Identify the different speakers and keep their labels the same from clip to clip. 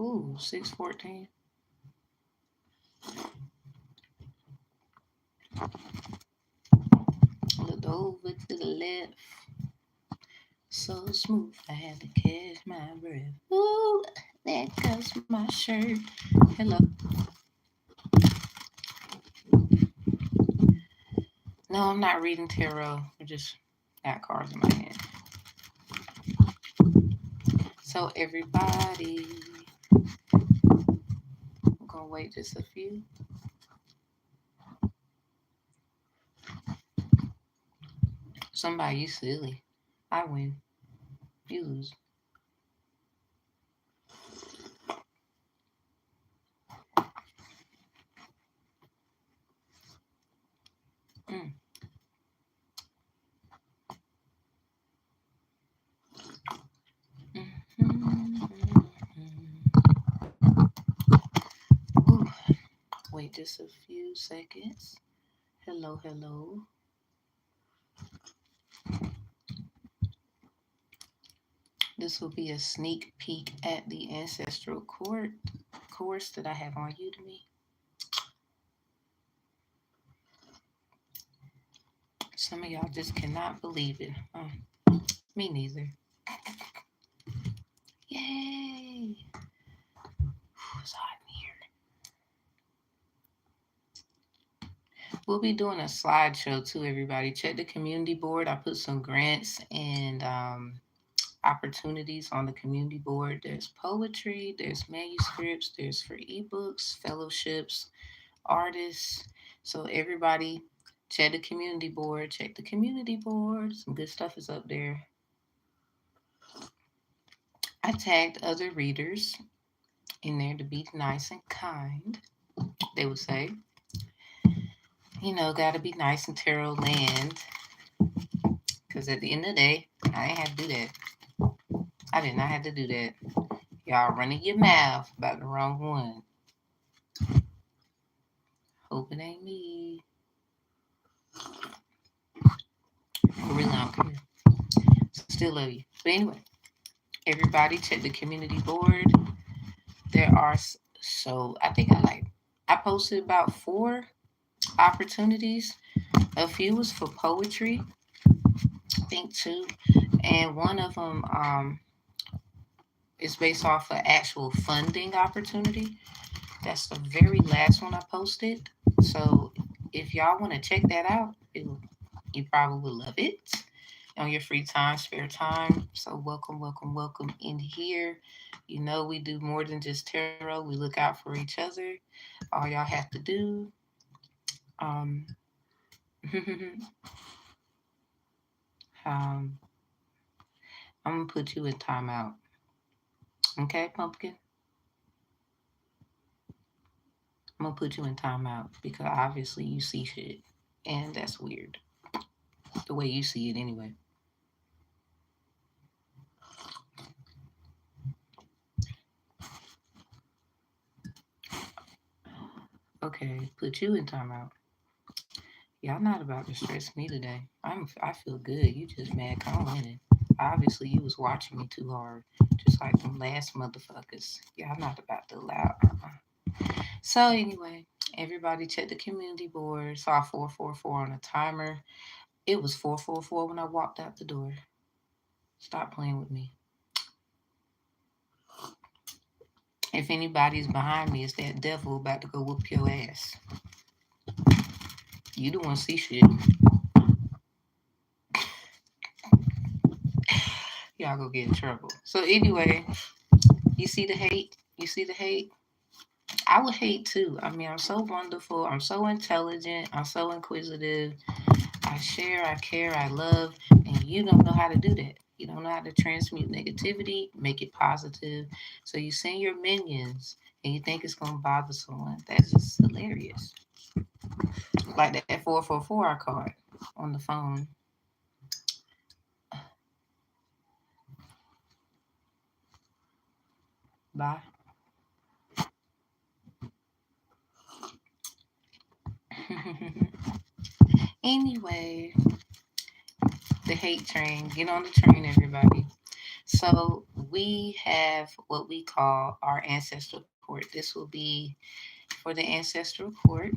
Speaker 1: Ooh, 6:14. Looked over to the left. So smooth, I had to catch my breath. Ooh, there goes my shirt. Hello. No, I'm not reading tarot. I just got cards in my hand. So everybody, I'm gonna wait just a few. Somebody, you silly. I win. You lose. Mm. Ooh. Wait just a few seconds. Hello, hello. This will be a sneak peek at the ancestral course that I have on Udemy. Some of y'all just cannot believe it. Me neither. Yay! It's hot in here. We'll be doing a slideshow too, everybody. Check the community board. I put some grants and opportunities on the community board. There's poetry, there's manuscripts, there's for ebooks, fellowships, artists. So everybody, check the community board. Check the community board. Some good stuff is up there. I tagged other readers in there to be nice and kind. They would say, you know, gotta be nice in tarot land. Because at the end of the day, I ain't had to do that. I did not have to do that. Y'all running your mouth about the wrong one. Hope it ain't me. I really don't care. Still love you. But anyway, everybody check the community board. There are, so I think I posted about 4 opportunities. A few was for poetry, I think 2. And one of them is based off of actual funding opportunity. That's the very last one I posted. So if y'all want to check that out, you probably will love it on your free time, spare time. So welcome, welcome, welcome in here. You know we do more than just tarot. We look out for each other. All y'all have to do, um, um, I'm gonna put you in timeout. Okay, pumpkin. I'm gonna put you in timeout because obviously you see shit, and that's weird. The way you see it, anyway. Okay, put you in timeout. Y'all not about to stress me today. I feel good. You just mad 'cause I'm winning. Obviously, you was watching me too hard, just like them last motherfuckers. Y'all not about to allow. So anyway, everybody check the community board. Saw 444 on the timer. It was 444 when I walked out the door. Stop playing with me. If anybody's behind me, it's that devil about to go whoop your ass. You don't want to see shit. Y'all go get in trouble. So anyway, you see the hate? You see the hate? I would hate too. I mean, I'm so wonderful. I'm so intelligent. I'm so inquisitive. I share, I care, I love, and you don't know how to do that. You don't know how to transmute negativity, make it positive. So you send your minions and you think it's going to bother someone. That's just hilarious. Like that 444 I caught on the phone. Bye. Anyway, the hate train. Get on the train, everybody. So we have what we call our ancestral court. This will be for the ancestral court,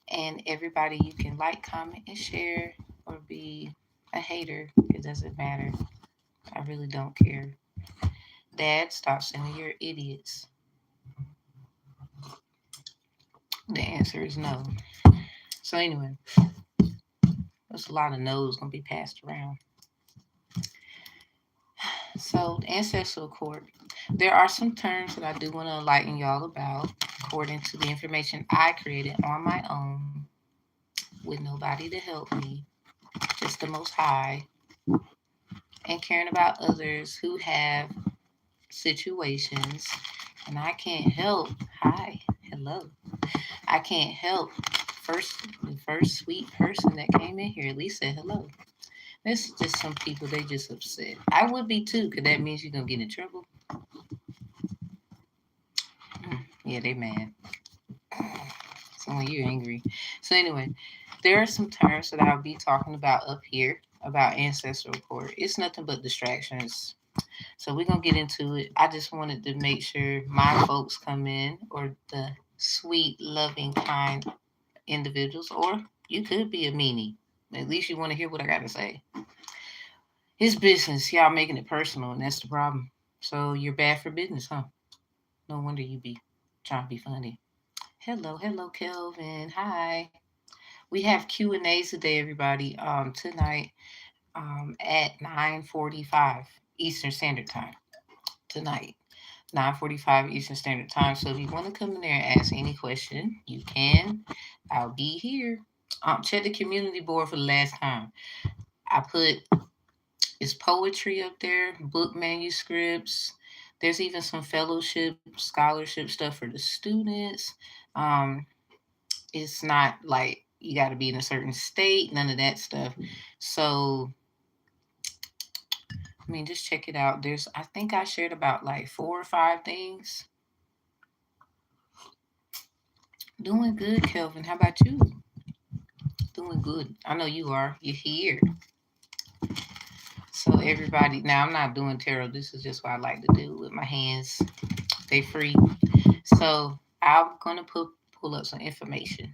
Speaker 1: and everybody you can like, comment, and share, or be a hater. It doesn't matter. I really don't care. Dad, stop sending your idiots. The answer is no. So anyway, there's a lot of no's gonna be passed around. So the ancestral court. There are some terms that I do want to enlighten y'all about, according to the information I created on my own, with nobody to help me, just the Most High, and caring about others who have situations. And I can't help. Hi, hello. I can't help. The first sweet person that came in here at least said hello. This is just some people, they just upset. I would be too, because that means you're going to get in trouble. Yeah, they mad. So when you're angry. So anyway, there are some terms that I'll be talking about up here about ancestral court. It's nothing but distractions. So we're gonna get into it. I just wanted to make sure my folks come in, or the sweet, loving, kind individuals, or you could be a meanie. At least you want to hear what I got to say. It's business. Y'all making it personal, and that's the problem. So you're bad for business, huh? No wonder you be trying to be funny. Hello, hello, Kelvin. Hi. We have Q&As today, everybody. Tonight, at 9:45 Eastern Standard Time. Tonight, 9:45 Eastern Standard Time. So if you want to come in there and ask any question, you can. I'll be here. Check the community board for the last time. I put it's poetry up there, book manuscripts. There's even some fellowship, scholarship stuff for the students. Um, it's not like you got to be in a certain state, none of that stuff. So, I mean, just check it out. I think I shared about like 4 or 5 things. Doing good, Kelvin. How about you? Doing good. I know you are. You're here. So, everybody, now I'm not doing tarot. This is just what I like to do with my hands. They free. So, I'm going to pull up some information.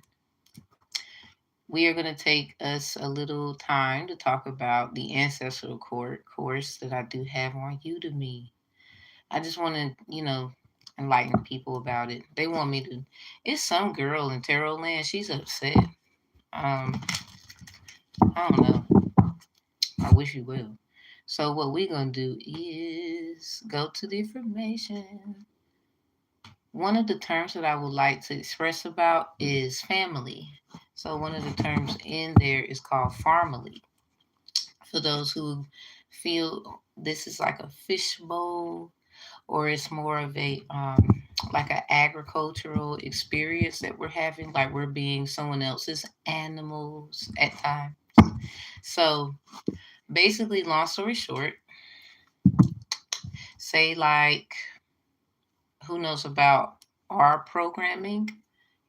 Speaker 1: We are going to take us a little time to talk about the ancestral court course that I do have on Udemy. I just want to, enlighten people about it. They want me to. It's some girl in tarot land. She's upset. I don't know. I wish you will. So what we're gonna do is go to the information. One of the terms that I would like to express about is family. So one of the terms in there is called family. For those who feel this is like a fishbowl, or it's more of a like an agricultural experience that we're having, like we're being someone else's animals at times. So basically, long story short, say like who knows about R programming?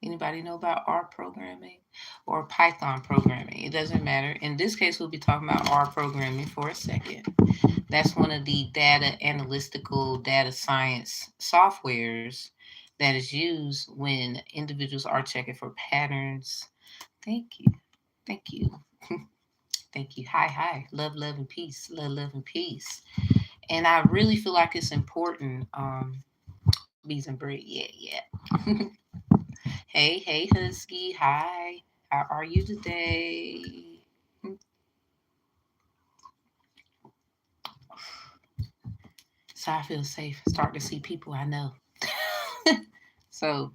Speaker 1: Anybody know about R programming or Python programming? It doesn't matter. In this case, we'll be talking about R programming for a second. That's one of the data analytical data science softwares that is used when individuals are checking for patterns. Thank you. Thank you. Thank you. Hi, hi. Love, love, and peace. Love, love, and peace. And I really feel like it's important. Bees and bread. Yeah, yeah. Hey, hey, Husky. Hi. How are you today? So I feel safe. Start to see people I know. So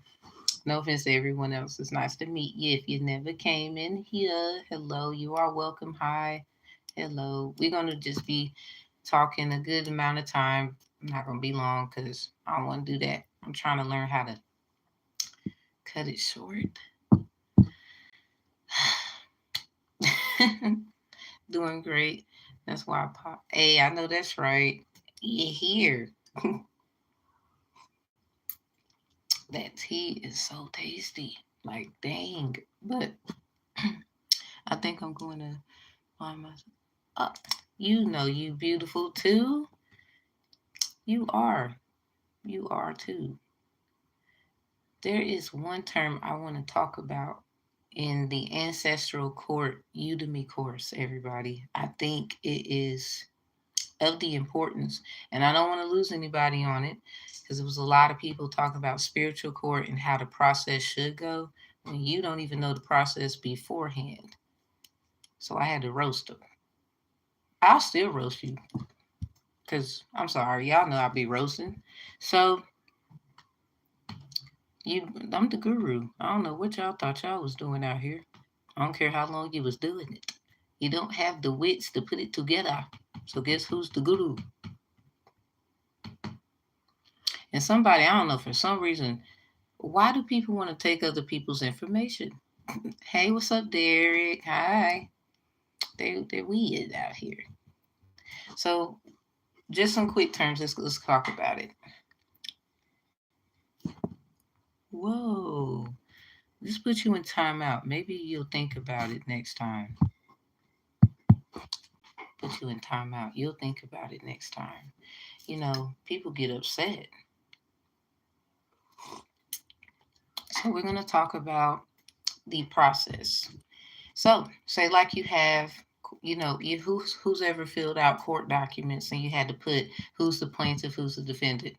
Speaker 1: No offense to everyone else. It's nice to meet you. If you never came in here, hello, you are welcome. Hi, hello. We're going to just be talking a good amount of time. I'm not going to be long because I don't want to do that. I'm trying to learn how to cut it short. Doing great. That's why I pop. Hey, I know that's right. You here. That tea is so tasty. Like, dang. But I think I'm going to find myself. Uh, you know you beautiful too. You are. You are too. There is one term I want to talk about in the Ancestral Court Udemy course, everybody. I think it is of the importance, and I don't want to lose anybody on it because there was a lot of people talking about spiritual court and how the process should go when you don't even know the process beforehand. So I had to roast them. I'll still roast you because I'm sorry, y'all know I'll be roasting. So I'm the guru. I don't know what y'all thought y'all was doing out here. I don't care how long you was doing it. You don't have the wits to put it together. So guess who's the guru? And somebody, I don't know, for some reason, why do people want to take other people's information? Hey, what's up, Derek? Hi. They're weird out here. So just some quick terms. Let's talk about it. Whoa. Just put you in timeout. Maybe you'll think about it next time. Put you in timeout. You'll think about it next time. You know, people get upset. So we're going to talk about the process. So say like you have, who's ever filled out court documents and you had to put who's the plaintiff, who's the defendant.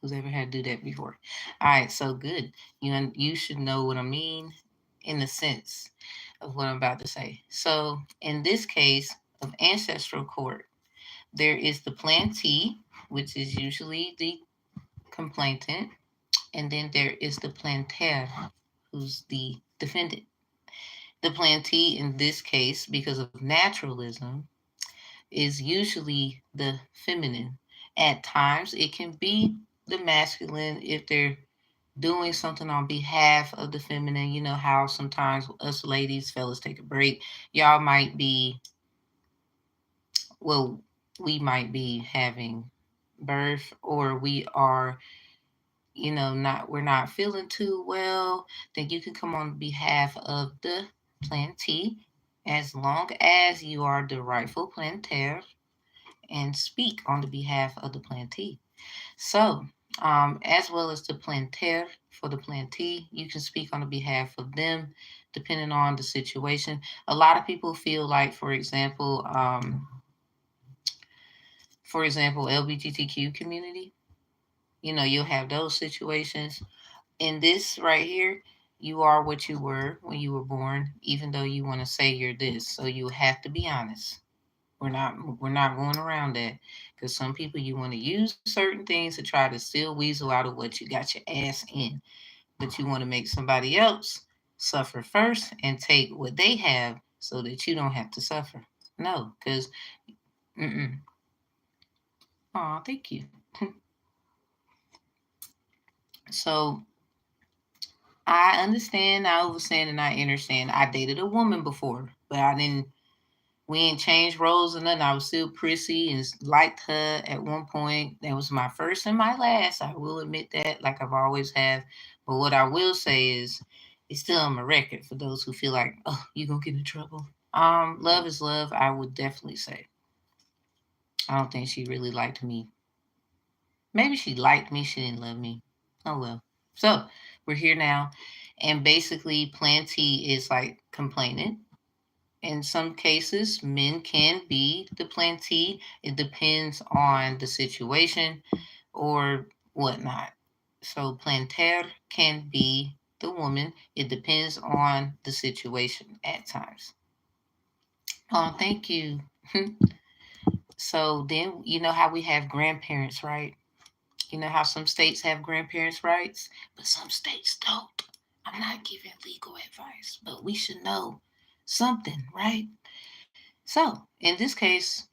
Speaker 1: Who's ever had to do that before? All right, so good. You should know what I mean in the sense of what I'm about to say. So in this case of ancestral court, there is the plantee, which is usually the complainant, and then there is the planter, who's the defendant. The plantee in this case, because of naturalism, is usually the feminine. At times, it can be the masculine if they're doing something on behalf of the feminine. You know how sometimes us ladies, fellas, take a break. Y'all might be, well, we might be having birth, or we are, we're not feeling too well. Then you can come on behalf of the plantee as long as you are the rightful planter and speak on the behalf of the plantee. So, as well as the planter for the plantee, you can speak on the behalf of them depending on the situation. A lot of people feel like, for example, LGBTQ community, you'll have those situations. In this right here, you are what you were when you were born, even though you want to say you're this. So you have to be honest. We're not going around that because some people you want to use certain things to try to still weasel out of what you got your ass in, but you want to make somebody else suffer first and take what they have so that you don't have to suffer. No, because oh, thank you. So I understand, I understand, and I understand. I dated a woman before, but I didn't. We ain't changed roles or nothing. I was still prissy and liked her at one point. That was my first and my last. I will admit that, like I've always have. But what I will say is, it's still on my record for those who feel like, oh, you gonna get in trouble. Love is love. I would definitely say. I don't think she really liked me. Maybe she liked me. She didn't love me. Oh well. So we're here now, and basically, plantee is like complainant. In some cases, men can be the plantee. It depends on the situation or whatnot. So, planter can be the woman. It depends on the situation at times. Oh, thank you. So, then you know how we have grandparents, right? You know how some states have grandparents' rights, but some states don't. I'm not giving legal advice, but we should know something, right? So, in this case,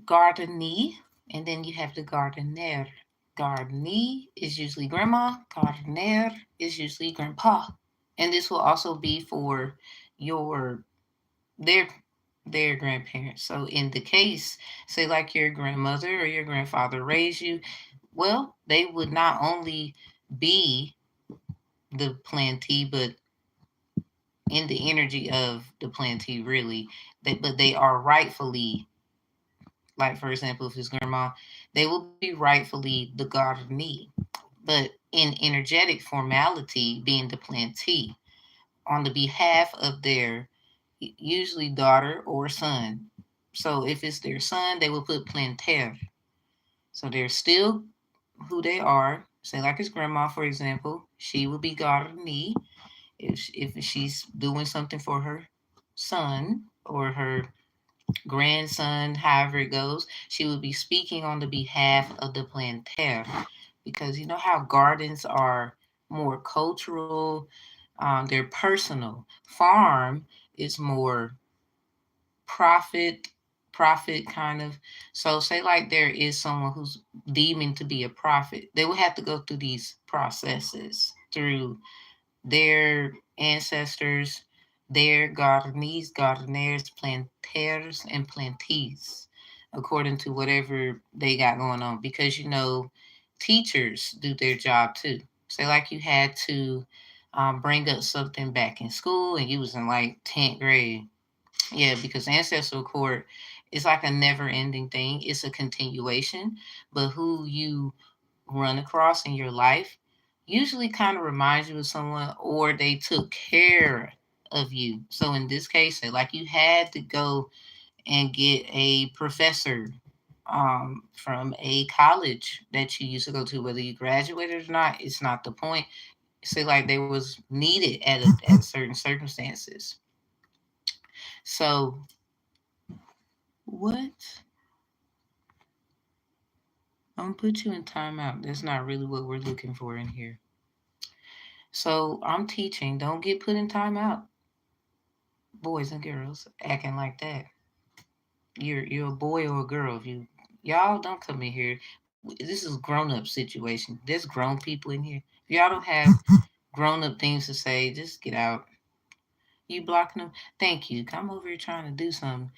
Speaker 1: gardener, and then you have the gardener. Gardener is usually grandma, gardener is usually grandpa. And this will also be for your their their grandparents. So in the case, say like your grandmother or your grandfather raised you, well, they would not only be the plantee, but in the energy of the plantee, really, but they are rightfully, like for example, if it's grandma, they will be rightfully the gardenee, but in energetic formality, being the plantee on the behalf of their usually daughter or son. So if it's their son, they will put planter. So they're still who they are. Say like his grandma, for example, she will be gardenee if she's doing something for her son or her grandson, however it goes, she would be speaking on the behalf of the planter. Because you know how gardens are more cultural, they're personal. Farm is more profit, profit kind of. So say like there is someone who's deeming to be a prophet, they would have to go through these processes through their ancestors, their gardenes, gardeners, planters, and plantees, according to whatever they got going on. Because you know, teachers do their job too. Say like you had to bring up something back in school, and you was in like 10th grade. Yeah, because ancestral court is like a never-ending thing. It's a continuation, but who you run across in your life usually kind of reminds you of someone or they took care of you. So in this case, say like you had to go and get a professor from a college that you used to go to, whether you graduated or not, it's not the point. Say like they was needed at certain circumstances. So what? I'm gonna put you in timeout. That's not really what we're looking for in here. So I'm teaching. Don't get put in timeout, boys and girls, acting like that. You're a boy or a girl. If y'all don't come in here. This is grown up situation. There's grown people in here. If y'all don't have grown up things to say, just get out. You blocking them. Thank you. Come over here trying to do something.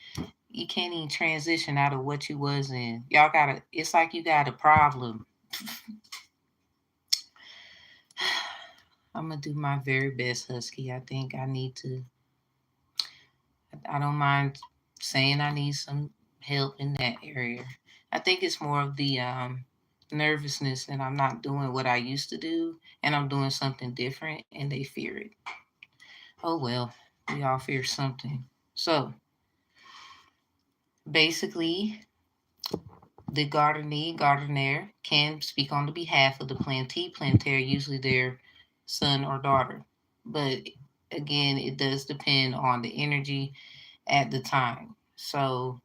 Speaker 1: You can't even transition out of what you was in. Y'all gotta. It's like you got a problem. I'm gonna do my very best, Husky. I think I need to. I don't mind saying I need some help in that area. I think it's more of the nervousness that I'm not doing what I used to do and I'm doing something different and they fear it. Oh well, we all fear something. So basically, the gardener, gardener can speak on the behalf of the plantee, planter, usually their son or daughter. But again, it does depend on the energy at the time. So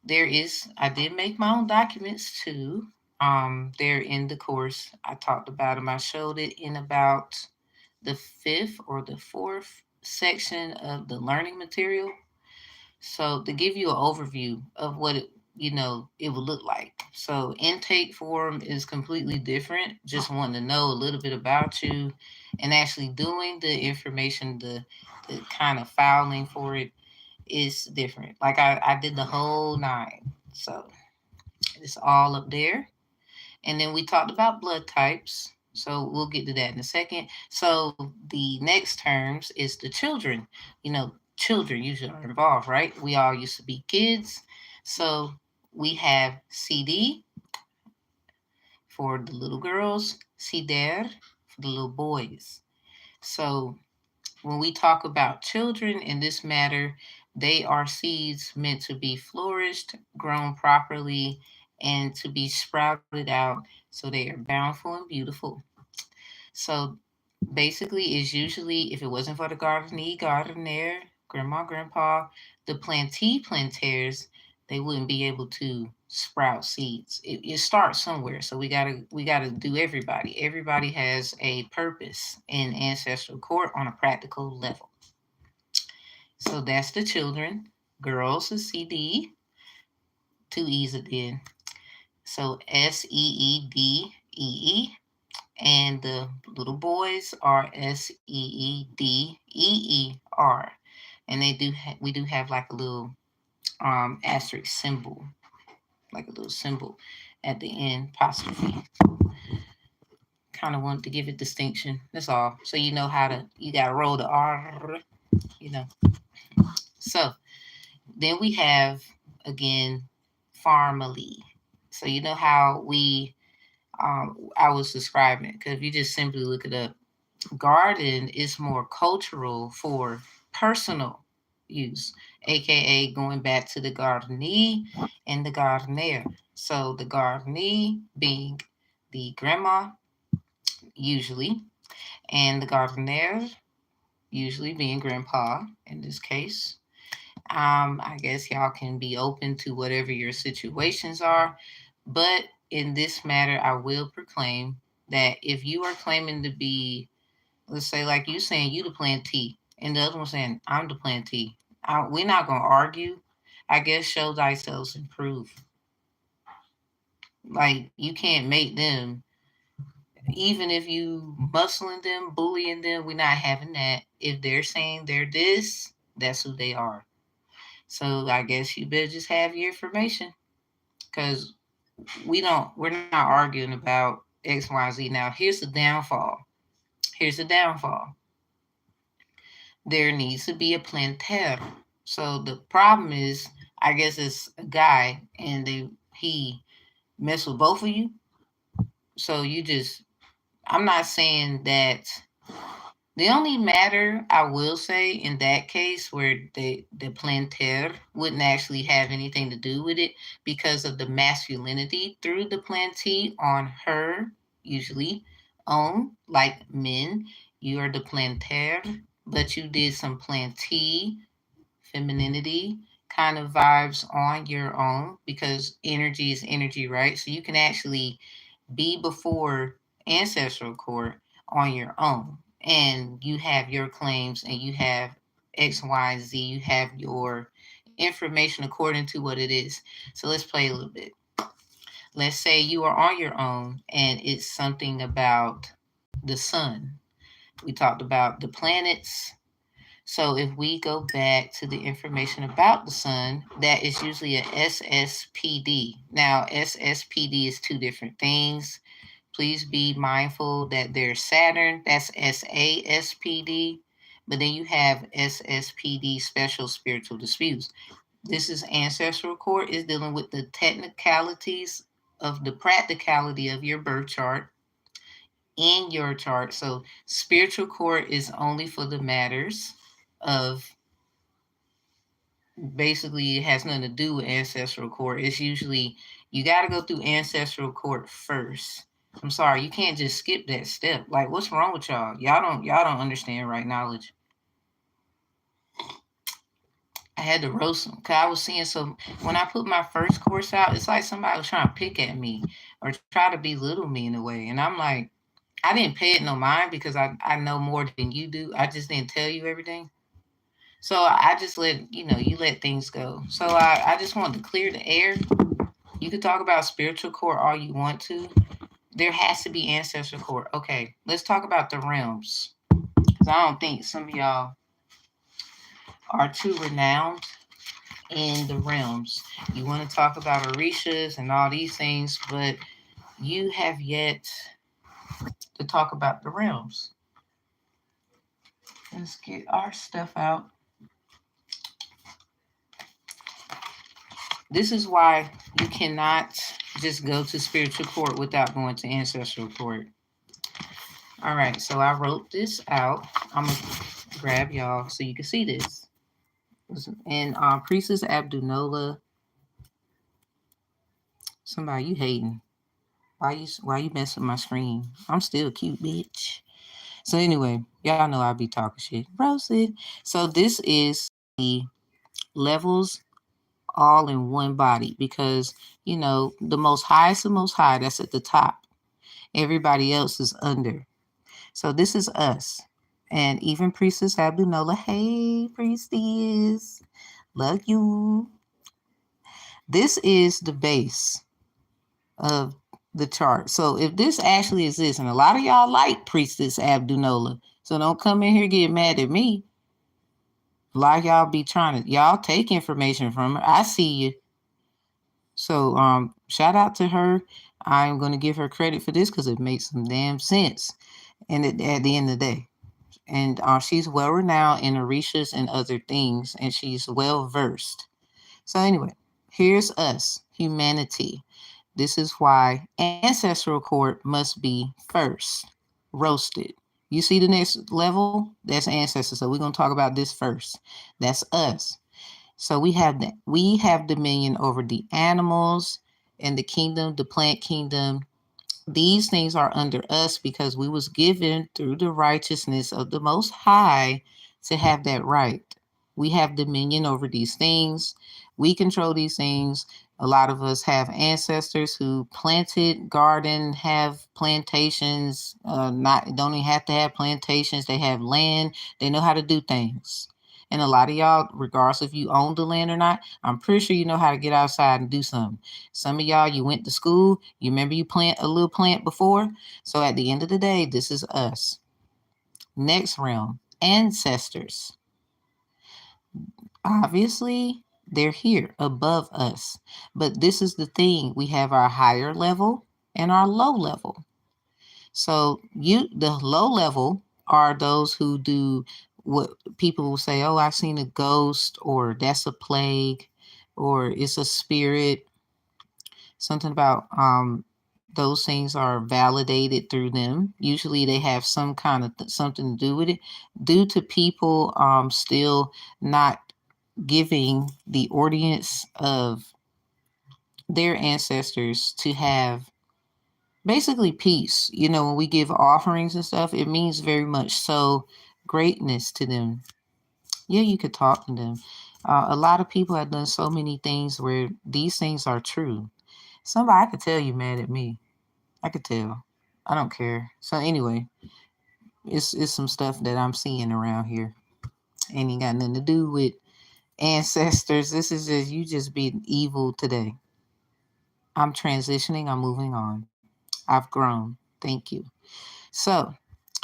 Speaker 1: I did make my own documents too. They're in the course. I talked about them. I showed it in about the fifth or the fourth section of the learning material. So to give you an overview of what it would look like. So intake form is completely different. Just wanting to know a little bit about you and actually doing the information, the kind of filing for it is different. Like I did the whole nine. So it's all up there. And then we talked about blood types. So we'll get to that in a second. So the next terms is the children. Children usually are involved, right? We all used to be kids. So we have CD for the little girls, CDR for the little boys. So when we talk about children in this matter, they are seeds meant to be flourished, grown properly, and to be sprouted out so they are bountiful and beautiful. So basically, is usually, if it wasn't for the gardener, grandma, grandpa, the plantee, planters, they wouldn't be able to sprout seeds. It starts somewhere. So we gotta do everybody. Everybody has a purpose in ancestral court on a practical level. So that's the children. Girls is CD, two E's at the end. So SEEDEE. And the little boys are SEEDEER. And we do have like a little asterisk symbol, like a little symbol at the end, apostrophe. Kind of wanted to give it distinction. That's all. So you know how to, you got to roll the R, you know. So then we have, again, formally. So you know how I was describing it, because if you just simply look it up, garden is more cultural for personal use, aka going back to the gardenee and the gardener. So the gardenee being the grandma, usually, and the gardener usually being grandpa in this case. I guess y'all can be open to whatever your situations are, but in this matter, I will proclaim that if you are claiming to be, let's say, like you saying you the plantee, and the other one saying I'm the plantee, we're not gonna argue. I guess show thyself and prove. Like you can't make them, even if you muscling them, bullying them. We're not having that. If they're saying they're this, that's who they are. So I guess you better just have your information, because we're not arguing about X, Y, Z. Now here's the downfall. Here's the downfall. There needs to be a planter. So the problem is, I guess it's a guy, and he mess with both of you. So you just, I'm not saying that. The only matter I will say in that case where the planter wouldn't actually have anything to do with it, because of the masculinity through the plantee on her, usually own, like men, you are the planter, but you did some plantee femininity kind of vibes on your own, because energy is energy, right? So you can actually be before ancestral court on your own, and you have your claims, and you have X, Y, Z, you have your information according to what it is. So let's play a little bit. Let's say you are on your own and it's something about the sun. We talked about the planets. So if we go back to the information about the sun, that is usually a SSPD. Now, SSPD is two different things. Please be mindful that there's Saturn, that's SASPD, but then you have SSPD, special spiritual disputes. This is ancestral court, is dealing with the technicalities of the practicality of your birth chart in your chart. So spiritual court is only for the matters of, basically it has nothing to do with ancestral court. It's usually you got to go through ancestral court first. I'm sorry, you can't just skip that step. Like, what's wrong with y'all? Y'all don't understand right knowledge. I had to roast them because I was seeing, so when I put my first course out, it's like somebody was trying to pick at me or try to belittle me in a way, and I'm like, I didn't pay it no mind because I know more than you do. I just didn't tell you everything. So I just let, you let things go. So I just wanted to clear the air. You could talk about spiritual core all you want to. There has to be ancestral core. Okay, let's talk about the realms. Because I don't think some of y'all are too renowned in the realms. You want to talk about Orishas and all these things, but you have yet to talk about the realms. Let's get our stuff out. This is why you cannot just go to spiritual court without going to ancestral court. All right, so I wrote this out. I'm going to grab y'all so you can see this. And Priestess Abdunola, somebody, you hating. Why you messing with my screen? I'm still cute, bitch. So anyway, y'all know I'll be talking shit. Roasted. So this is the levels all in one body because, the most high is the most high. That's at the top. Everybody else is under. So this is us. And even Priestess Abdunola, hey, Priestess, love you. This is the base of the chart. So if this actually exists, and a lot of y'all like Priestess Abdunola, so don't come in here get mad at me. A lot of y'all be trying to, y'all take information from her. I see you. So shout out to her. I'm going to give her credit for this because it makes some damn sense. And at the end of the day, and she's well renowned in Orishas and other things, and she's well versed. So anyway, here's us, humanity. This is why ancestral court must be first, roasted. You see the next level? That's ancestors. So we're gonna talk about this first. That's us. So we have dominion over the animals and the kingdom, the plant kingdom. These things are under us because we was given through the righteousness of the Most High to have that right. We have dominion over these things. We control these things. A lot of us have ancestors who planted, garden, have plantations. Not don't even have to have plantations. They have land. They know how to do things. And a lot of y'all, regardless if you own the land or not, I'm pretty sure you know how to get outside and do something. Some of y'all, you went to school. You remember you plant a little plant before. So at the end of the day, this is us. Next realm, ancestors. Obviously, they're here above us. But this is the thing. We have our higher level and our low level. So the low level are those who do what people will say, oh, I've seen a ghost, or that's a plague, or it's a spirit. Something about those things are validated through them. Usually they have some kind of something to do with it, due to people still not giving the audience of their ancestors to have basically peace. When we give offerings and stuff, it means very much so greatness to them. Yeah, you could talk to them. A lot of people have done so many things where these things are true. Somebody, I could tell you mad at me. I could tell. I don't care. So anyway, it's some stuff that I'm seeing around here. Ain't got nothing to do with ancestors. This is just you just being evil today. I'm transitioning. I'm moving on. I've grown. Thank you. So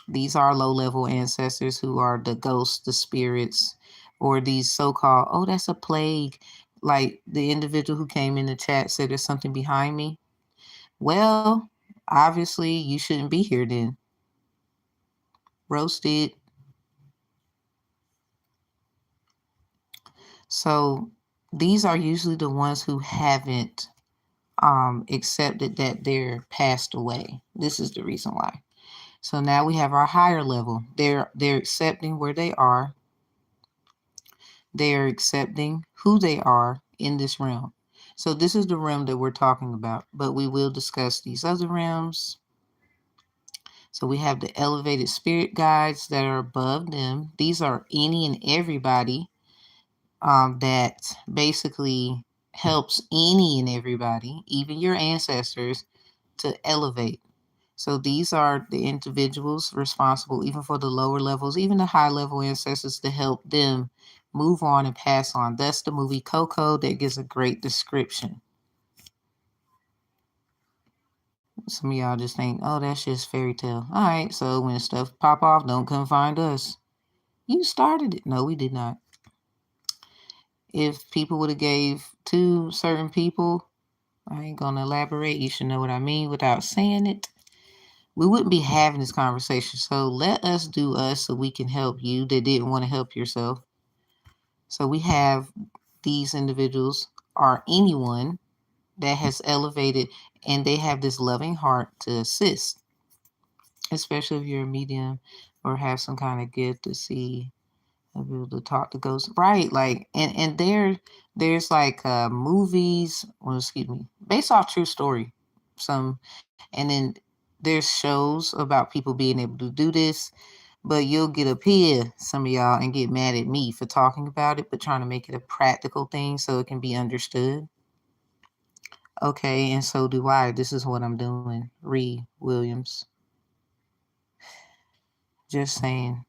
Speaker 1: these are low level ancestors who are the ghosts, the spirits, or these so called, oh, that's a plague. Like the individual who came in the chat said there's something behind me. Well, obviously you shouldn't be here then. Roasted. So these are usually the ones who haven't accepted that they're passed away. This is the reason why. So now we have our higher level. They're accepting where they are. They're accepting who they are in this realm. So this is the realm that we're talking about, but we will discuss these other realms. So we have the elevated spirit guides that are above them. These are any and everybody that basically helps any and everybody, even your ancestors, to elevate. So these are the individuals responsible, even for the lower levels, even the high level ancestors, to help them move on and pass on. That's the movie Coco that gives a great description. Some of y'all just think, oh, that's just fairy tale. All right, so when stuff pop off, don't come find us. You started it. No, we did not. If people would have gave to certain people, I ain't gonna elaborate. You should know what I mean without saying it. We wouldn't be having this conversation. So let us do us so we can help you that didn't want to help yourself. So we have these individuals or anyone that has elevated and they have this loving heart to assist, especially if you're a medium or have some kind of gift to see, be able to talk to ghosts. Right. Like, and there's like movies, well, excuse me, based off true story. Some, and then there's shows about people being able to do this. But you'll get up here, some of y'all, and get mad at me for talking about it, but trying to make it a practical thing so it can be understood. Okay, and so do I. This is what I'm doing. Ree Williams. Just saying.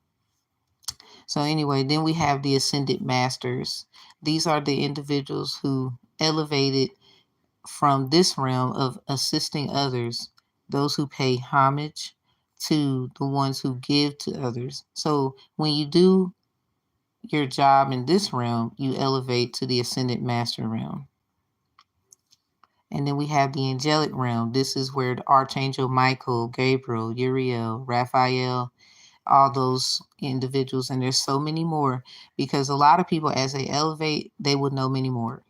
Speaker 1: So, anyway, then we have the Ascended Masters. These are the individuals who elevated from this realm of assisting others, those who pay homage to the ones who give to others. So, when you do your job in this realm, you elevate to the Ascended Master realm. And then we have the angelic realm. This is where the Archangel Michael, Gabriel, Uriel, Raphael, all those individuals, and there's so many more, because a lot of people, as they elevate, they would know many more.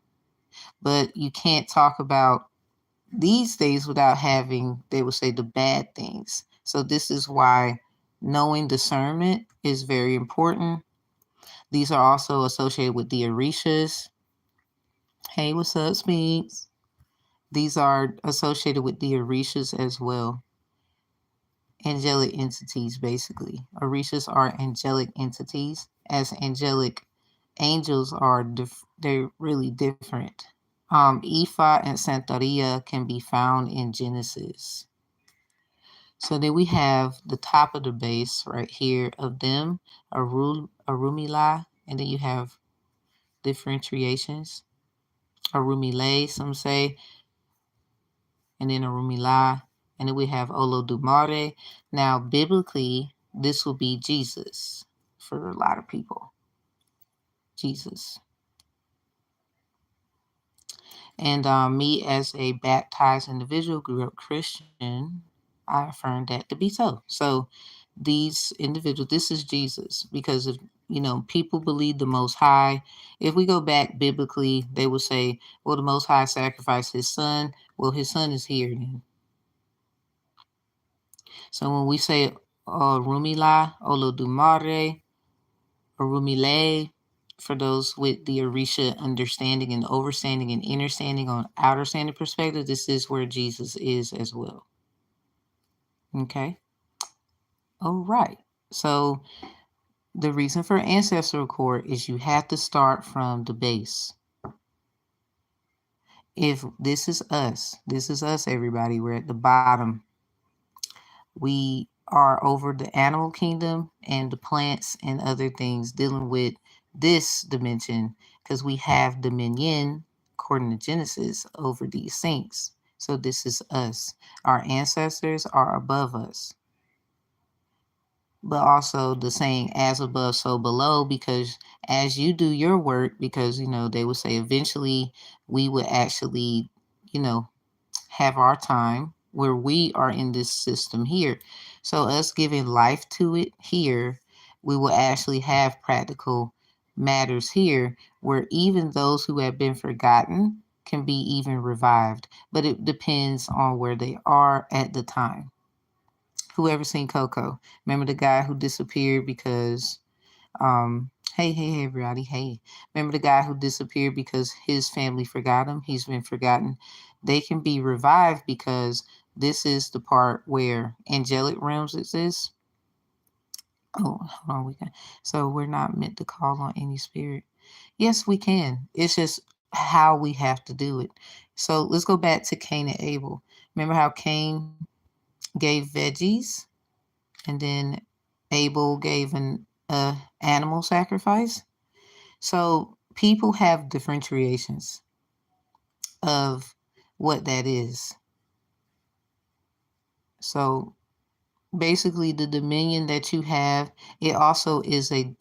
Speaker 1: But you can't talk about these days without having, they would say, the bad things. So this is why knowing discernment is very important. These are also associated with the Orishas. Hey, what's up, Speaks? These are associated with the Orishas as well. Angelic entities, basically. Orishas are angelic entities, as angelic angels are, they're really different. Ifa and Santeria can be found in Genesis. So then we have the top of the base right here of them, Arumila, and then you have differentiations. Arumile, some say, and then Arumila, and then we have Olodumare. Now, biblically, this will be Jesus for a lot of people. Jesus. And me, as a baptized individual, grew up Christian, I affirm that to be so these individuals, this is Jesus, because if people believe the Most High, if we go back biblically, they will say, well, the Most High sacrificed his son. Well, his son is here then. So when we say Rumila, Olodumare, or Rumile, for those with the Orisha understanding and overstanding and innerstanding on outer standing perspective, this is where Jesus is as well. Okay. All right. So the reason for ancestral core is you have to start from the base. If this is us, everybody, we're at the bottom. We are over the animal kingdom and the plants and other things dealing with this dimension, because we have dominion, according to Genesis, over these things. So this is us. Our ancestors are above us. But also the saying, as above, so below, because as you do your work, because, they would say eventually we would actually, have our time where we are in this system here. So us giving life to it here, we will actually have practical matters here where even those who have been forgotten can be even revived. But it depends on where they are at the time. Whoever seen Coco? Remember the guy who disappeared because hey everybody, hey. Remember the guy who disappeared because his family forgot him? He's been forgotten. They can be revived because this is the part where angelic realms exist. Oh, hold on, so we're not meant to call on any spirit. Yes, we can. It's just how we have to do it. So let's go back to Cain and Abel. Remember how Cain gave veggies, and then Abel gave an animal sacrifice? So people have differentiations of what that is. So basically, the dominion that you have, it also is a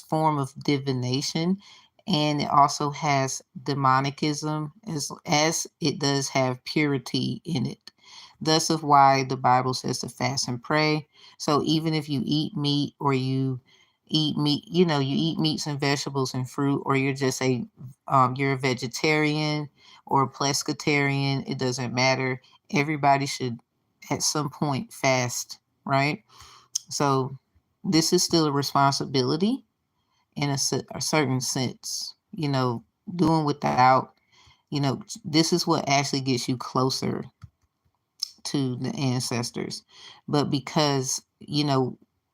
Speaker 1: form of divination, and it also has demonicism as it does have purity in it. Thus of why the Bible says to fast and pray. So even if you eat meat, or you eat meat, you eat meats and vegetables and fruit, or you're a vegetarian or a pescatarian, it doesn't matter. Everybody should at some point fast, right? So this is still a responsibility in a certain sense, doing without, this is what actually gets you closer to the ancestors. But because,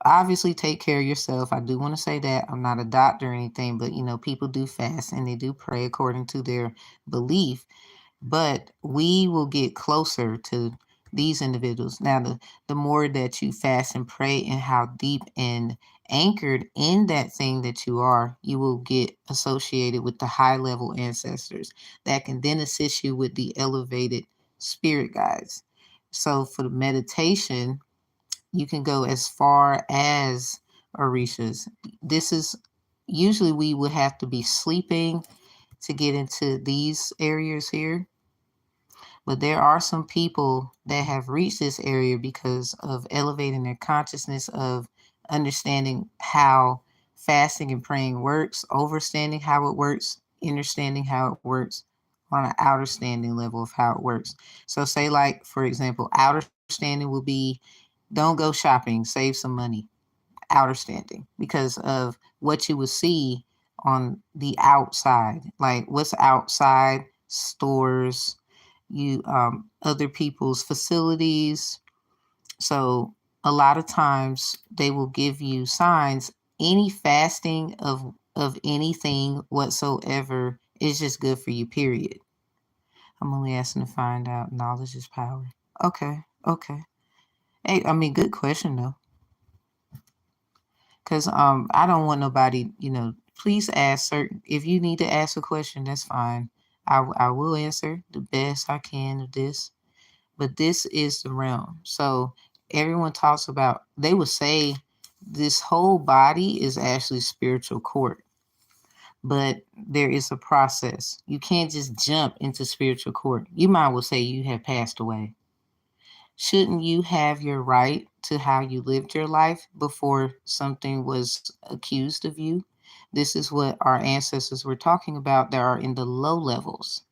Speaker 1: obviously take care of yourself. I do want to say that I'm not a doctor or anything, but people do fast and they do pray according to their belief. But we will get closer to these individuals. Now, the more that you fast and pray and how deep and anchored in that thing that you are, you will get associated with the high level ancestors that can then assist you with the elevated spirit guides. So for the meditation, you can go as far as Orishas. This is usually we would have to be sleeping to get into these areas here. But there are some people that have reached this area because of elevating their consciousness of understanding how fasting and praying works, overstanding how it works, understanding how it works on an outer standing level of how it works. So say like, for example, outer standing will be don't go shopping, save some money. Outer standing because of what you would see on the outside, like what's outside stores, you other people's facilities. So a lot of times they will give you signs. Any fasting of anything whatsoever is just good for you, period. I'm only asking to find out knowledge is power. Okay, okay. Hey, I mean, good question though. Because I don't want nobody, please ask certain, if you need to ask a question, that's fine. I will answer the best I can of this, but this is the realm. So everyone talks about, they would say this whole body is actually spiritual court, but there is a process. You can't just jump into spiritual court. You might well say you have passed away. Shouldn't you have your right to how you lived your life before something was accused of you? This is what our ancestors were talking about that are in the low levels.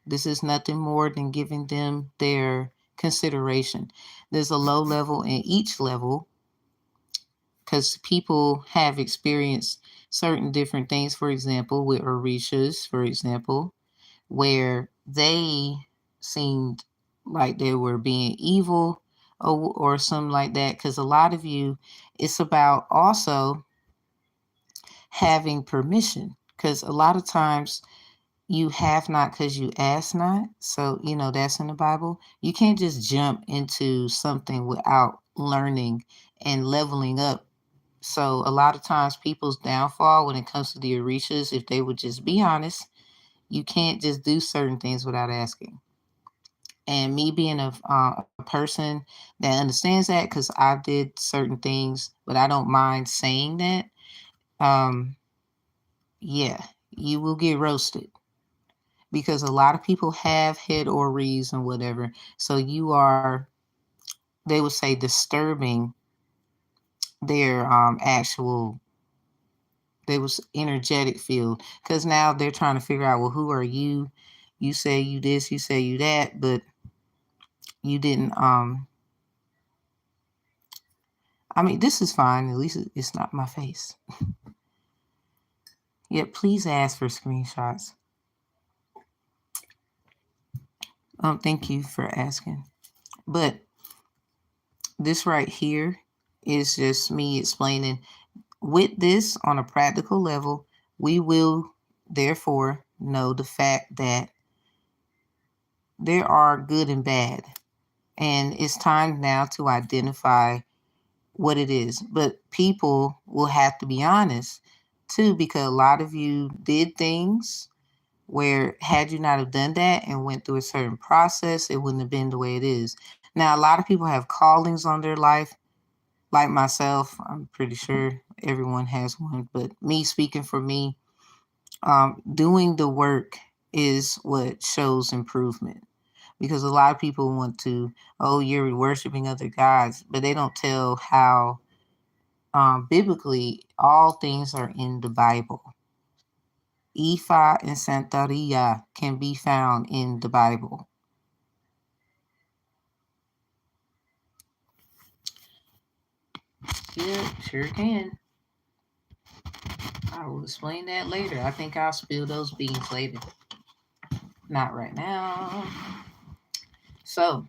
Speaker 1: This is nothing more than giving them their consideration. There's a low level in each level because people have experienced certain different things. For example, with Orishas, for example, where they seemed like they were being evil or something like that. Because a lot of you, it's about also having permission. Because a lot of times you have not because you ask not. So, that's in the Bible. You can't just jump into something without learning and leveling up. So, a lot of times people's downfall when it comes to the Orishas, if they would just be honest, you can't just do certain things without asking. And me being a person that understands that, because I did certain things, but I don't mind saying that. Um, yeah, you will get roasted because a lot of people have head or and whatever. So you are, they would say, disturbing their actual, they was energetic field, because now they're trying to figure out, well, who are you? You say you this, you say you that, but you didn't I mean, this is fine. At least it's not my face. Yeah, please ask for screenshots. Thank you for asking. But this right here is just me explaining with this on a practical level. We will therefore know the fact that there are good and bad. And it's time now to identify what it is. But people will have to be honest too, because a lot of you did things where had you not have done that and went through a certain process, it wouldn't have been the way it is. Now, a lot of people have callings on their life, like myself. I'm pretty sure everyone has one, but me speaking for me, doing the work is what shows improvement. Because a lot of people want to, oh, you're worshiping other gods, but they don't tell how biblically all things are in the Bible. Ifa and Santeria can be found in the Bible. Yeah, sure can. I will explain that later. I think I'll spill those beans later. Not right now. So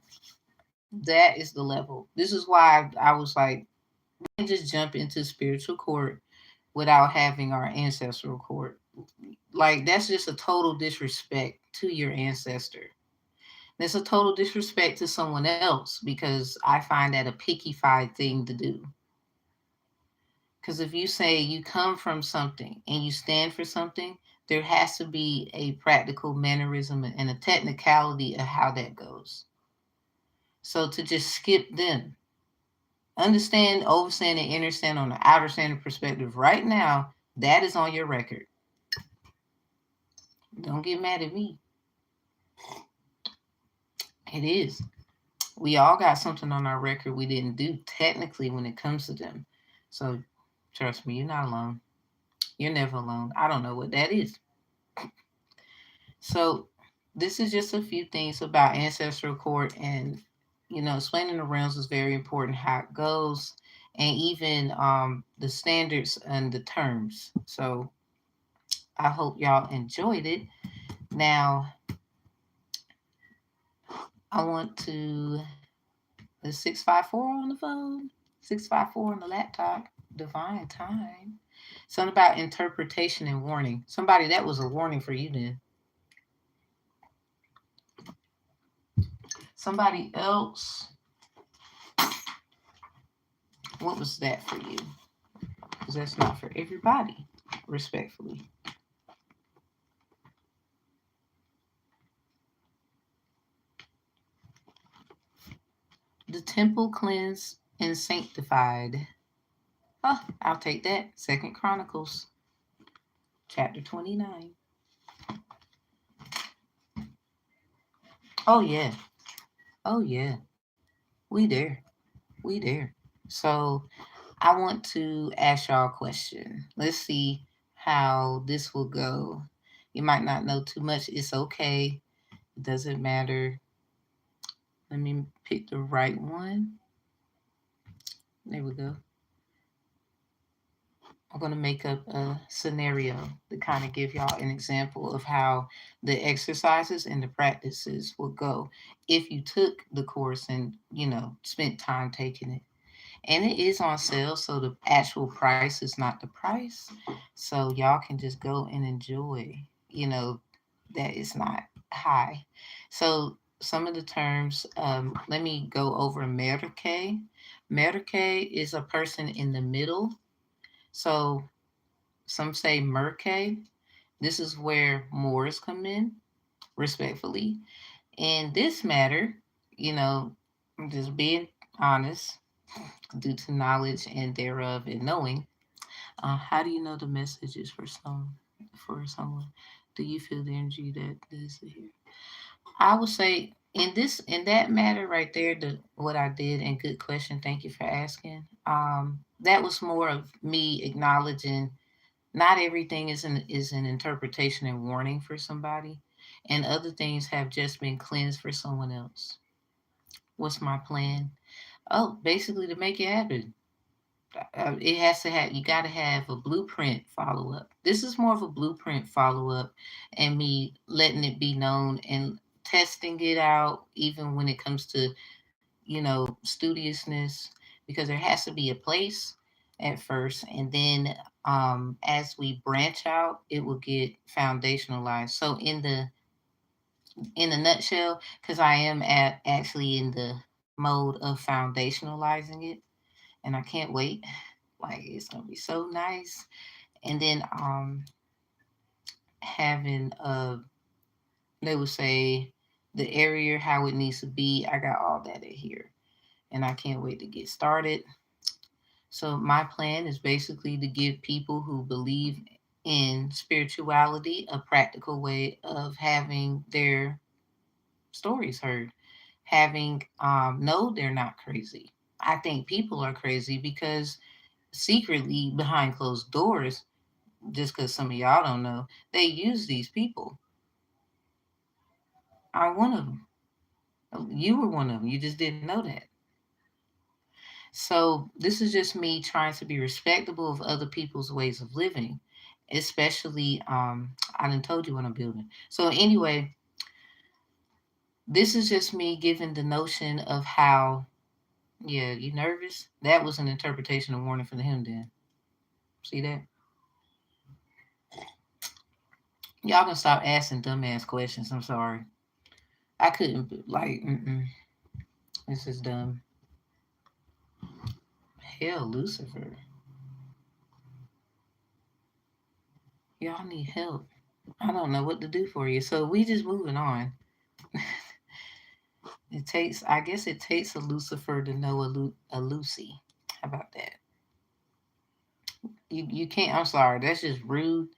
Speaker 1: that is the level. This is why I was like We can't just jump into spiritual court without having our ancestral court. Like, that's just a total disrespect to your ancestor. That's a total disrespect to someone else because I find that a pickified thing to do. Because if you say you come from something and you stand for something, there has to be a practical mannerism and a technicality of how that goes. So to just skip them, understand, overstand, and understand on the outer standard perspective right now, that is on your record. Don't get mad at me. It is. We all got something on our record we didn't do technically when it comes to them. So trust me, you're not alone. You're never alone. I don't know what that is. So this is just a few things about ancestral court, and explaining the realms is very important, how it goes, and even the standards and the terms. So I hope y'all enjoyed it. Now I want to the 654 on the phone, 654 on the laptop, divine time. Something about interpretation and warning. Somebody, that was a warning for you then. Somebody else, what was that for you? Because that's not for everybody, respectfully. The temple cleansed and sanctified. Oh, I'll take that. Second Chronicles, chapter 29. Oh yeah. Oh yeah. We there. We there. So I want to ask y'all a question. Let's see how this will go. You might not know too much. It's okay. It doesn't matter. Let me pick the right one. There we go. I'm going to make up a scenario to kind of give y'all an example of how the exercises and the practices will go if you took the course and, spent time taking it. And it is on sale, so the actual price is not the price. So y'all can just go and enjoy, that is not high. So some of the terms, let me go over Merke. Merke is a person in the middle. So some say Merke. This is where Moors come in, respectfully. In this matter, I'm just being honest, due to knowledge and thereof and knowing. How do you know the message is for someone? Do you feel the energy that needs to hear? I would say in that matter right there, the what I did, and good question. Thank you for asking. That was more of me acknowledging not everything is an interpretation and warning for somebody, and other things have just been cleansed for someone else. What's my plan? Oh, basically to make it happen. It has to have, you got to have a blueprint follow up. This is more of a blueprint follow up, and me letting it be known and testing it out, even when it comes to, studiousness, because there has to be a place at first, and then as we branch out, it will get foundationalized. So in a nutshell, because I am actually in the mode of foundationalizing it, and I can't wait. Like, it's gonna be so nice. And then having they would say the area how it needs to be. I got all that in here, and I can't wait to get started. So my plan is basically to give people who believe in spirituality a practical way of having their stories heard. Having no, they're not crazy. I think people are crazy because secretly behind closed doors, just because some of y'all don't know, they use these people. I'm one of them. You were one of them. You just didn't know that. So this is just me trying to be respectable of other people's ways of living, especially I done told you what I'm building. So anyway, this is just me giving the notion of how Yeah, you nervous? That was an interpretation of warning for him then. See that? Y'all can stop asking dumbass questions. I'm sorry. I couldn't, like, this is dumb. Hell, Lucifer. Y'all need help. I don't know what to do for you. So we just moving on. I guess it takes a Lucifer to know a Lucy. How about that? You can't, I'm sorry. That's just rude.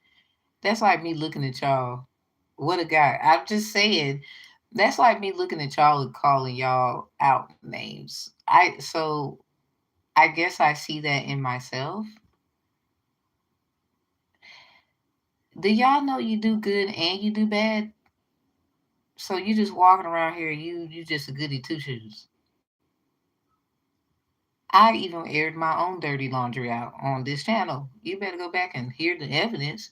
Speaker 1: That's like me looking at y'all. What a guy. I'm just saying, that's like me looking at y'all and calling y'all out names. I guess I see that in myself. Do y'all know you do good and you do bad? So you just walking around here, you just a goody two shoes. I even aired my own dirty laundry out on this channel. You better go back and hear the evidence.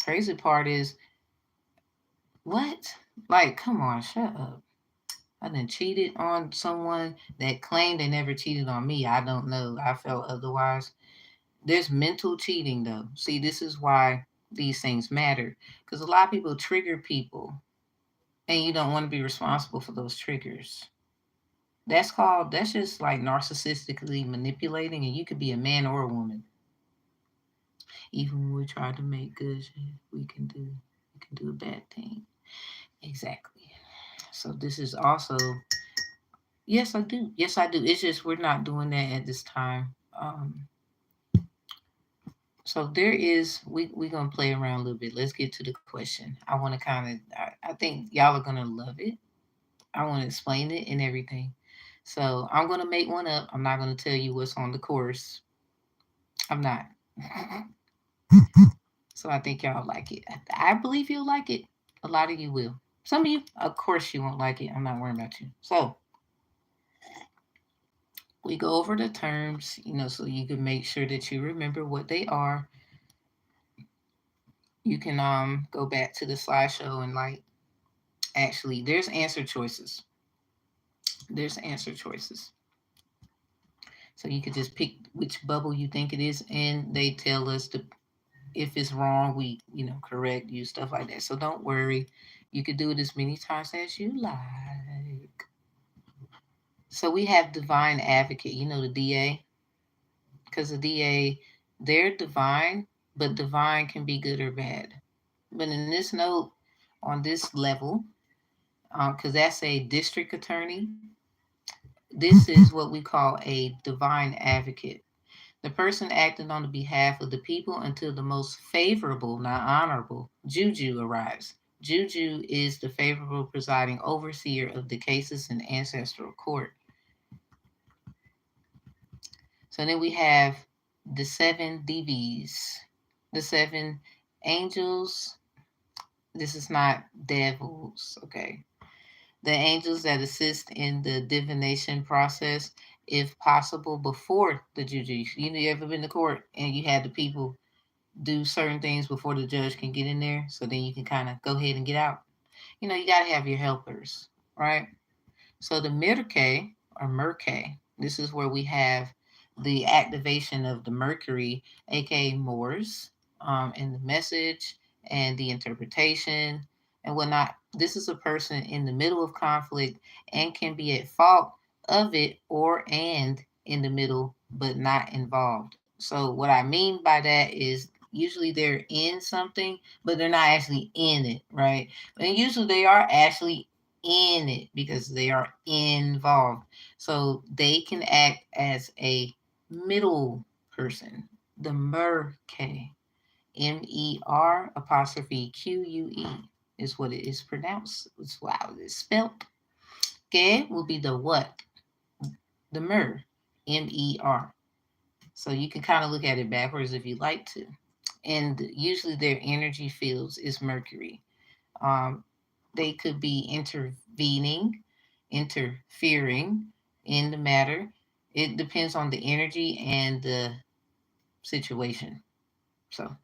Speaker 1: Crazy part is, what? Like, come on, shut up. I done cheated on someone that claimed they never cheated on me. I don't know. I felt otherwise. There's mental cheating though. See, this is why these things matter. Because a lot of people trigger people and you don't want to be responsible for those triggers. That's just like narcissistically manipulating, and you could be a man or a woman. Even when we try to make good shit, we can do a bad thing. Exactly. So this is also, yes, I do. Yes, I do. It's just we're not doing that at this time. So there is, we gonna play around a little bit. Let's get to the question. I want to kind of, I think y'all are gonna love it. I want to explain it and everything. So I'm gonna make one up. I'm not gonna tell you what's on the course. I'm not. So I think y'all like it. I believe you'll like it. A lot of you will. Some of you, of course, you won't like it. I'm not worrying about you. So we go over the terms, so you can make sure that you remember what they are. You can go back to the slideshow and like actually there's answer choices. There's answer choices. So you could just pick which bubble you think it is, and they tell us if it's wrong, we correct you, stuff like that. So don't worry. You could do it as many times as you like. So we have divine advocate, the DA, because the DA, they're divine, but divine can be good or bad. But in this note, on this level, because that's a district attorney, this is what we call a divine advocate. The person acting on the behalf of the people until the most favorable, not honorable, juju arrives. Juju is the favorable presiding overseer of the cases in ancestral court. So then we have the seven DVs, the seven angels. This is not devils, okay? The angels that assist in the divination process, if possible, before the juju. You ever been to court and you had the people do certain things before the judge can get in there, so then you can kind of go ahead and get out? You got to have your helpers, right? So the Merke or Merke, this is where we have the activation of the Mercury, aka Moors, in the message and the interpretation and whatnot. This is a person in the middle of conflict and can be at fault of it or and in the middle but not involved. So what I mean by that is usually they're in something but they're not actually in it, right? And usually they are actually in it because they are involved. So they can act as a middle person. The Merke, MER apostrophe QUE is what it is pronounced. It's how it is spelled. Ke will be the what? The MER. So you can kind of look at it backwards if you like to. And usually their energy fields is Mercury. Um, they could be interfering in the matter. It depends on the energy and the situation. So,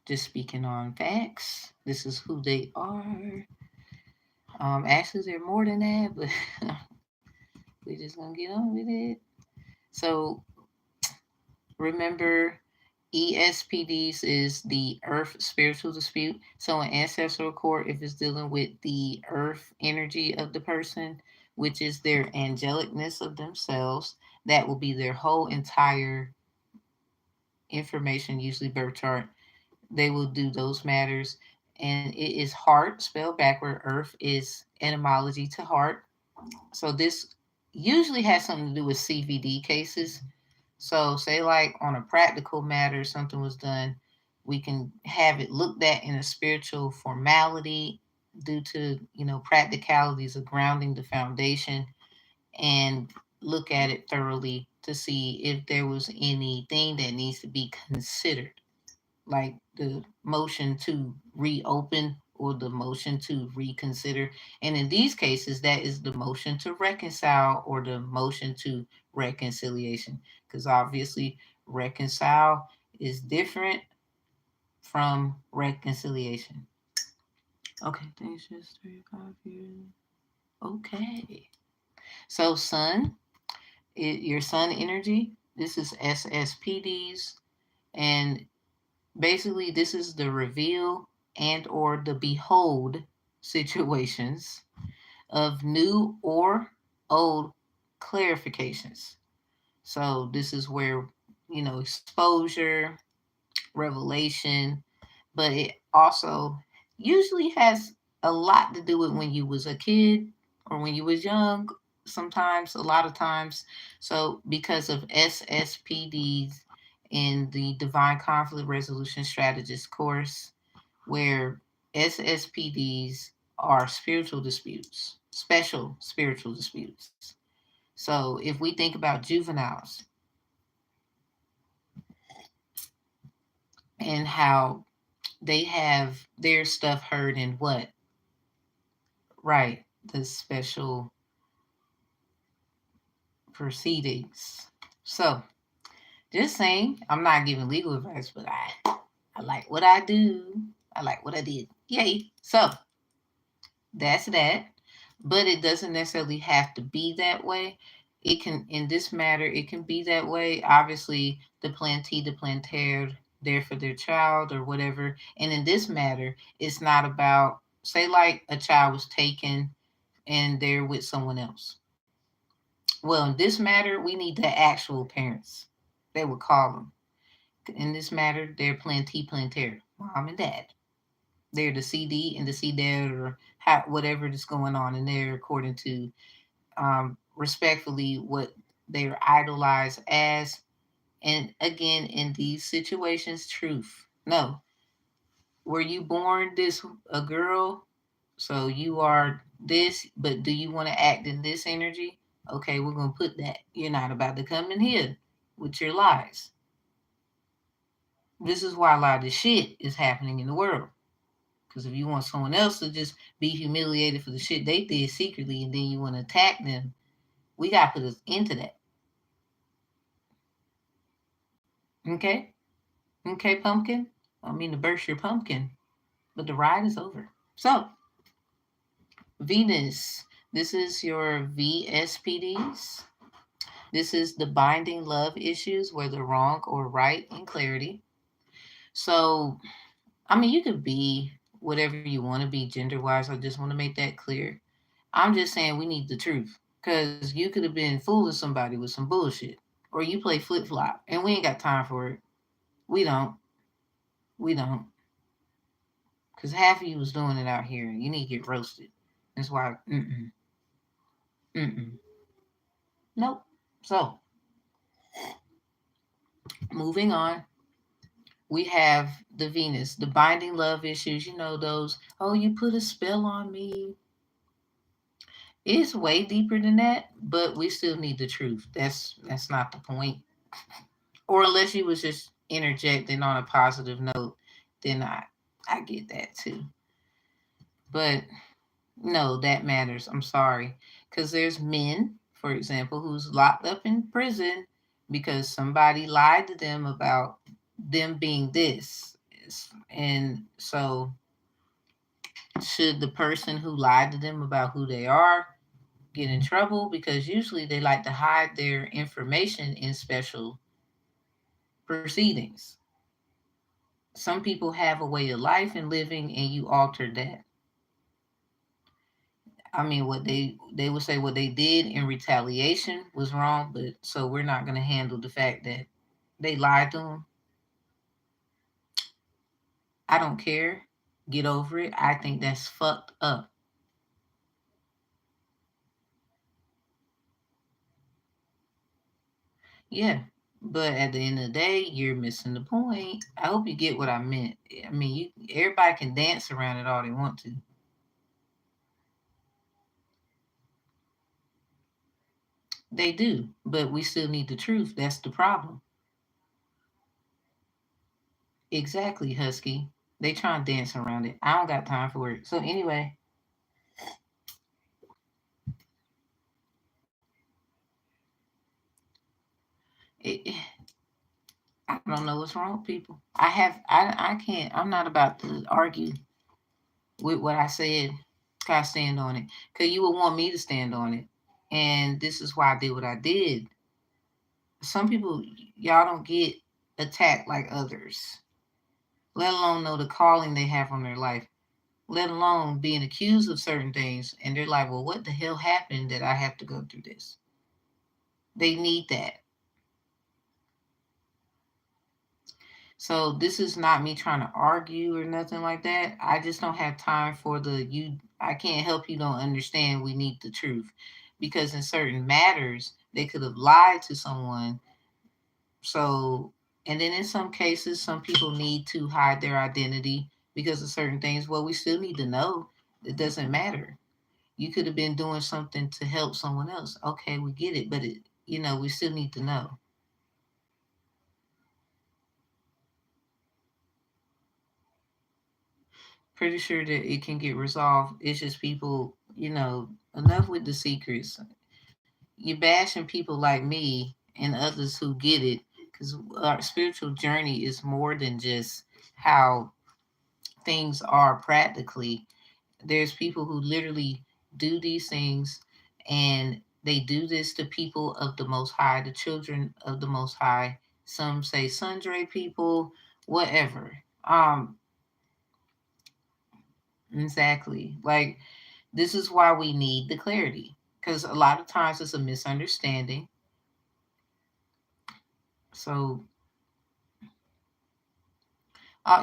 Speaker 1: just speaking on facts, this is who they are. Actually, they're more than that, but We just gonna get on with it. So remember, ESPDs is the Earth spiritual dispute. So an ancestral court, if it's dealing with the Earth energy of the person, which is their angelicness of themselves, that will be their whole entire information, usually birth chart. They will do those matters. And it is heart, spelled backward. Earth is etymology to heart. So this usually has something to do with CVD cases. So, say like on a practical matter, something was done, we can have it looked at in a spiritual formality due to practicalities of grounding the foundation, and look at it thoroughly to see if there was anything that needs to be considered, like the motion to reopen or the motion to reconsider. And in these cases, that is the motion to reconcile or the motion to reconciliation. Because obviously, reconcile is different from reconciliation. Okay, thanks, just 35 years. Okay. So, sun, your sun energy, this is SSPDs. And basically, this is the reveal and or the behold situations of new or old clarifications. So this is where, exposure, revelation, but it also usually has a lot to do with when you was a kid or when you was young, sometimes, a lot of times. So because of SSPDs in the Divine Conflict Resolution Strategist course, where SSPDs are spiritual disputes, special spiritual disputes. So if we think about juveniles and how they have their stuff heard in what? Right, the special proceedings. So just saying, I'm not giving legal advice, but I like what I do. I like what I did. Yay. So that's that. But it doesn't necessarily have to be that way. It can, in this matter, it can be that way. Obviously, the plantee, the plantaire, there for their child or whatever. And in this matter, it's not about, say, like a child was taken and they're with someone else. Well, in this matter, we need the actual parents. They would call them. In this matter, they're plantee, plantaire, mom and dad. They're the CD and the C dad or whatever is going on in there according to respectfully what they're idolized as. And again, in these situations, truth. No, were you born this a girl? So you are this, but do you want to act in this energy? Okay, we're gonna put that. You're not about to come in here with your lies. This is why a lot of this shit is happening in the world. Because if you want someone else to just be humiliated for the shit they did secretly and then you want to attack them, we got to put us into that. Okay? Okay, pumpkin? I mean to burst your pumpkin, but the ride is over. So, Venus, this is your VSPDs. This is the binding love issues, whether wrong or right in clarity. So, I mean, you could be whatever you want to be gender wise. I just want to make that clear. I'm just saying we need the truth because you could have been fooling somebody with some bullshit or you play flip flop and we ain't got time for it. We don't. We don't. Because half of you was doing it out here and you need to get roasted. That's why, mm-mm. Nope. So, moving on, we have the Venus, the binding love issues. You know, those, oh, you put a spell on me. It's way deeper than that, but we still need the truth. That's not the point. Or unless you was just interjecting on a positive note, then I get that too. But no, that matters. I'm sorry. Because there's men, for example, who's locked up in prison because somebody lied to them about them being this. And so, should the person who lied to them about who they are get in trouble because usually they like to hide their information in special proceedings. Some people have a way of life and living, and you alter that. I mean, what they would say what they did in retaliation was wrong, but so we're not going to handle the fact that they lied to them. I don't care. Get over it. I think that's fucked up. Yeah. But at the end of the day, you're missing the point. I hope you get what I meant. I mean, everybody can dance around it all they want to. They do, but we still need the truth. That's the problem. Exactly, Husky. They try and dance around it. I don't got time for it. So anyway, it, I don't know what's wrong with people. I can't. I'm not about to argue with what I said. I stand on it because you would want me to stand on it, and this is why I did what I did. Some people, y'all don't get attacked like others, let alone know the calling they have on their life, let alone being accused of certain things, and they're like, well, what the hell happened that I have to go through this? They need that. So this is not me trying to argue or nothing like that. I just don't have time for the you. I can't help you don't understand. We need the truth because in certain matters they could have lied to someone. So and then in some cases, some people need to hide their identity because of certain things. Well, we still need to know. It doesn't matter. You could have been doing something to help someone else. Okay, we get it, but we still need to know. Pretty sure that it can get resolved. It's just people, enough with the secrets. You're bashing people like me and others who get it because our spiritual journey is more than just how things are practically. There's people who literally do these things and they do this to people of the Most High, the children of the Most High. Some say sundry people, whatever. Exactly. Like, this is why we need the clarity because a lot of times it's a misunderstanding. So,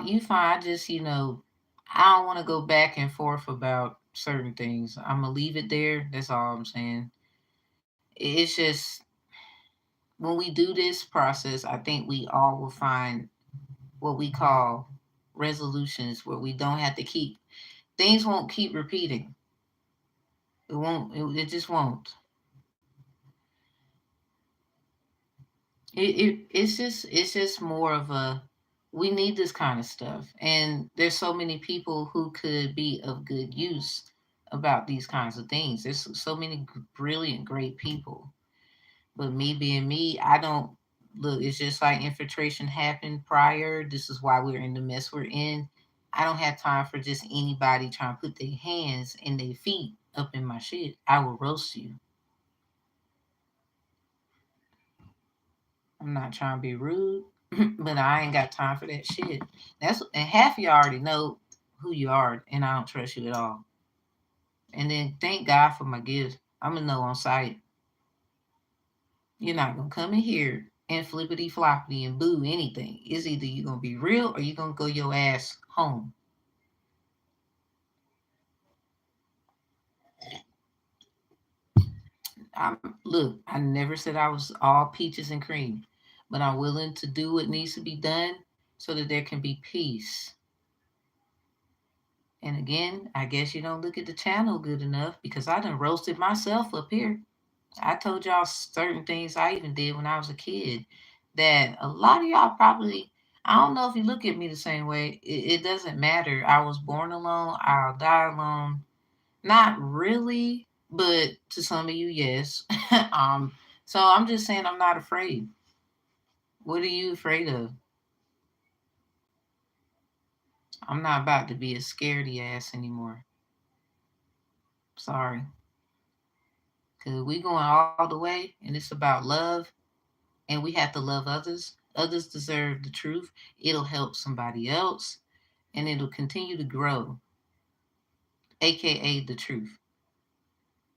Speaker 1: you find just, I don't want to go back and forth about certain things. I'm going to leave it there. That's all I'm saying. It's just when we do this process, I think we all will find what we call resolutions where we don't have to keep things won't keep repeating. It won't, it just won't. It's just more of a we need this kind of stuff, and there's so many people who could be of good use about these kinds of things. There's so many brilliant, great people, but me being me, I don't look. It's just like infiltration happened prior. This is why we're in the mess we're in. I don't have time for just anybody trying to put their hands and their feet up in my shit. I will roast you. I'm not trying to be rude, but I ain't got time for that shit. And half of you already know who you are, and I don't trust you at all. And then thank God for my gifts. I'm gonna know on sight. You're not gonna come in here and flippity floppity and boo anything. It's either you gonna be real or you gonna go your ass home. Look, I never said I was all peaches and cream, but I'm willing to do what needs to be done so that there can be peace. And again, I guess you don't look at the channel good enough because I done roasted myself up here. I told y'all certain things I even did when I was a kid that a lot of y'all probably, I don't know if you look at me the same way. It doesn't matter. I was born alone. I'll die alone. Not really, but to some of you, yes. So I'm just saying I'm not afraid. What are you afraid of? I'm not about to be a scaredy ass anymore. Sorry. Cause we going all the way, and it's about love, and we have to love others. Others deserve the truth. It'll help somebody else, and it'll continue to grow, aka the truth.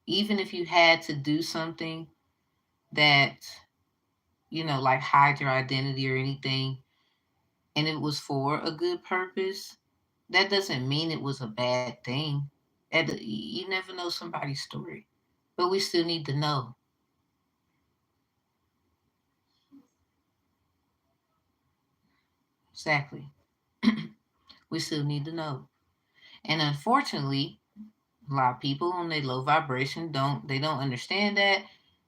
Speaker 1: Even if you had to do something that, like hide your identity or anything, and it was for a good purpose, that doesn't mean it was a bad thing. And you never know somebody's story, but we still need to know. Exactly. We still need to know. And unfortunately, a lot of people on their low vibration don't understand that.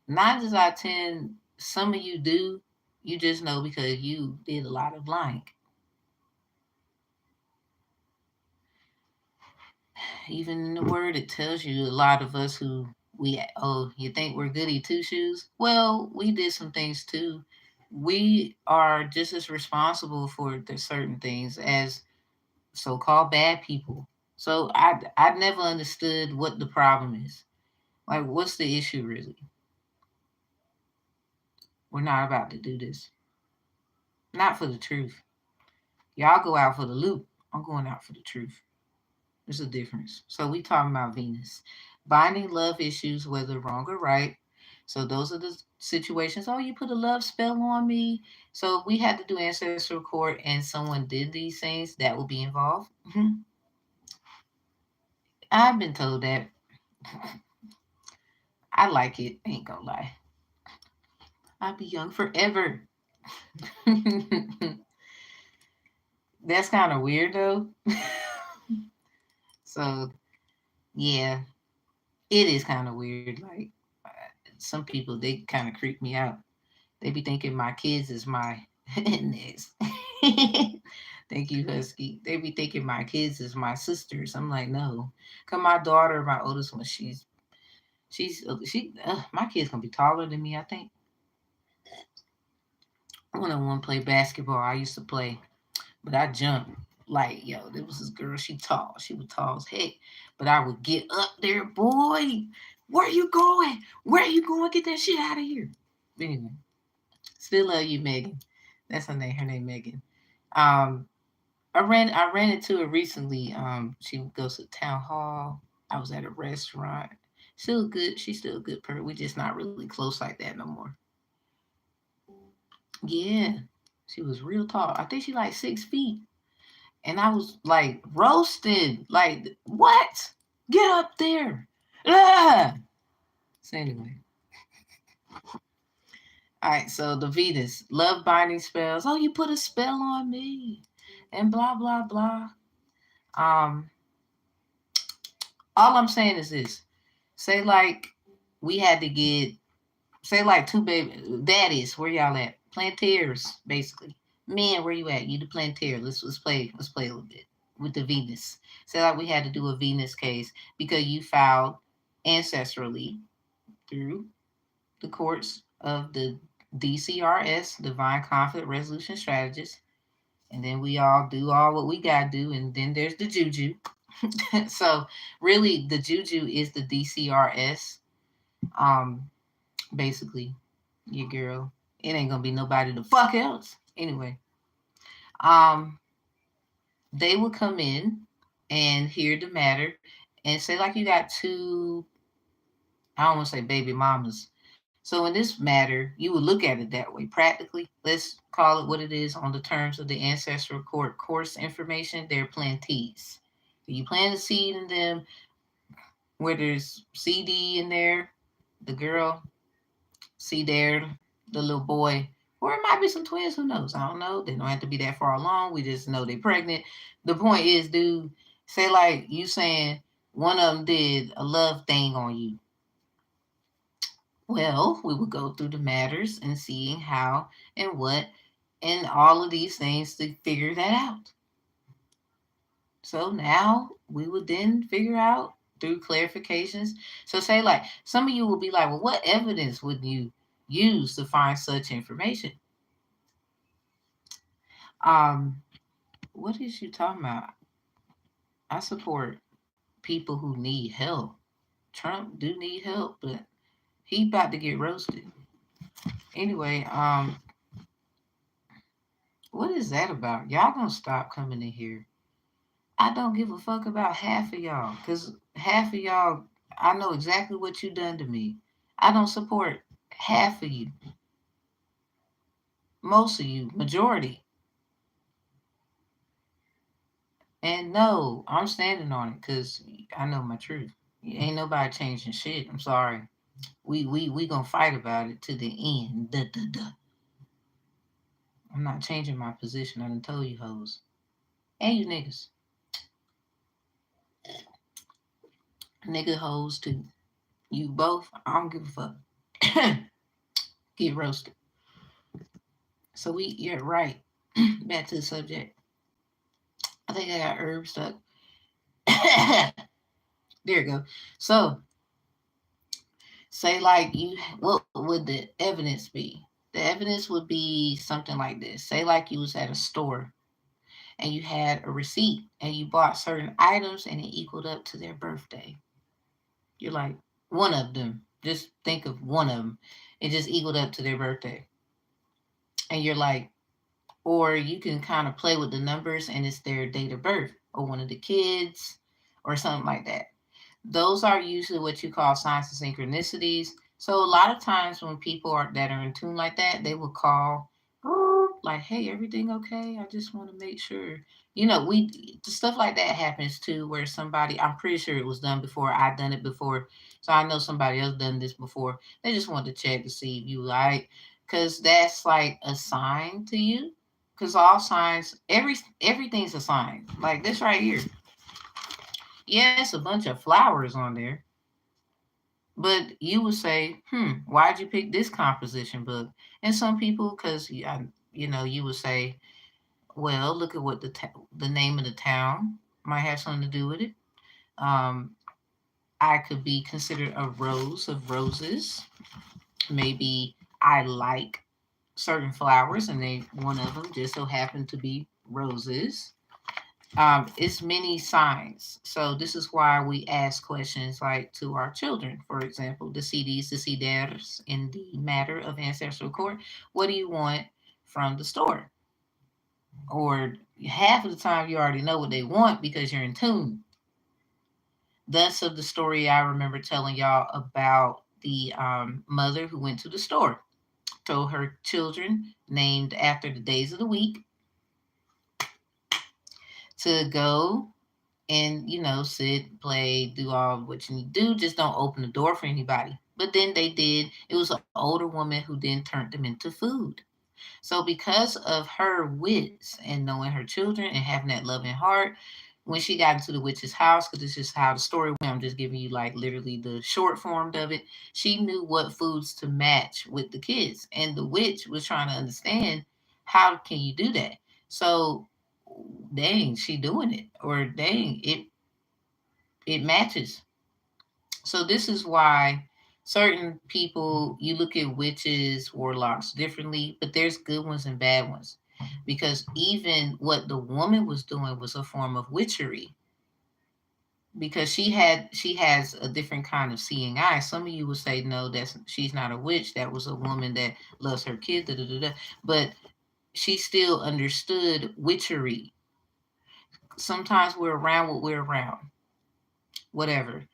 Speaker 1: 9 out of 10, some of you do. You just know because you did a lot of lying. Even in the word, it tells you a lot of us who you think we're goody two shoes? Well, we did some things too. We are just as responsible for the certain things as so-called bad people. So I never understood what the problem is. Like, what's the issue really? We're not about to do this. Not for the truth. Y'all go out for the loop. I'm going out for the truth. There's a difference. So we talking about Venus. Binding love issues, whether wrong or right. So those are the situations. Oh, you put a love spell on me. So if we had to do ancestral court and someone did these things, that would be involved. I've been told that. I like it. Ain't gonna lie. I'll be young forever. That's kind of weird though. So yeah, it is kind of weird. Like some people, they kind of creep me out. They be thinking my kids is my next. Thank you, Husky. They be thinking my kids is my sisters. I'm like, no. Cause my daughter, my oldest one, my kid's gonna be taller than me. I think when I want to play basketball, I used to play, but I jumped like there was this girl. She tall. She was tall as heck, but I would get up there, boy. Where you going? Where you going? Get that shit out of here. Anyway, still love you, Megan. That's her name. Her name Megan. Um, I ran into her recently. She goes to town hall. I was at a restaurant. Still good. She's still a good person. We just not really close like that no more. Yeah, she was real tall. I think she like 6 feet, and I was like roasted. Like what? Get up there! Ah! So anyway, all right. So the Venus love binding spells. Oh, you put a spell on me, and blah blah blah. Um, all I'm saying is this: say like we had to get, say like two baby daddies. Where y'all at? Plantaires, basically. Men, where you at? You the plantaire. Let's play a little bit with the Venus. Say like we had to do a Venus case because you filed ancestrally through the courts of the DCRS, Divine Conflict Resolution Strategist. And then we all do all what we gotta do, and then there's the juju. So really, the juju is the DCRS. Um, basically, your girl. It ain't gonna be nobody the fuck else. Anyway, um, they will come in and hear the matter and say like you got two, I don't want to say baby mamas. So in this matter, you would look at it that way. Practically, let's call it what it is on the terms of the ancestral court course information. They're plantees. You plant a seed in them where there's CD in there, the girl, see there, the little boy, or it might be some twins. Who knows? I don't know. They don't have to be that far along. We just know they're pregnant. The point is, dude, say like you saying one of them did a love thing on you. Well, we would go through the matters and seeing how and what and all of these things to figure that out. So now we would then figure out through clarifications. So say like some of you will be like, well, what evidence would you use to find such information? Um, what is you talking about? I support people who need help. Trump do need help, but He about to get roasted. Anyway, what is that about? Y'all gonna stop coming in here. I don't give a fuck about half of y'all. Cause half of y'all, I know exactly what you done to me. I don't support half of you. Most of you. Majority. And no, I'm standing on it because I know my truth. Ain't nobody changing shit. I'm sorry. We gonna fight about it to the end. Duh, duh, duh. I'm not changing my position. I done told you hoes. And you niggas. Nigga hoes too. You both. I don't give a fuck. Get roasted. So you're right. Back to the subject. I think I got herbs stuck. There you go. So say like what would the evidence be? The evidence would be something like this. Say like you was at a store and you had a receipt and you bought certain items and it equaled up to their birthday. You're like, one of them. Just think of one of them. It just equaled up to their birthday. And you're like, or you can kind of play with the numbers and it's their date of birth or one of the kids or something like that. Those are usually what you call signs of synchronicities. So a lot of times when people that are in tune like that, they will call, like, "Hey, everything okay? I just want to make sure." Stuff like that happens too, where somebody, I'm pretty sure it was done before. I've done it before, so I know somebody else done this before. They just wanted to check to see if you like, because that's like a sign to you. Because all signs, everything's a sign. Like this right here. Yes, a bunch of flowers on there. But you would say, why'd you pick this composition book? And some people, because you would say, well, look at what the name of the town might have something to do with it. Um, I could be considered a rose of roses. Maybe I like certain flowers, and one of them just so happened to be roses. It's many signs. So this is why we ask questions like to our children, for example, the CDs, the CDers in the matter of ancestral court. What do you want from the store? Or half of the time you already know what they want because you're in tune. Thus of the story I remember telling y'all about the mother who went to the store, told her children named after the days of the week to go and sit, play, do all what you need to do. Just don't open the door for anybody. But then they did. It was an older woman who then turned them into food. So because of her wits and knowing her children and having that loving heart, when she got into the witch's house, because this is how the story went, I'm just giving you like literally the short form of it. She knew what foods to match with the kids, and the witch was trying to understand how can you do that. So dang, she doing it, or dang, it matches. So this is why certain people, you look at witches, warlocks differently, but there's good ones and bad ones. Because even what the woman was doing was a form of witchery. Because she has a different kind of seeing eye. Some of you would say no, she's not a witch. That was a woman that loves her kids. Da, da, da, da. But she still understood witchery. Sometimes we're around what we're around. Whatever.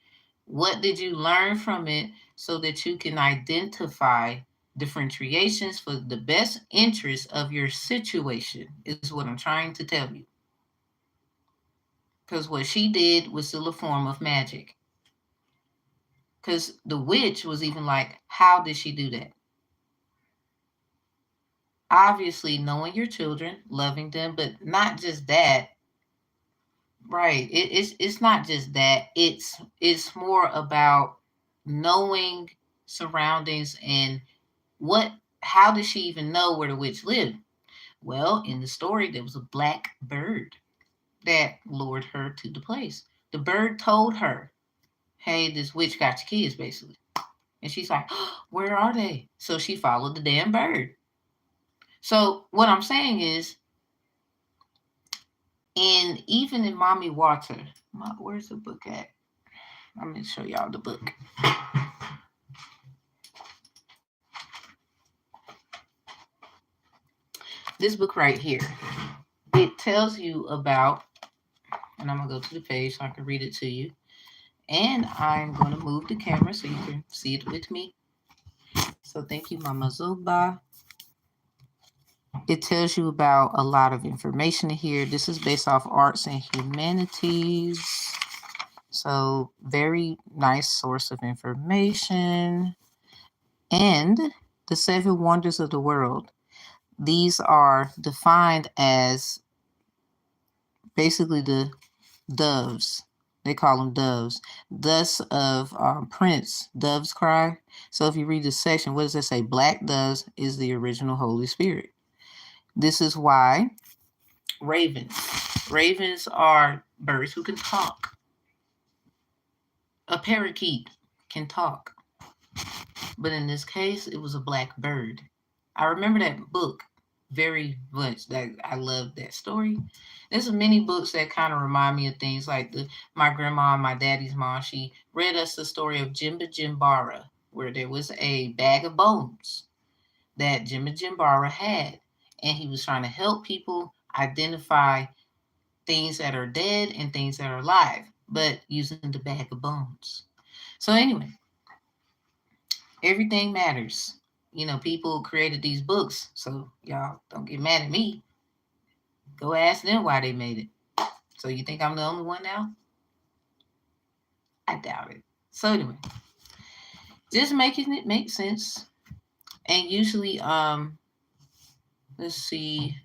Speaker 1: What did you learn from it so that you can identify differentiations for the best interest of your situation is what I'm trying to tell you. Because what she did was still a form of magic. Because the witch was even like, how did she do that? Obviously, knowing your children, loving them, but not just that. Right. It's not just that. It's more about knowing surroundings and what how did she even know where the witch lived? Well, in the story there was a black bird that lured her to the place. The bird told her, "Hey, this witch got your kids," basically. And she's like, oh, "Where are they?" So she followed the damn bird. So what I'm saying is, even in Mommy Water, where's the book at? I'm gonna show y'all the book. This book right here, it tells you about, and I'm going to go to the page so I can read it to you. And I'm going to move the camera so you can see it with me. So thank you, Mama Zoba. It tells you about a lot of information here. This is based off arts and humanities. So very nice source of information. And the seven wonders of the world. These are defined as basically the doves. They call them doves. Thus of Prince, doves cry. So if you read this section, what does it say? Black doves is the original Holy Spirit. This is why ravens. Ravens are birds who can talk. A parakeet can talk. But in this case, it was a black bird. I remember that book very much. That I love that story. There's many books that kind of remind me of things like my grandma and my daddy's mom. She read us the story of Jimba Jimbara, where there was a bag of bones that Jimba Jimbara had, and he was trying to help people identify things that are dead and things that are alive, but using the bag of bones. So anyway, everything matters. You know, people created these books, so y'all don't get mad at me. Go ask them why they made it. So you think I'm the only one now? I doubt it. So anyway, just making it make sense. And usually, let's see.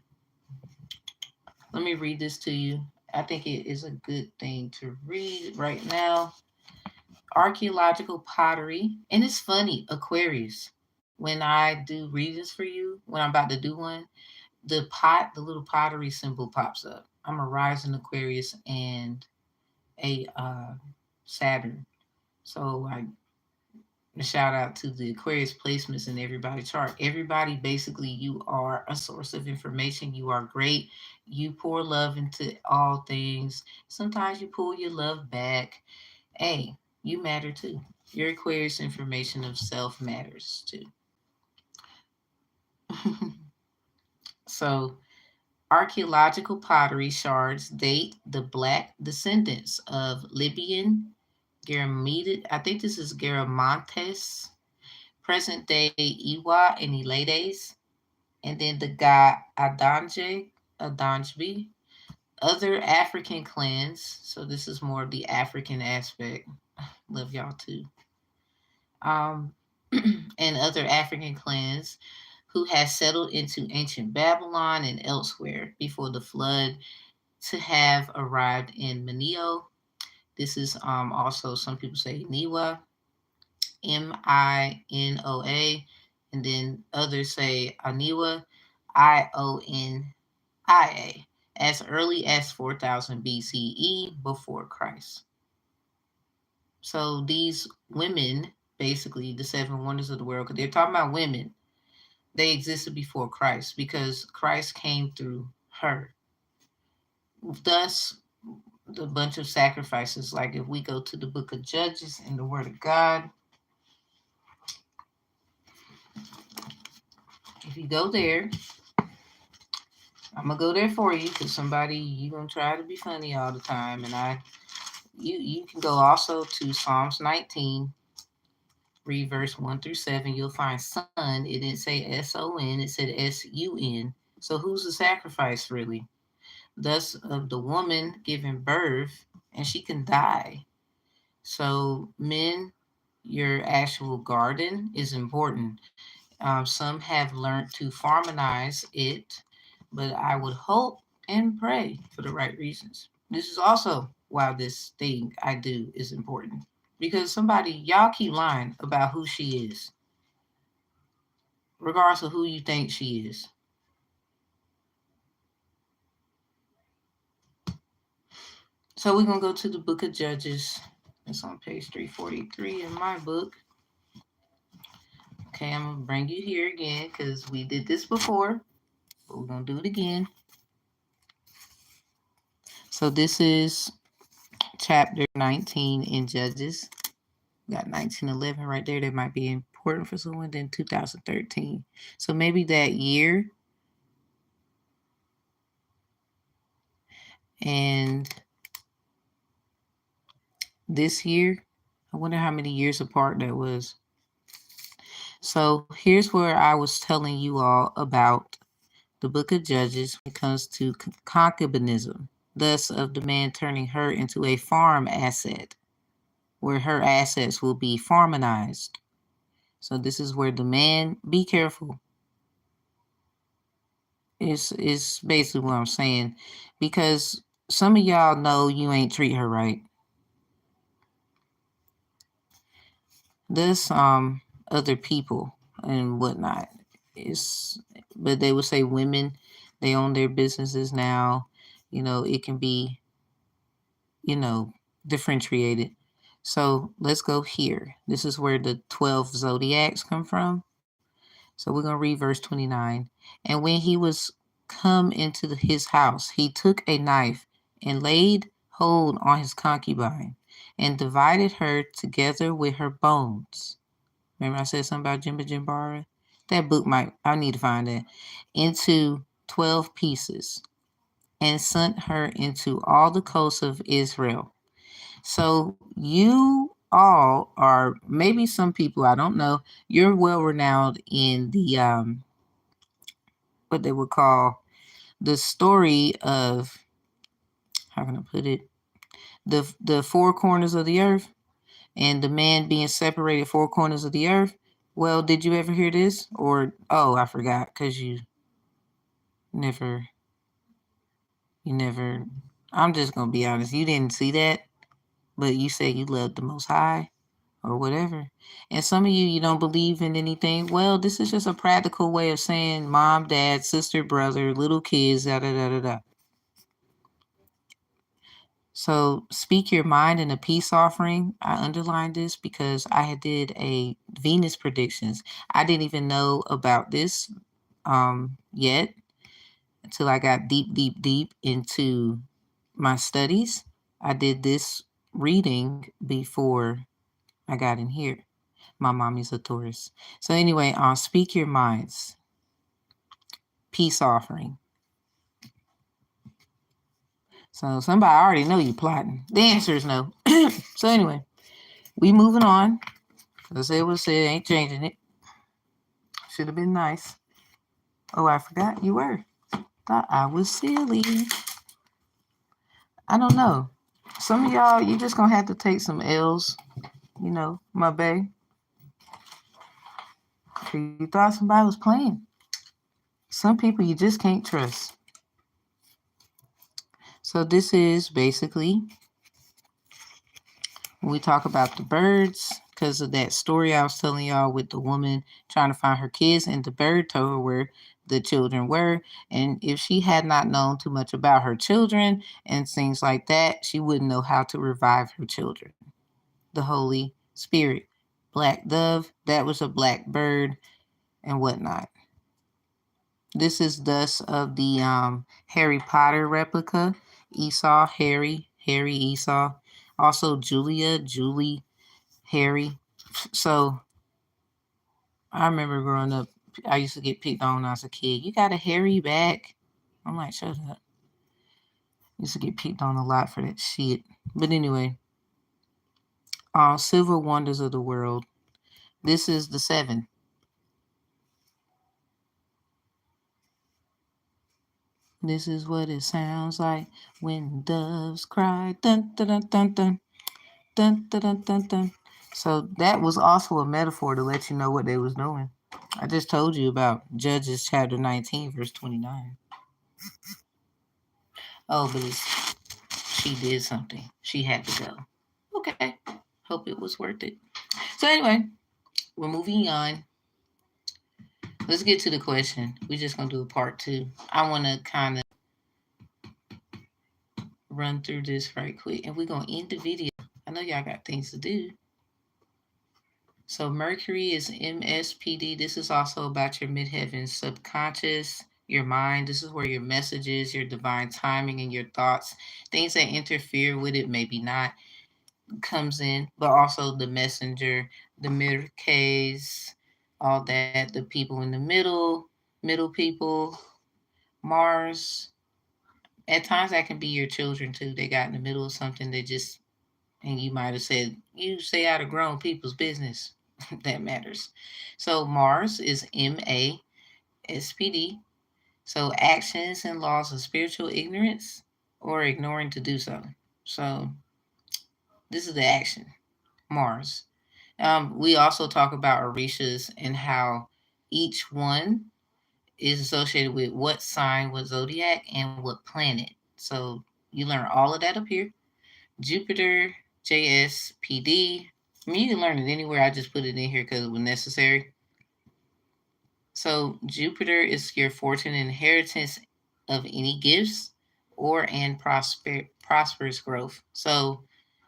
Speaker 1: Let me read this to you. I think it is a good thing to read right now. Archaeological pottery. And it's funny, Aquarius. When I do readings for you, when I'm about to do one, the little pottery symbol pops up. I'm a rising Aquarius and a Saturn. So I shout out to the Aquarius placements in everybody's chart. Everybody, basically, you are a source of information. You are great. You pour love into all things. Sometimes you pull your love back. Hey, you matter too. Your Aquarius information of self matters too. So archaeological pottery shards date the black descendants of Libyan Garamanid. I think this is Garamantes, present day Iwa and Elades, and then the guy Adanjbi, other African clans. So this is more of the African aspect. Love y'all too. Um, and other African clans who had settled into ancient Babylon and elsewhere before the flood to have arrived in Mineo. This is also, some people say Niwa, Minoa, and then others say Aniwa, Ionia, as early as 4000 BCE before Christ. So these women, basically the seven wonders of the world, because they're talking about women, they existed before Christ because Christ came through her. Thus, the bunch of sacrifices, like if we go to the book of Judges in the Word of God, if you go there, I'm gonna go there for you because somebody, you gonna try to be funny all the time, and you can go also to Psalms 19, read verse 1 through 7. You'll find son. It didn't say SON, it said SUN. So who's the sacrifice really? Thus of the woman giving birth, and she can die. So men, your actual garden is important. Some have learned to farminize it, but I would hope and pray for the right reasons. This is also why this thing I do is important. Because somebody, y'all keep lying about who she is, regardless of who you think she is. So we're going to go to the book of Judges. It's on page 343 in my book. Okay, I'm going to bring you here again because we did this before, but we're going to do it again. So this is chapter 19 in Judges. Got 1911 right there. That might be important for someone. Then 2013. So maybe that year And this year, I wonder how many years apart that was. So here's where I was telling you all about the book of Judges when it comes to concubinism, thus of the man turning her into a farm asset, where her assets will be farmanized. So this is where the man, be careful, is basically what I'm saying. Because some of y'all know you ain't treat her right. This other people and whatnot is, but they would say women, they own their businesses now. It can be, you know, differentiated. So let's go here. This is where the 12 zodiacs come from. So we're going to read verse 29. And when he was come into his house, he took a knife and laid hold on his concubine and divided her together with her bones. Remember I said something about Jimba Jimbara? That book I need to find that. Into 12 pieces and sent her into all the coasts of Israel. So you all are, maybe some people, I don't know, you're well renowned in the what they would call the story of, how can I put it, the four corners of the earth and the man being separated four corners of the earth. Well, did you ever hear this? Or oh, I forgot, because never you never, I'm just gonna be honest, you didn't see that, but you say you love the most high or whatever. And some of you don't believe in anything. Well, this is just a practical way of saying mom, dad, sister, brother, little kids, da da da da da. So speak your mind in a peace offering. I underlined this because I had did a Venus predictions. I didn't even know about this yet until I got deep, deep, deep into my studies. I did this reading before I got in here. My mommy's a Taurus. So anyway, speak your minds. Peace offering. So somebody already know you plotting. The answer is no. So anyway, we moving on. As it was said, ain't changing it. Should have been nice. Oh, I forgot you were. Thought I was silly. I don't know. Some of y'all, you just gonna have to take some L's. My bae. You thought somebody was playing. Some people you just can't trust. So this is basically when we talk about the birds, because of that story I was telling y'all with the woman trying to find her kids, and the bird told her where the children were. And if she had not known too much about her children and things like that, she wouldn't know how to revive her children. The Holy Spirit. Black dove, that was a black bird, and whatnot. This is thus of the Harry Potter replica. Esau, Harry, Esau. Also Julia, Julie, Harry. So I remember growing up, I used to get picked on when I was a kid. You got a hairy back. I'm like, shut up. Used to get picked on a lot for that shit. But anyway, Silver Wonders of the World. This is the 7. This is what it sounds like when doves cry. Dun dun dun dun dun dun dun dun dun dun. So that was also a metaphor to let you know what they was doing. I just told you about Judges chapter 19, verse 29. Oh, but she did something. She had to go. Okay. Hope it was worth it. So anyway, we're moving on. Let's get to the question. We're just gonna do a part 2. I want to kind of run through this right quick, and we're gonna end the video. I know y'all got things to do. So Mercury is MSPD. This is also about your midheaven subconscious, your mind. This is where your messages, your divine timing, and your thoughts, things that interfere with it, maybe not, comes in, but also the messenger, the mirror case, all that, the people in the middle people, Mars, At times that can be your children too. They got in the middle of something that just, and you might have said, you stay out of grown people's business. That matters. So Mars is MASPD. So actions and laws of spiritual ignorance or ignoring to do so. So this is the action, Mars. We also talk about Orishas and how each one is associated with what sign, what zodiac, and what planet. So you learn all of that up here. Jupiter, JSPD. I mean, you can learn it anywhere. I just put it in here because it was necessary. So Jupiter is your fortune and inheritance of any gifts or and prosperous growth. So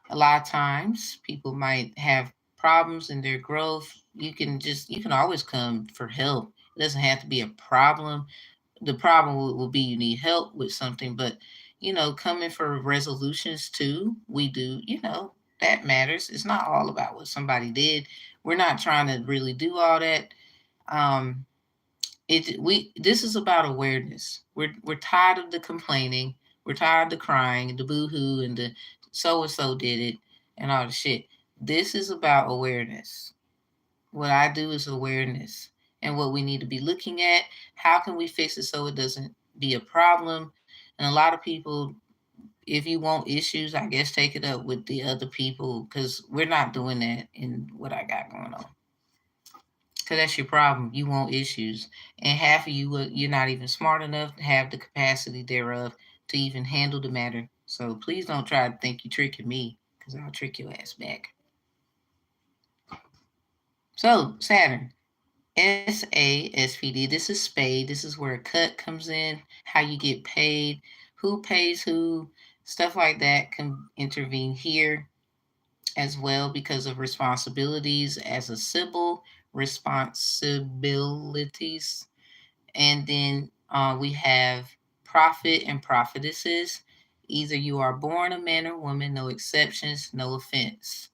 Speaker 1: a lot of times people might have problems in their growth. You can always come for help. It doesn't have to be a problem. The problem will be you need help with something, but coming for resolutions too, we do, that matters. It's not all about what somebody did. We're not trying to really do all that. Um, this is about awareness. We're tired of the complaining. We're tired of the crying, the boo-hoo, and the so and so did it, and all the shit. This is about awareness. What I do is awareness, and what we need to be looking at. How can we fix it so it doesn't be a problem? And a lot of people, if you want issues, I guess take it up with the other people because we're not doing that in what I got going on. Because that's your problem. You want issues. And half of you, you're not even smart enough to have the capacity thereof to even handle the matter. So please don't try to think you're tricking me because I'll trick your ass back. So, Saturn, SASPD, this is spade. This is where a cut comes in, how you get paid, who pays who, stuff like that can intervene here as well because of responsibilities as a symbol, responsibilities. And then we have prophet and prophetesses. Either you are born a man or woman, no exceptions, no offense.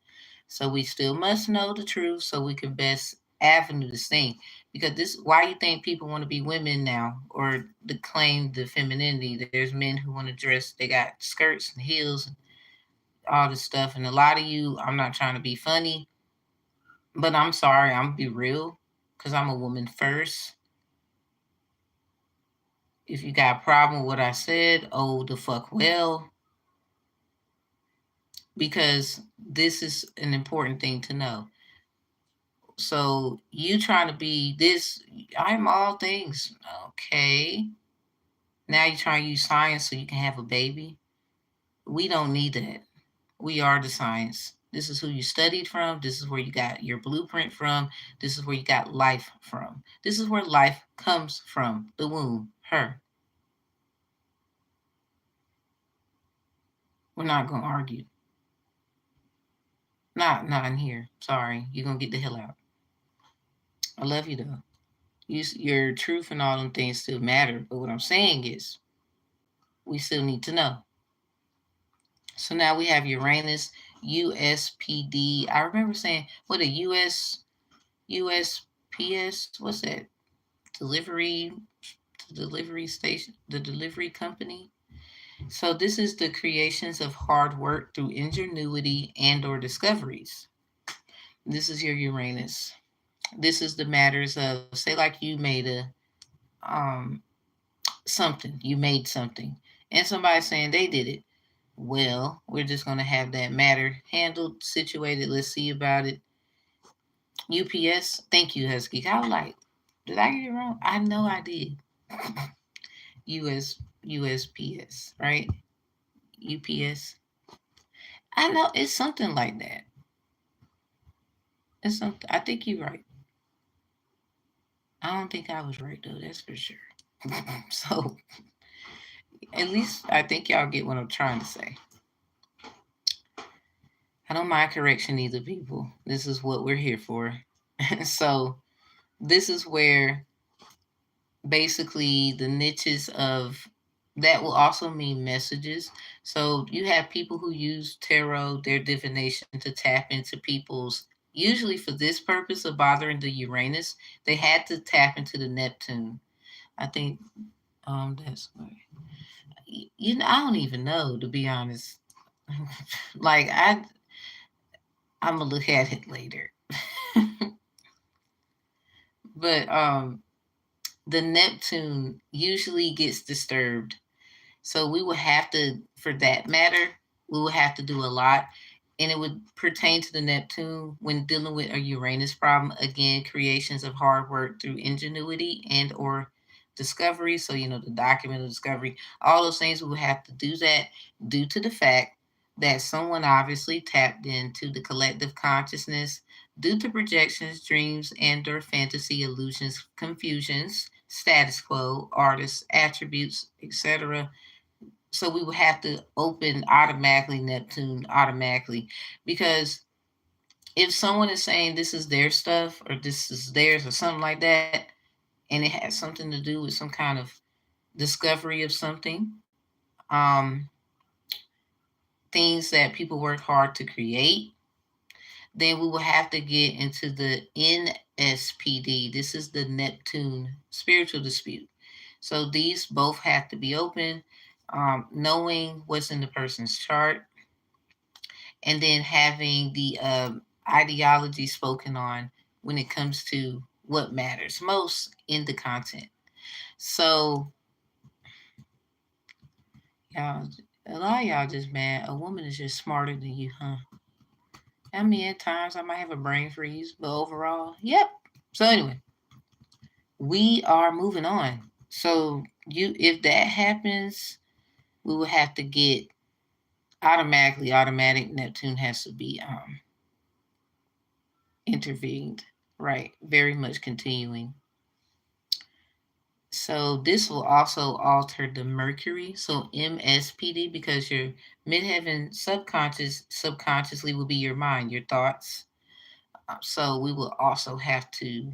Speaker 1: So we still must know the truth so we can best avenue this thing. Because this, why you think people want to be women now or to claim the femininity? There's men who want to dress, they got skirts and heels and all this stuff. And a lot of you, I'm not trying to be funny, but I'm sorry, I'm gonna be real because I'm a woman first. If you got a problem with what I said, oh, the fuck well, because this is an important thing to know. So you trying to be this, I'm all things. Okay. Now you're trying to use science so you can have a baby. We don't need that. We are the science. This is who you studied from. This is where you got your blueprint from. This is where you got life from. This is where life comes from. The womb, her. We're not going to argue. Not in here. Sorry. You're going to get the hell out. I love you though. Your truth and all them things still matter. But what I'm saying is, we still need to know. So now we have Uranus, USPD. I remember saying, what a USPS, what's that? Delivery, delivery station, the delivery company. So this is the creations of hard work through ingenuity and or discoveries. This is your Uranus. This is the matters of, say, like you made a um something, you made something, and somebody saying they did it. Well, we're just gonna have that matter handled, situated. Let's see about it. UPS, thank you, Husky. I was like, did I get it wrong? I know I did. USPS, right? UPS. I know it's something like that. It's something. I think you're right. I don't think I was right though. That's for sure. So at least I think y'all get what I'm trying to say. I don't mind correction either, people. This is what we're here for. So this is where basically the niches of that will also mean messages. So you have people who use tarot, their divination, to tap into people's, usually for this purpose of bothering the Uranus, they had to tap into the Neptune. I think that's why. I don't even know, to be honest. Like I'm gonna look at it later. But the Neptune usually gets disturbed. So we would have to, for that matter, we would have to do a lot. And it would pertain to the Neptune when dealing with a Uranus problem. Again, creations of hard work through ingenuity and or discovery. So, the document of discovery, all those things, we would have to do that due to the fact that someone obviously tapped into the collective consciousness due to projections, dreams, and or fantasy, illusions, confusions, status quo, artists, attributes, etc. So we would have to open automatically Neptune automatically, because if someone is saying this is their stuff or this is theirs or something like that, and it has something to do with some kind of discovery of something, um, things that people work hard to create, then we will have to get into the NSPD. This is the Neptune spiritual dispute. So these both have to be open, knowing what's in the person's chart, and then having the ideology spoken on when it comes to what matters most in the content. So, y'all, a lot of y'all just mad. A woman is just smarter than you, huh? I mean, at times I might have a brain freeze, but overall, yep. So anyway, we are moving on. So if that happens, we will have to get automatic Neptune has to be intervened, right? Very much continuing. So this will also alter the Mercury. So MSPD, because your midheaven subconsciously will be your mind, your thoughts. So we will also have to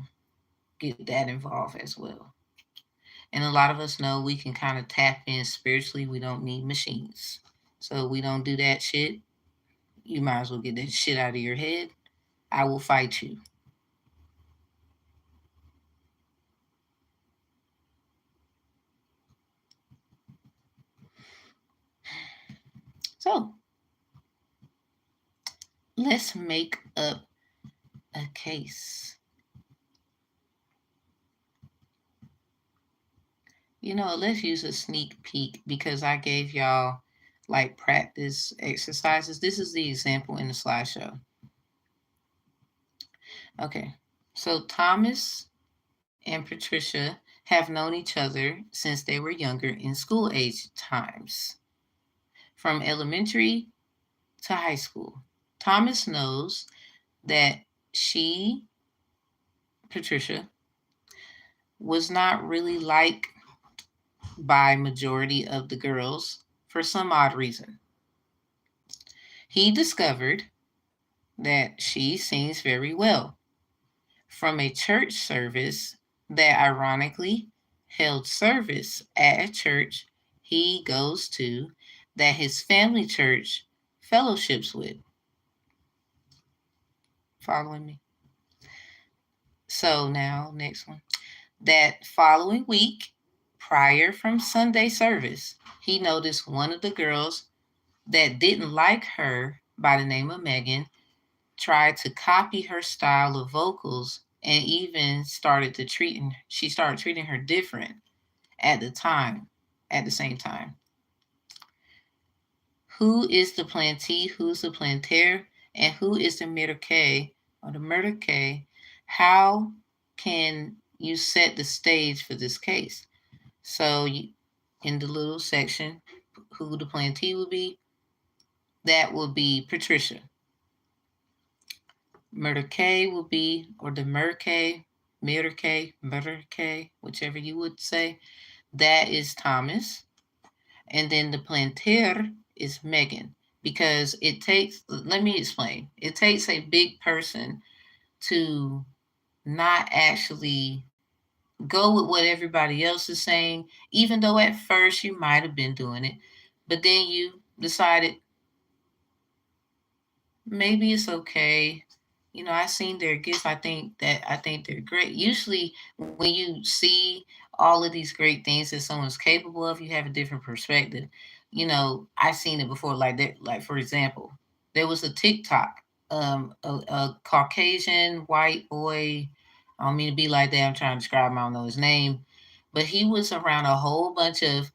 Speaker 1: get that involved as well. And a lot of us know we can kind of tap in spiritually. We don't need machines. So we don't do that shit. You might as well get that shit out of your head. I will fight you. So let's make up a case. Let's use a sneak peek because I gave y'all like practice exercises. This is the example in the slideshow. Okay, so Thomas and Patricia have known each other since they were younger in school age times, from elementary to high school. Thomas knows that she, Patricia, was not really liked by majority of the girls for some odd reason. He discovered that she sings very well from a church service that ironically held service at a church he goes to that his family church fellowships with. Following me? So now, next one. That following week, prior from Sunday service, he noticed one of the girls that didn't like her by the name of Megan tried to copy her style of vocals and even she started treating her different at the same time. Who is the plantee, who's the planter, and who is the murder or the murder? How can you set the stage for this case? So in the little section, who the plantee will be, that will be Patricia. Murder K will be, or the Murder K, whichever you would say, that is Thomas. And then the planter is Megan, because let me explain, it takes a big person to not actually go with what everybody else is saying, even though at first you might have been doing it, but then you decided maybe it's okay I seen their gifts. I think they're great. Usually, when you see all of these great things that someone's capable of, you have a different perspective. I've seen it before. Like that, like for example, there was a TikTok, a Caucasian white boy. I don't mean to be like that. I'm trying to describe him. I don't know his name, but he was around a whole bunch of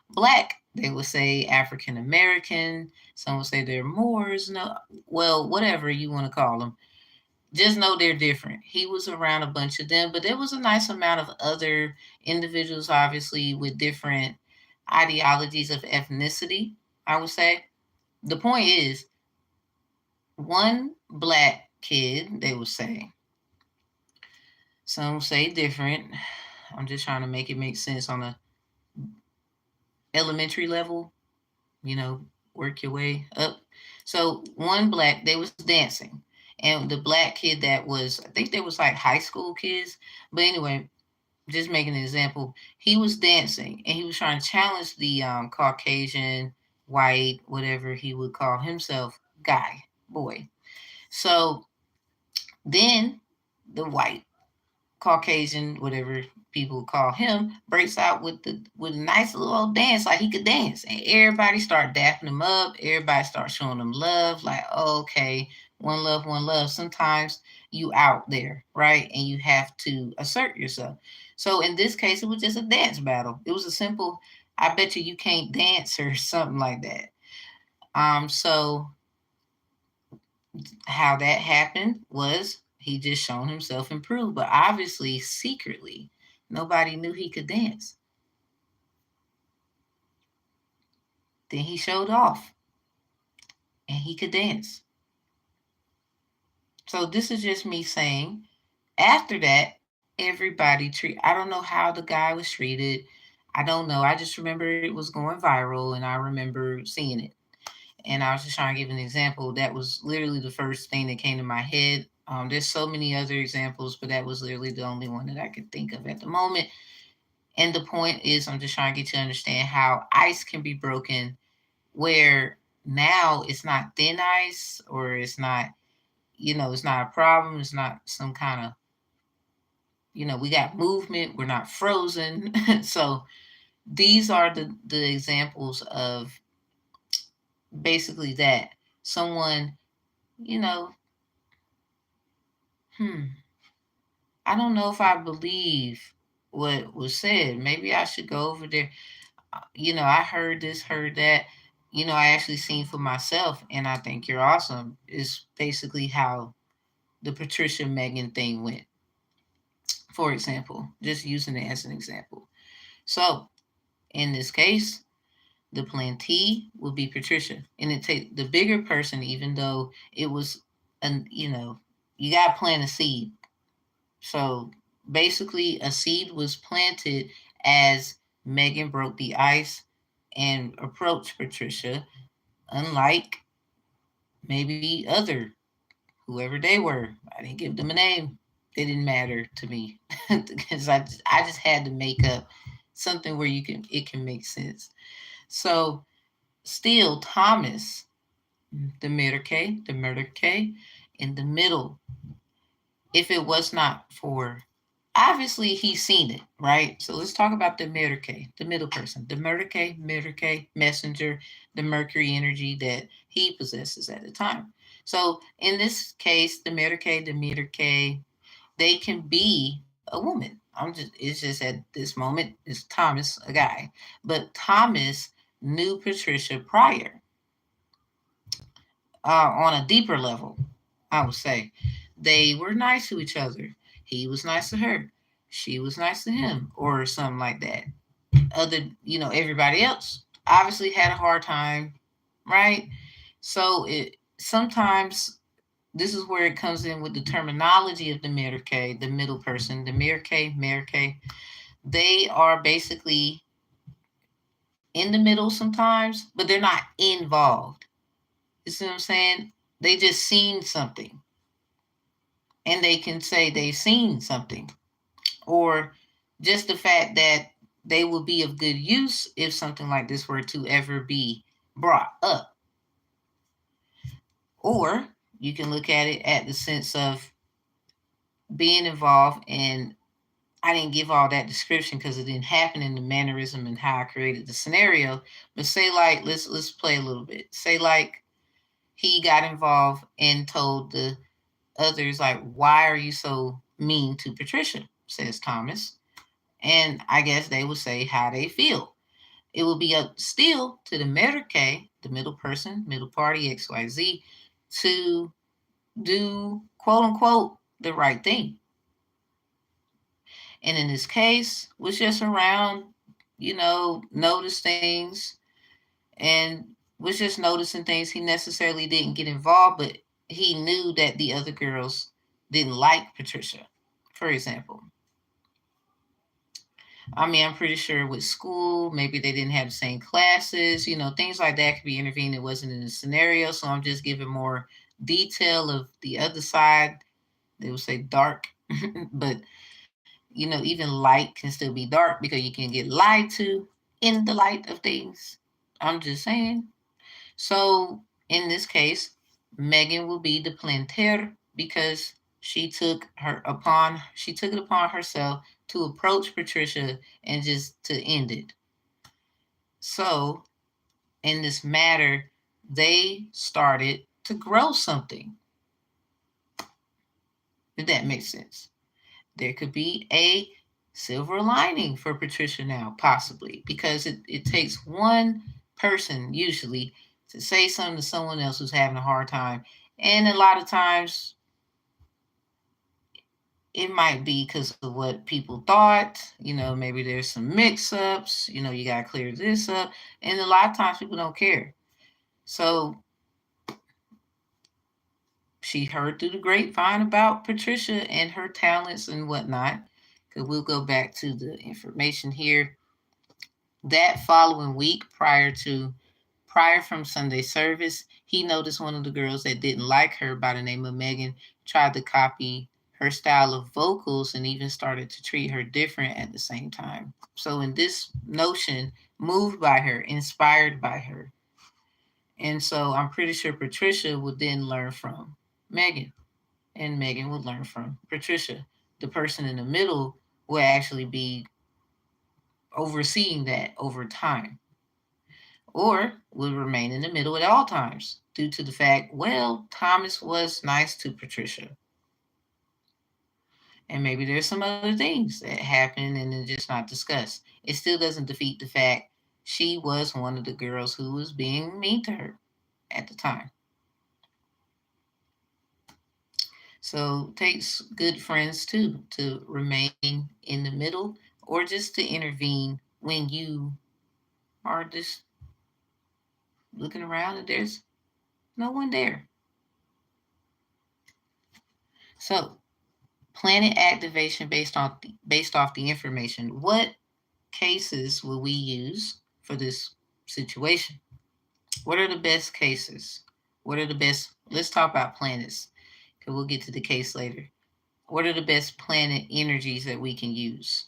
Speaker 1: black. They would say African American. Some would say they're Moors. No, well, whatever you want to call them. Just know they're different. He was around a bunch of them, but there was a nice amount of other individuals, obviously, with different ideologies of ethnicity, I would say. The point is, one black kid, they would say, some say different. I'm just trying to make it make sense on a elementary level, you know, work your way up. So one black, they was dancing. And the black kid that was, I think they was like high school kids. But anyway, just making an example, he was dancing and he was trying to challenge the Caucasian, white, whatever he would call himself, guy, boy. So then the white Caucasian, whatever people call him, breaks out with a nice little old dance like he could dance, and everybody start dapping him up. Everybody start showing him love, like okay, one love, one love. Sometimes you out there, right, and you have to assert yourself. So in this case, it was just a dance battle. It was a simple, I bet you can't dance or something like that. So how that happened was he just shown himself improved, but obviously secretly nobody knew he could dance. Then he showed off and he could dance. So this is just me saying after that everybody treat, I don't know how the guy was treated. I don't know. I just remember it was going viral and I remember seeing it. And I was just trying to give an example. That was literally the first thing that came to my head. There's so many other examples, but that was literally the only one that I could think of at the moment. And the point is, I'm just trying to get you to understand how ice can be broken, where now it's not thin ice or it's not, it's not a problem. It's not some kind of, we got movement. We're not frozen. So these are the examples of basically that someone, you know, Hmm. I don't know if I believe what was said. Maybe I should go over there. I heard this, heard that. I actually seen for myself, and I think you're awesome. Is basically how the Patricia Megan thing went. For example, just using it as an example. So in this case, the plantee will be Patricia, and it take the bigger person, even though it was, an you got to plant a seed. So basically, a seed was planted as Megan broke the ice and approached Patricia, unlike maybe other, whoever they were. I didn't give them a name. It didn't matter to me because I just had to make up something where it can make sense. So still Thomas, the murder K in the middle, if it was not for, obviously he's seen it, right? So let's talk about the Merke, the middle person, the Merke messenger, the Mercury energy that he possesses at the time. So in this case, the Merke, they can be a woman. It's just at this moment, it's Thomas, a guy. But Thomas knew Patricia prior, on a deeper level, I would say. They were nice to each other. He was nice to her. She was nice to him, or something like that. Everybody else obviously had a hard time, right? So it sometimes this is where it comes in with the terminology of the Merke, the middle person, the Merke. They are basically in the middle sometimes, but they're not involved. You see what I'm saying? They just seen something and they can say they've seen something, or just the fact that they will be of good use if something like this were to ever be brought up. Or You can look at it at the sense of being involved, and I didn't give all that description because it didn't happen in the mannerism and how I created the scenario. But say like let's play a little bit. Say like he got involved and told the others like, "Why are you so mean to Patricia?" says Thomas, and I guess they would say how they feel. It will be up still to the Medicaid, the middle person, middle party, XYZ, to do quote unquote the right thing. And in this case, was just around, notice things and was just noticing things. He necessarily didn't get involved, but he knew that the other girls didn't like Patricia, for example. I mean, I'm pretty sure with school, maybe they didn't have the same classes, things like that could be intervened. It wasn't in the scenario. So I'm just giving more detail of the other side. They would say dark, but even light can still be dark because you can get lied to in the light of things. I'm just saying. So in this case, Megan will be the planter because she took it upon herself to approach Patricia and just to end it. So in this matter, they started to grow something. If that makes sense. There could be a silver lining for Patricia now, possibly, because it takes one person usually to say something to someone else who's having a hard time. And a lot of times it might be because of what people thought. Maybe there's some mix ups, you got to clear this up. And a lot of times people don't care. So she heard through the grapevine about Patricia and her talents and whatnot. Because we'll go back to the information here. That following week, prior from Sunday service, he noticed one of the girls that didn't like her by the name of Megan tried to copy her style of vocals and even started to treat her different at the same time. So in this notion, moved by her, inspired by her. And so I'm pretty sure Patricia would then learn from Megan, and Megan would learn from Patricia. The person in the middle will actually be overseeing that over time, or will remain in the middle at all times due to the fact, well, Thomas was nice to Patricia. And maybe there's some other things that happen and they're just not discussed. It still doesn't defeat the fact she was one of the girls who was being mean to her at the time. So it takes good friends too to remain in the middle or just to intervene when you are just looking around and there's no one there. So planet activation based off the information. What cases will we use for this situation? What are the best cases? What are the best? Let's talk about planets, because we'll get to the case later. What are the best planet energies that we can use?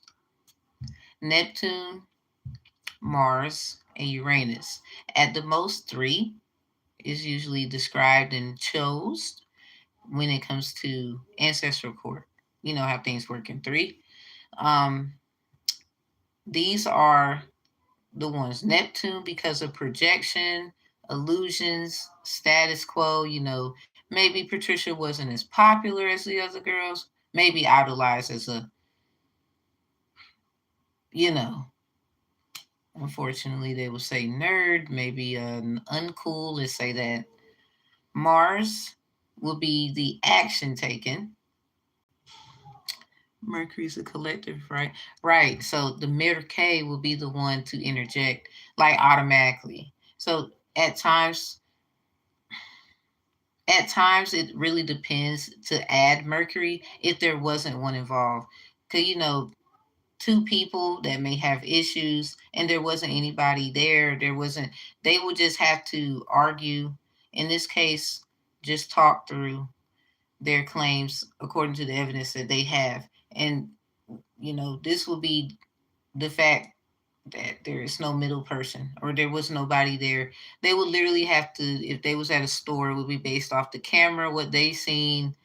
Speaker 1: Neptune, Mars, and Uranus. At the most, three is usually described and chose when it comes to ancestral court. You know how things work in three. Um, these are the ones. Neptune because of projection, illusions, status quo. Maybe Patricia wasn't as popular as the other girls. Maybe idolized as a, you know, unfortunately, they would say nerd, maybe an uncool. Let's say that. Mars will be the action taken. Mercury's a collective, right? Right. So the mirror K will be the one to interject like automatically. So at times it really depends to add Mercury if there wasn't one involved. Cause two people that may have issues and there wasn't anybody there wasn't, they would just have to argue. In this case, just talk through their claims according to the evidence that they have. And this will be the fact that there is no middle person, or there was nobody there. They would literally have to, if they was at a store, it would be based off the camera, what they seen.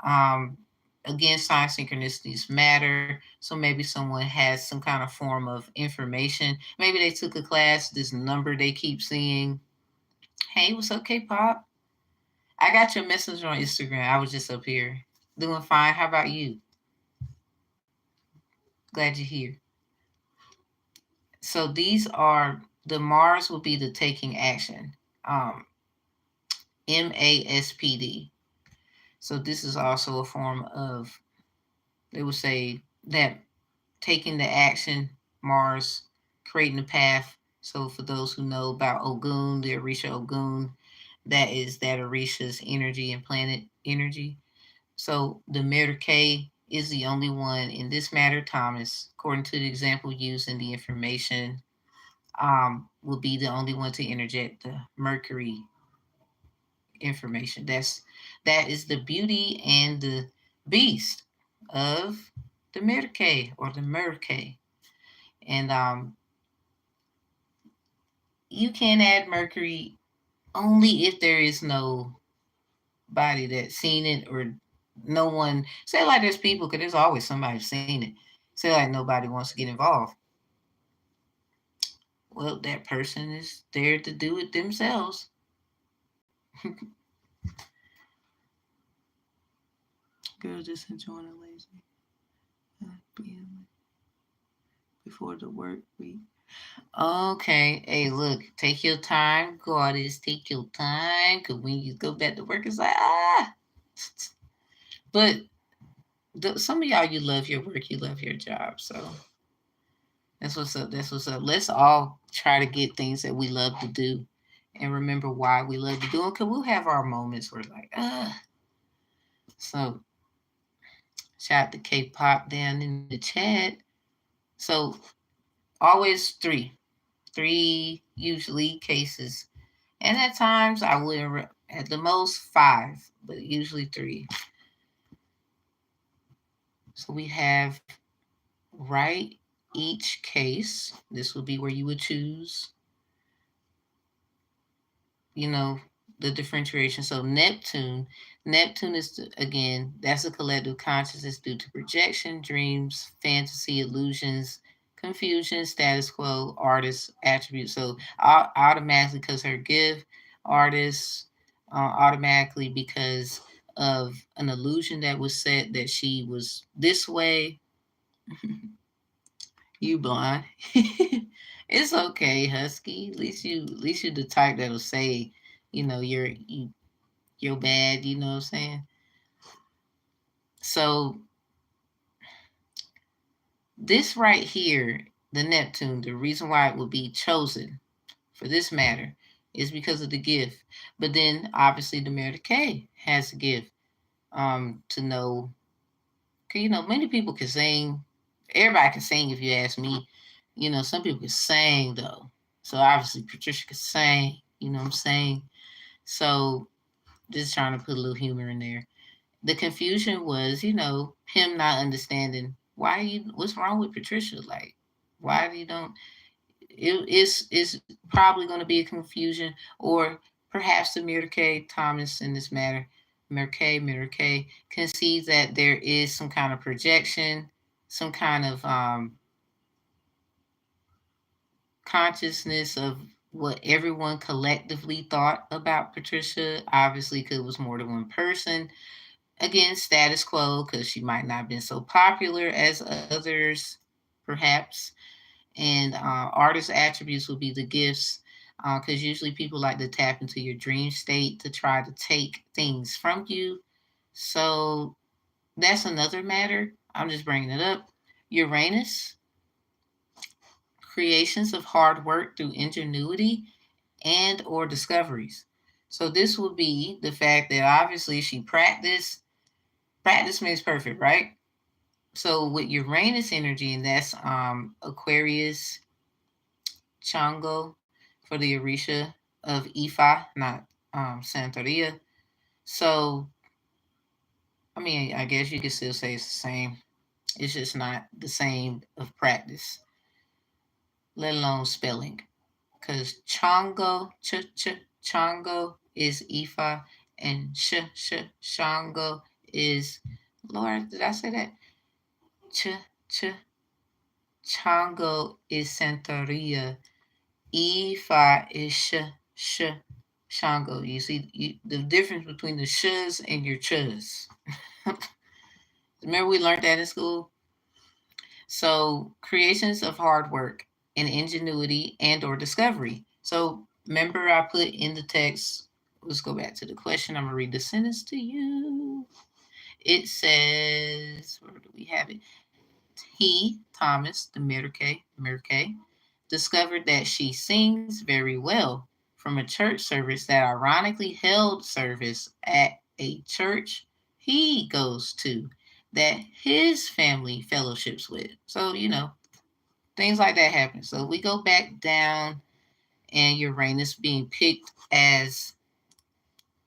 Speaker 1: Um, Again, sign synchronicities matter. So maybe someone has some kind of form of information. Maybe they took a class, this number they keep seeing. Hey, what's up, K-pop? I got your message on Instagram. I was just up here doing fine. How about you? Glad you're here. So these are the Mars will be the taking action. Um, MASPD. So this is also a form of, they would say that taking the action, Mars, creating the path. So for those who know about Ogun, the Orisha Ogun, that is that Orisha's energy and planet energy. So the Matter K is the only one in this matter, Thomas, according to the example used in the information, will be the only one to interject the Mercury information. That is the beauty and the beast of the Merke or the Merke. And you can add Mercury only if there is no body that's seen it, or no one say like there's people, because there's always somebody who's seen it. Say like nobody wants to get involved. Well, that person is there to do it themselves. Girl just enjoying a lazy before the work week. Okay, hey, look, take your time, goddess, take your time, because when you go back to work, it's like, ah. But some of y'all, you love your work, you love your job, so that's what's up, that's what's up. Let's all try to get things that we love to do and remember why we love to do them, because we'll have our moments where, like, ah. So, shout out to K-pop down in the chat. So, always three usually cases, and at times I would at the most five, but usually three. So we have write each case. This would be where you would choose, you know, the differentiation. So Neptune is again, that's a collective consciousness due to projection, dreams, fantasy, illusions, confusion, status quo, artist attributes. So automatically, because her gift, artist, automatically because of an illusion that was set that she was this way. You blind. It's okay, Husky. At least you're the type that'll say, you're bad, you know what I'm saying? So this right here, the Neptune, the reason why it would be chosen for this matter is because of the gift. But then obviously the Mary K has a gift to know. 'Cause, many people can sing. Everybody can sing if you ask me. Some people can sing though. So obviously Patricia could sing, you know what I'm saying? So just trying to put a little humor in there. The confusion was, him not understanding what's wrong with Patricia? Like, why do you don't it's probably going to be a confusion, or perhaps the Mira K. Thomas in this matter, Mira K. can see that there is some kind of projection, some kind of consciousness of what everyone collectively thought about Patricia. Obviously, because it was more than one person. Again, status quo, because she might not have been so popular as others, perhaps. And artist attributes will be the gifts, because usually people like to tap into your dream state to try to take things from you. So that's another matter. I'm just bringing it up. Uranus, creations of hard work through ingenuity and or discoveries. So this will be the fact that obviously she practiced. Practice makes perfect, right? So with Uranus energy, and that's Aquarius, Chango for the Orisha of Ifa, not Santeria. So, I mean, I guess you could still say it's the same. It's just not the same of practice. let alone spelling. Because Chongo, Chongo is Ifa, and Shango is, Lord, did I say that? Ch, Ch, Chongo is Santeria. Ifa is Shango. You see the difference between the shs and your chs. Remember we learned that in school? So creations of hard work and ingenuity and or discovery. So remember I put in the text, let's go back to the question. I'm gonna read the sentence to you. It says, where do we have it? He, Thomas, the Mirke, discovered that she sings very well from a church service that ironically held service at a church he goes to that his family fellowships with. So, things like that happen. So we go back down and Uranus being picked as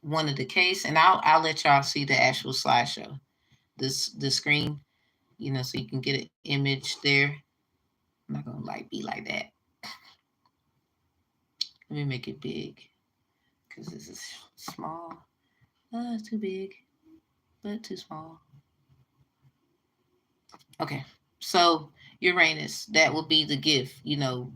Speaker 1: one of the case, and I'll let y'all see the actual slideshow. The screen, so you can get an image there. I'm not gonna be like that. Let me make it big because this is small. It's too big, but too small. Okay, so Uranus, that will be the gift.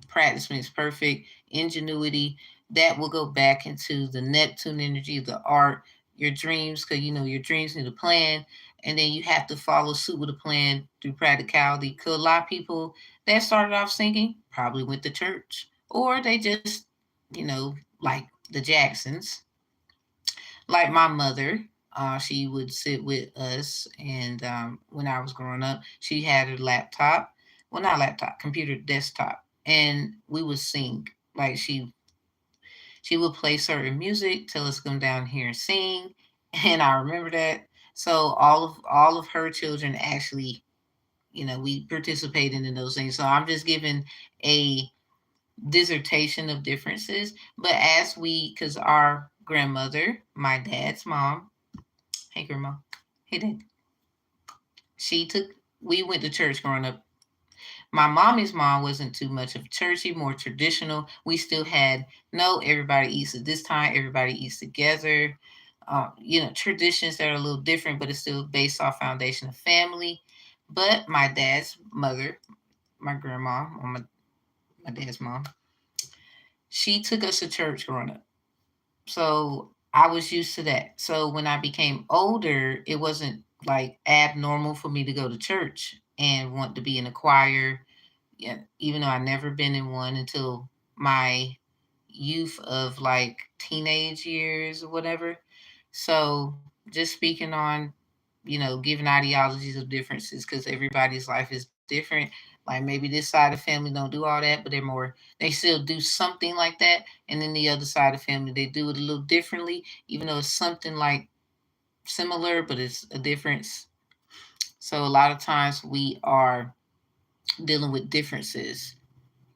Speaker 1: Practice makes perfect. Ingenuity, that will go back into the Neptune energy, the art, your dreams, because your dreams need a plan, and then you have to follow suit with a plan through practicality. Because a lot of people that started off singing probably went to church, or they just, like the Jacksons, like my mother. She would sit with us, and when I was growing up, she had her laptop. Well, not laptop, computer desktop, and we would sing. Like she would play certain music, tell us to come down here and sing, and I remember that. So all of her children actually, we participated in those things. So I'm just giving a dissertation of differences. But because our grandmother, my dad's mom, hey grandma, hey dad, she took, we went to church growing up. My mommy's mom wasn't too much of churchy, more traditional. We still had, no, everybody eats at this time, everybody eats together. Traditions that are a little different, but it's still based off foundation of family. But my dad's mother, my grandma, or my dad's mom, she took us to church growing up. So I was used to that. So when I became older, it wasn't like abnormal for me to go to church and want to be in a choir. Yeah, even though I never been in one until my youth of like teenage years or whatever. So just speaking on, giving ideologies of differences because everybody's life is different. Like maybe this side of family don't do all that, but they still do something like that. And then the other side of family, they do it a little differently, even though it's something like similar, but it's a difference. So a lot of times we are dealing with differences.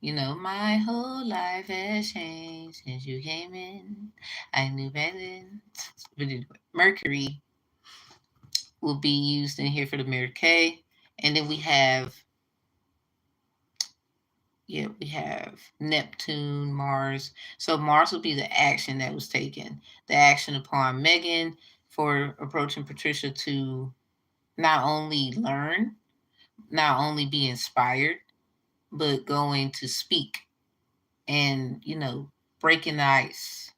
Speaker 1: My whole life has changed since you came in. I knew better then. But anyway, Mercury will be used in here for the Mary Kay. And then we have Neptune, Mars. So Mars will be the action that was taken. The action upon Megan for approaching Patricia to not only learn, not only be inspired, but going to speak and, breaking the ice.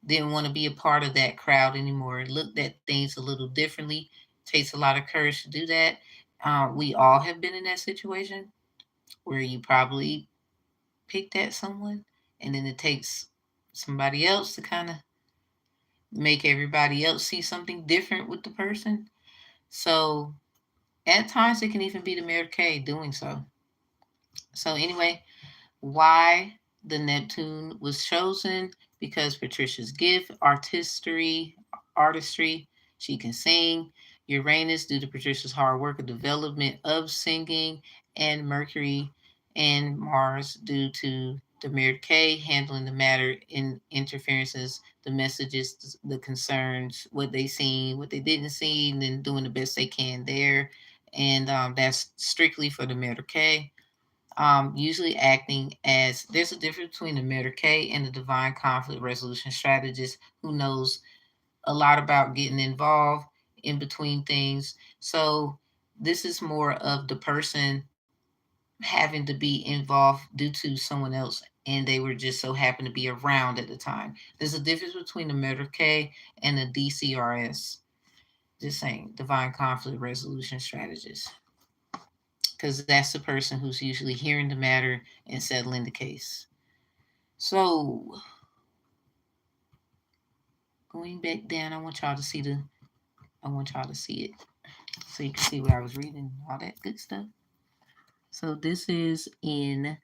Speaker 1: Didn't want to be a part of that crowd anymore. Looked at things a little differently. Takes a lot of courage to do that. We all have been in that situation where you probably picked at someone, and then it takes somebody else to kind of make everybody else see something different with the person. So at times it can even be the Mary Kay doing so. So anyway, why the Neptune was chosen? Because Patricia's gift, artistry, she can sing. Uranus, due to Patricia's hard work and development of singing, and Mercury and Mars, due to the Mary Kay handling the matter in interferences, the messages, the concerns, what they seen, what they didn't see, and then doing the best they can there. And that's strictly for the Mary Kay. Usually acting as there's a difference between the Mater K and the divine conflict resolution strategist who knows a lot about getting involved in between things. So this is more of the person having to be involved due to someone else and they were just so happened to be around at the time. There's a difference between the Mater K and the DCRS. Just saying, divine conflict resolution strategist. Because that's the person who's usually hearing the matter and settling the case. So going back down, I want y'all to see it. So you can see what I was reading, all that good stuff. So this is in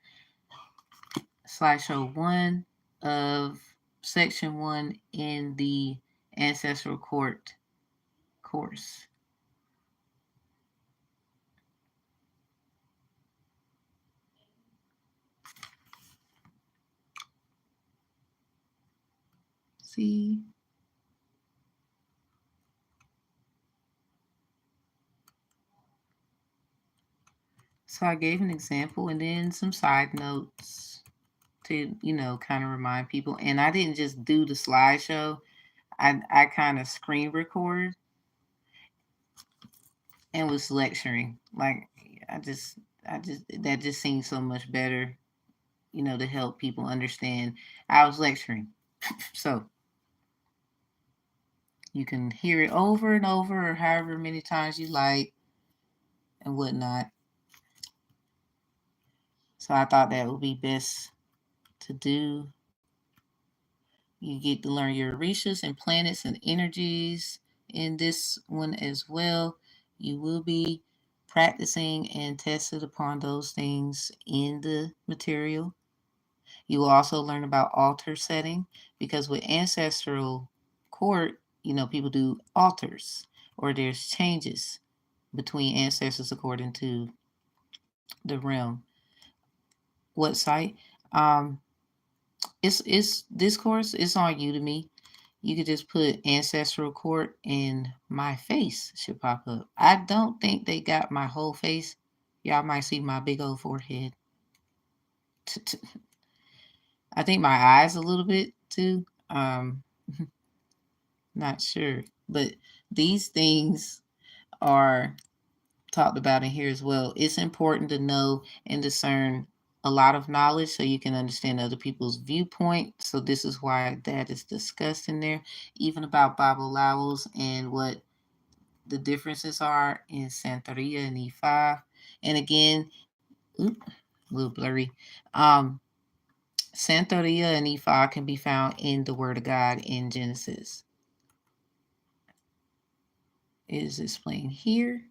Speaker 1: slideshow 1 of section 1 in the Ancestral Court course. See? So I gave an example and then some side notes to, kind of remind people. And I didn't just do the slideshow. I kind of screen record and was lecturing. Like I just that just seemed so much better, to help people understand. I was lecturing. So you can hear it over and over or however many times you like and whatnot. So I thought that would be best to do. You get to learn your orishas and planets and energies in this one as well. You will be practicing and tested upon those things in the material. You will also learn about altar setting because with ancestral court, people do altars or there's changes between ancestors according to the realm. What site? Um, it's this course. It's on Udemy. You could just put ancestral court and my face should pop up. I don't think they got my whole face. Y'all might see my big old forehead. I think my eyes a little bit too. Not sure, but these things are talked about in here as well. It's important to know and discern a lot of knowledge so you can understand other people's viewpoint. So this is why that is discussed in there, even about Bible Lowels and what the differences are in Santeria and E5. And again, a little blurry. Santeria and E5 can be found in the Word of God in Genesis. It is explained here.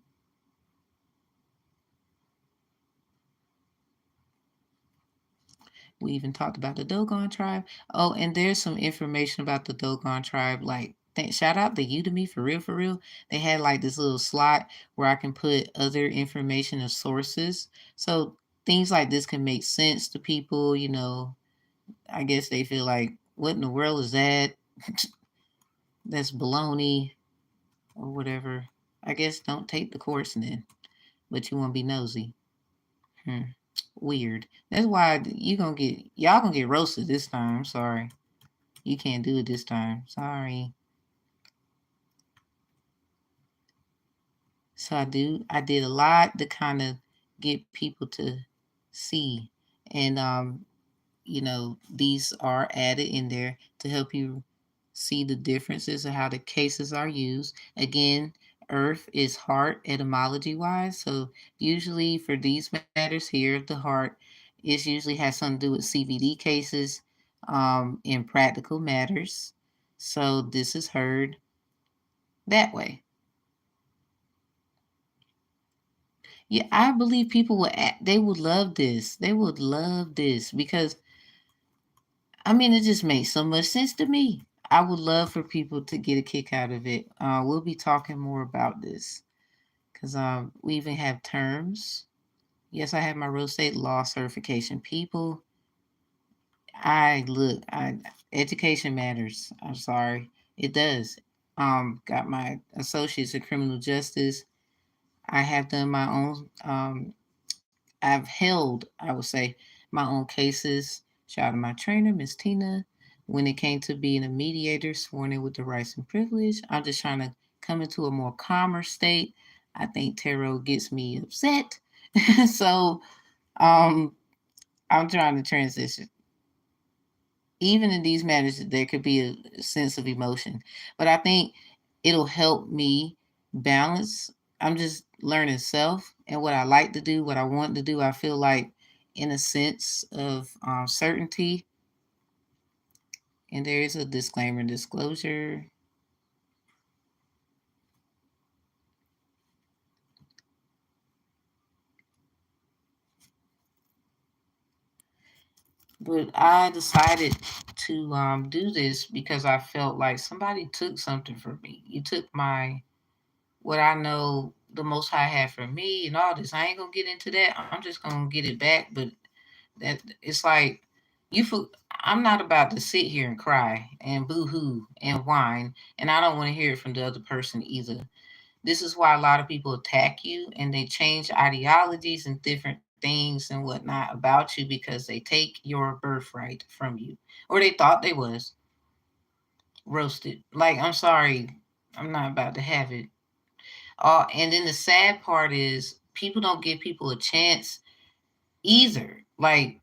Speaker 1: We even talked about the Dogon tribe. Oh, and there's some information about the Dogon tribe. Like, shout out to Udemy for real, for real. They had like this little slot where I can put other information and sources. So things like this can make sense to people. I guess they feel like, what in the world is that? That's baloney or whatever. I guess don't take the course then, but you want to be nosy. Weird. That's why y'all gonna get roasted this time. I'm sorry. You can't do it this time. Sorry. So I did a lot to kind of get people to see. And these are added in there to help you see the differences of how the cases are used. Again, earth is heart etymology wise. So usually for these matters here, the heart is usually has something to do with CVD cases in practical matters. So this is heard that way. Yeah, I believe people they would love this. They would love this because it just makes so much sense to me. I would love for people to get a kick out of it. We'll be talking more about this because we even have terms. Yes, I have my real estate law certification. People, education matters. I'm sorry, it does. Got my associates in criminal justice. I have done my own I've held, I would say, my own cases. Shout out to my trainer, Miss Tina. When it came to being a mediator, sworn in with the rights and privilege, I'm just trying to come into a more calmer state. I think tarot gets me upset. So um, I'm trying to transition. Even in these matters, there could be a sense of emotion, but I think it'll help me balance. I'm just learning self and what I like to do, what I want to do. I feel like in a sense of certainty, and there is a disclaimer and disclosure. But I decided to do this because I felt like somebody took something from me. You took my what I know the Most High had for me and all this. I ain't gonna get into that. I'm just gonna get it back. But that it's like you. I'm not about to sit here and cry and boo hoo and whine, and I don't want to hear it from the other person either. This is why a lot of people attack you and they change ideologies and different things and whatnot about you because they take your birthright from you, or they thought they was roasted. Like I'm sorry, I'm not about to have it. And then the sad part is people don't give people a chance either. Like,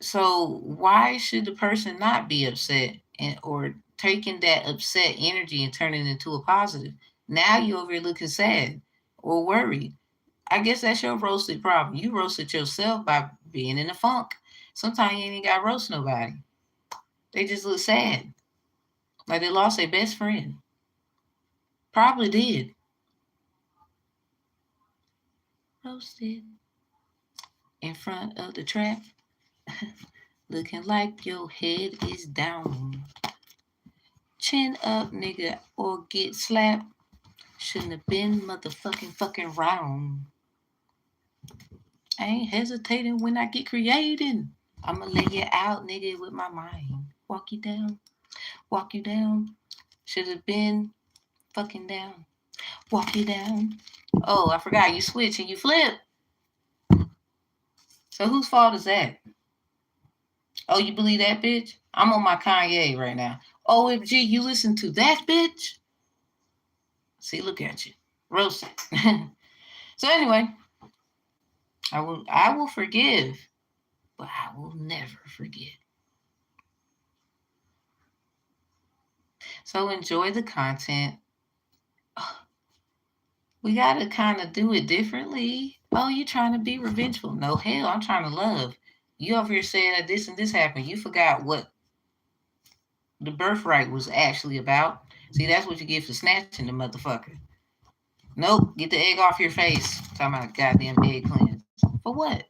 Speaker 1: so why should the person not be upset and or taking that upset energy and turning it into a positive? Now you over here looking sad or worried. I guess that's your roasted problem. You roasted yourself by being in a funk. Sometimes you ain't got to roast nobody. They just look sad, like they lost their best friend. Probably did. Roasted in front of the trap, looking like your head is down. Chin up, nigga, or get slapped. Shouldn't have been motherfucking fucking round. I ain't hesitating when I get creating. I'ma lay you out, nigga, with my mind. Walk you down, walk you down. Should have been fucking down. Walk you down. Oh, I forgot you switch and you flip. So whose fault is that? Oh, you believe that bitch? I'm on my Kanye right now. OMG, you listen to that bitch? See, look at you. Roasted. So anyway, I will forgive, but I will never forget. So enjoy the content. We gotta kind of do it differently. Oh, you trying to be revengeful? No, hell, I'm trying to love. You over here saying that this and this happened. You forgot what the birthright was actually about. See, that's what you get for snatching the motherfucker. Nope, get the egg off your face. Talking about goddamn egg cleanse. For what?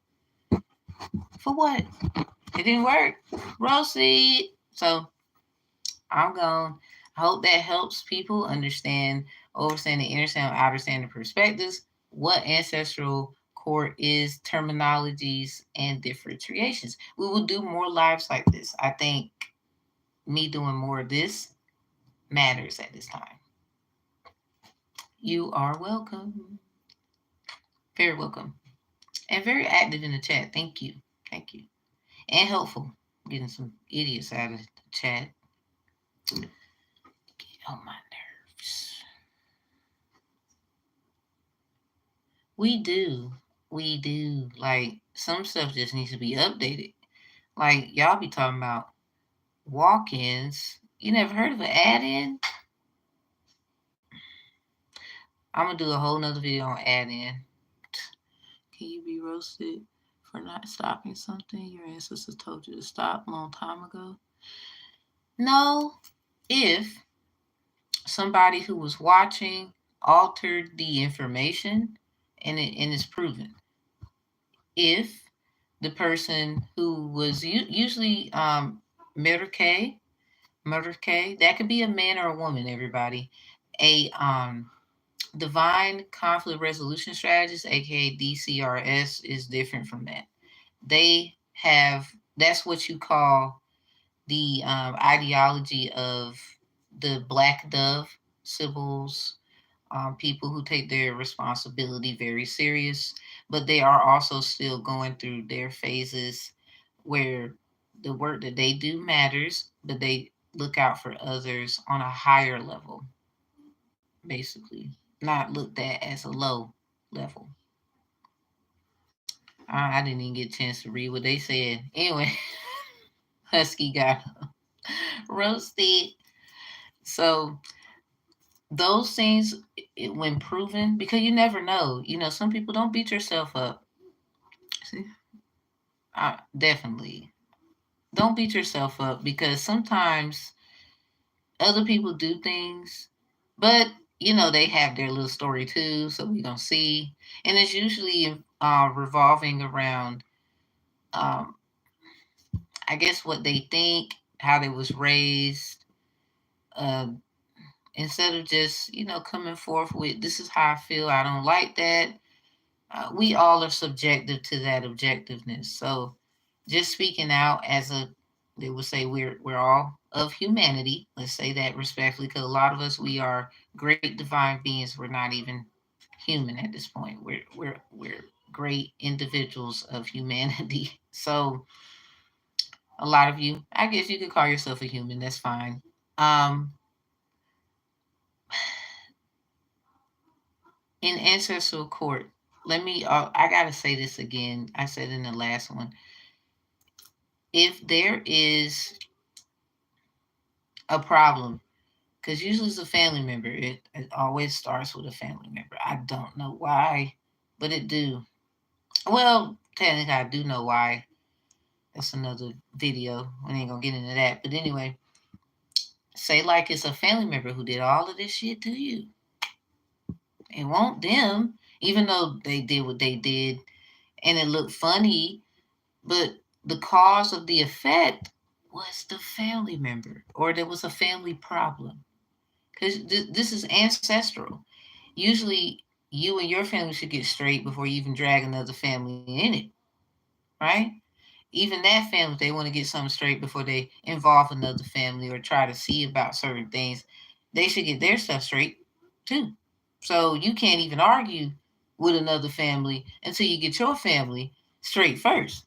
Speaker 1: For what? It didn't work. Roasted. So I'm gone. I hope that helps people understand, understand the understand, understand the perspectives, what ancestral court is, terminologies, and differentiations. We will do more lives like this. I think me doing more of this matters at this time. You are welcome. Very welcome. And very active in the chat. Thank you. Thank you. And helpful. Getting some idiots out of the chat. Get on my nerves. We do. We do. Like some stuff just needs to be updated. Like y'all be talking about walk-ins. You never heard of an add-in? I'm gonna do a whole nother video on add-in. Can you be roasted for not stopping something your ancestors told you to stop a long time ago? No. If somebody who was watching altered the information and it's proven. If the person who was usually murder K, that could be a man or a woman, everybody. A divine conflict resolution strategist, aka DCRS, is different from that. They have that's what you call the ideology of the black dove, Symbols, people who take their responsibility very serious, but they are also still going through their phases where the work that they do matters, but they look out for others on a higher level, basically, not looked at as a low level. I didn't even get a chance to read what they said. Anyway, Husky got roasted. So those things, when proven, because you never know. Some people don't beat yourself up. See, definitely don't beat yourself up because sometimes other people do things, but they have their little story too. So we gonna see, and it's usually revolving around, um, I guess, what they think, how they was raised. Uh, Instead of just coming forth with, this is how I feel, I don't like that. We all are subjective to that objectiveness. So just speaking out as a, they would say we're all of humanity. Let's say that respectfully, because a lot of us, we are great divine beings. We're not even human at this point. We're great individuals of humanity. So a lot of you, I guess you could call yourself a human. That's fine. Um, in ancestral court, I gotta say this again. I said in the last one, if there is a problem, because usually it's a family member, it always starts with a family member. I don't know why, but it do. Well, technically I do know why. That's another video. We ain't gonna get into that. But anyway, say like it's a family member who did all of this shit to you. It won't them, even though they did what they did and it looked funny, but the cause of the effect was the family member, or there was a family problem. Because this is ancestral. Usually, you and your family should get straight before you even drag another family in it, right? Even that family, if they want to get something straight before they involve another family or try to see about certain things, they should get their stuff straight too. So you can't even argue with another family until you get your family straight first.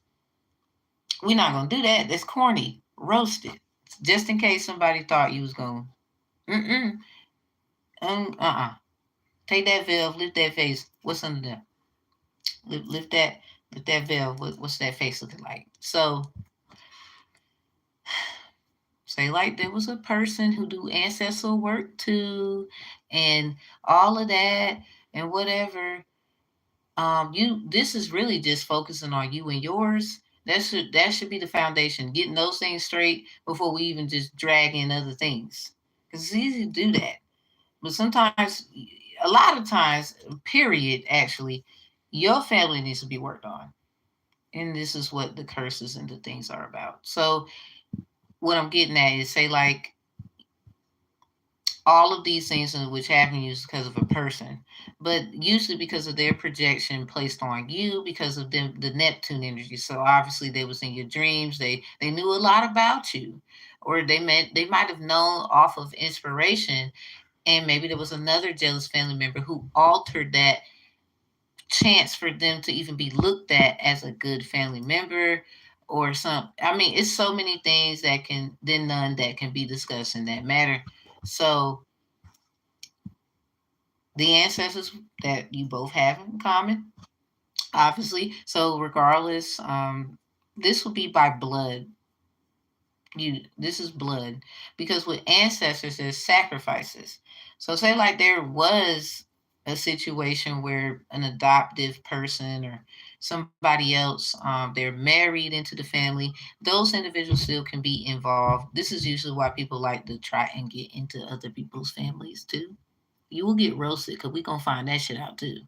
Speaker 1: We're not gonna do that. That's corny. Roast it. Just in case somebody thought you was going. Mm-mm. Uh-uh. Take that veil, lift that face. What's under there? Lift that veil. What's that face looking like? So say like there was a person who do ancestral work too, and all of that and whatever. This is really just focusing on you and yours. That should be the foundation. Getting those things straight before we even just drag in other things. Because it's easy to do that. But sometimes, a lot of times, period, actually, your family needs to be worked on. And this is what the curses and the things are about. So what I'm getting at is, say like all of these things which happen is because of a person, but usually because of their projection placed on you, because of them, the Neptune energy. So obviously they was in your dreams. They knew a lot about you, or they might have known off of inspiration, and maybe there was another jealous family member who altered that chance for them to even be looked at as a good family member or some. I mean, it's so many things that can, then none that can be discussed in that matter. So the ancestors that you both have in common, obviously. So regardless, this will be by blood. This is blood, because with ancestors there's sacrifices. So say like there was a situation where an adoptive person or somebody else, they're married into the family, those individuals still can be involved. This is usually why people like to try and get into other people's families too. You will get roasted because we gonna find that shit out too.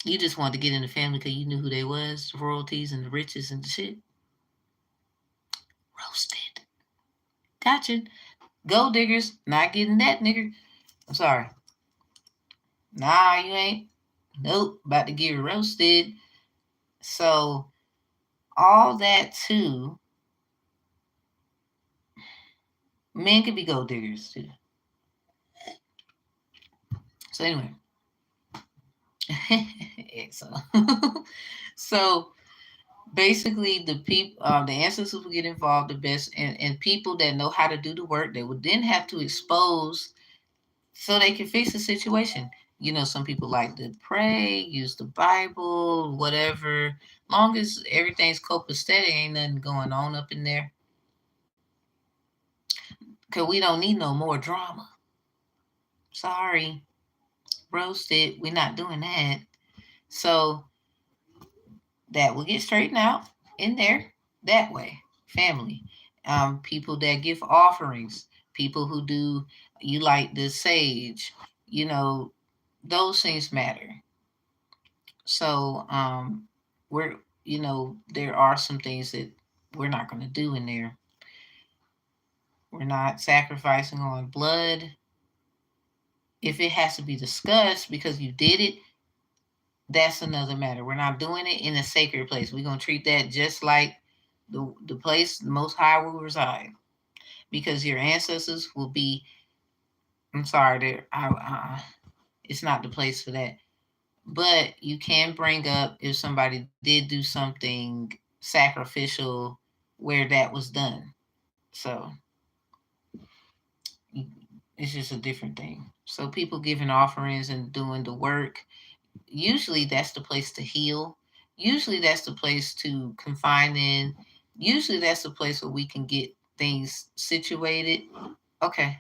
Speaker 1: You just wanted to get in the family because you knew who they was, the royalties and the riches and the shit. Roasted. Gotcha. Gold diggers, not getting that, nigga. I'm sorry. Nah, you ain't. Nope, about to get roasted. So, all that too, men could be gold diggers too. So anyway, so so basically the ancestors will get involved the best, and people that know how to do the work, they would then have to expose so they can fix the situation. Some people like to pray, use the Bible, whatever. Long as everything's copacetic, ain't nothing going on up in there. Cause we don't need no more drama. Sorry, roasted. We're not doing that. So that will get straightened out in there that way. Family, people that give offerings, people who do, you like the sage, you know, those things matter. So we're, there are some things that we're not going to do in there. We're not sacrificing on blood. If it has to be discussed because you did it, that's another matter. We're not doing it in a sacred place. We're gonna treat that just like the place the Most High will reside, because your ancestors will be. I'm sorry, it's not the place for that. But you can bring up if somebody did do something sacrificial where that was done. So it's just a different thing. So people giving offerings and doing the work, usually that's the place to heal. Usually that's the place to confine in. Usually that's the place where we can get things situated. Okay.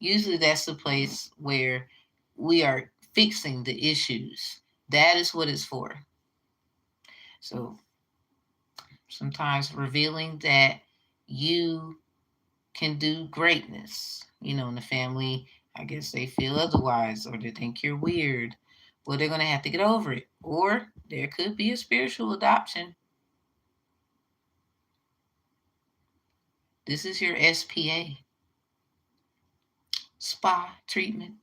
Speaker 1: Usually that's the place where we are fixing the issues. That is what it's for. So sometimes revealing that you can do greatness. In the family, I guess they feel otherwise or they think you're weird. Well, they're going to have to get over it. Or there could be a spiritual adoption. This is your SPA, spa treatment.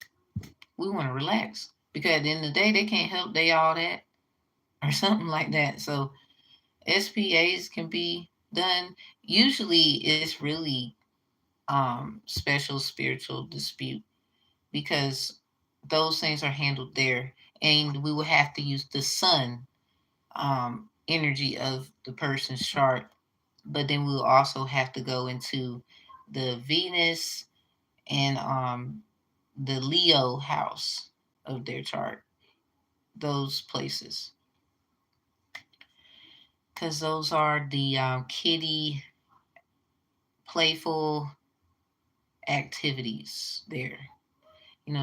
Speaker 1: We want to relax because at the end of the day, they can't help they all that or something like that. So SPAs can be done. Usually it's really special spiritual dispute because those things are handled there. And we will have to use the sun energy of the person's chart, but then we'll also have to go into the Venus and the Leo house of their chart, those places, because those are the kitty playful activities there.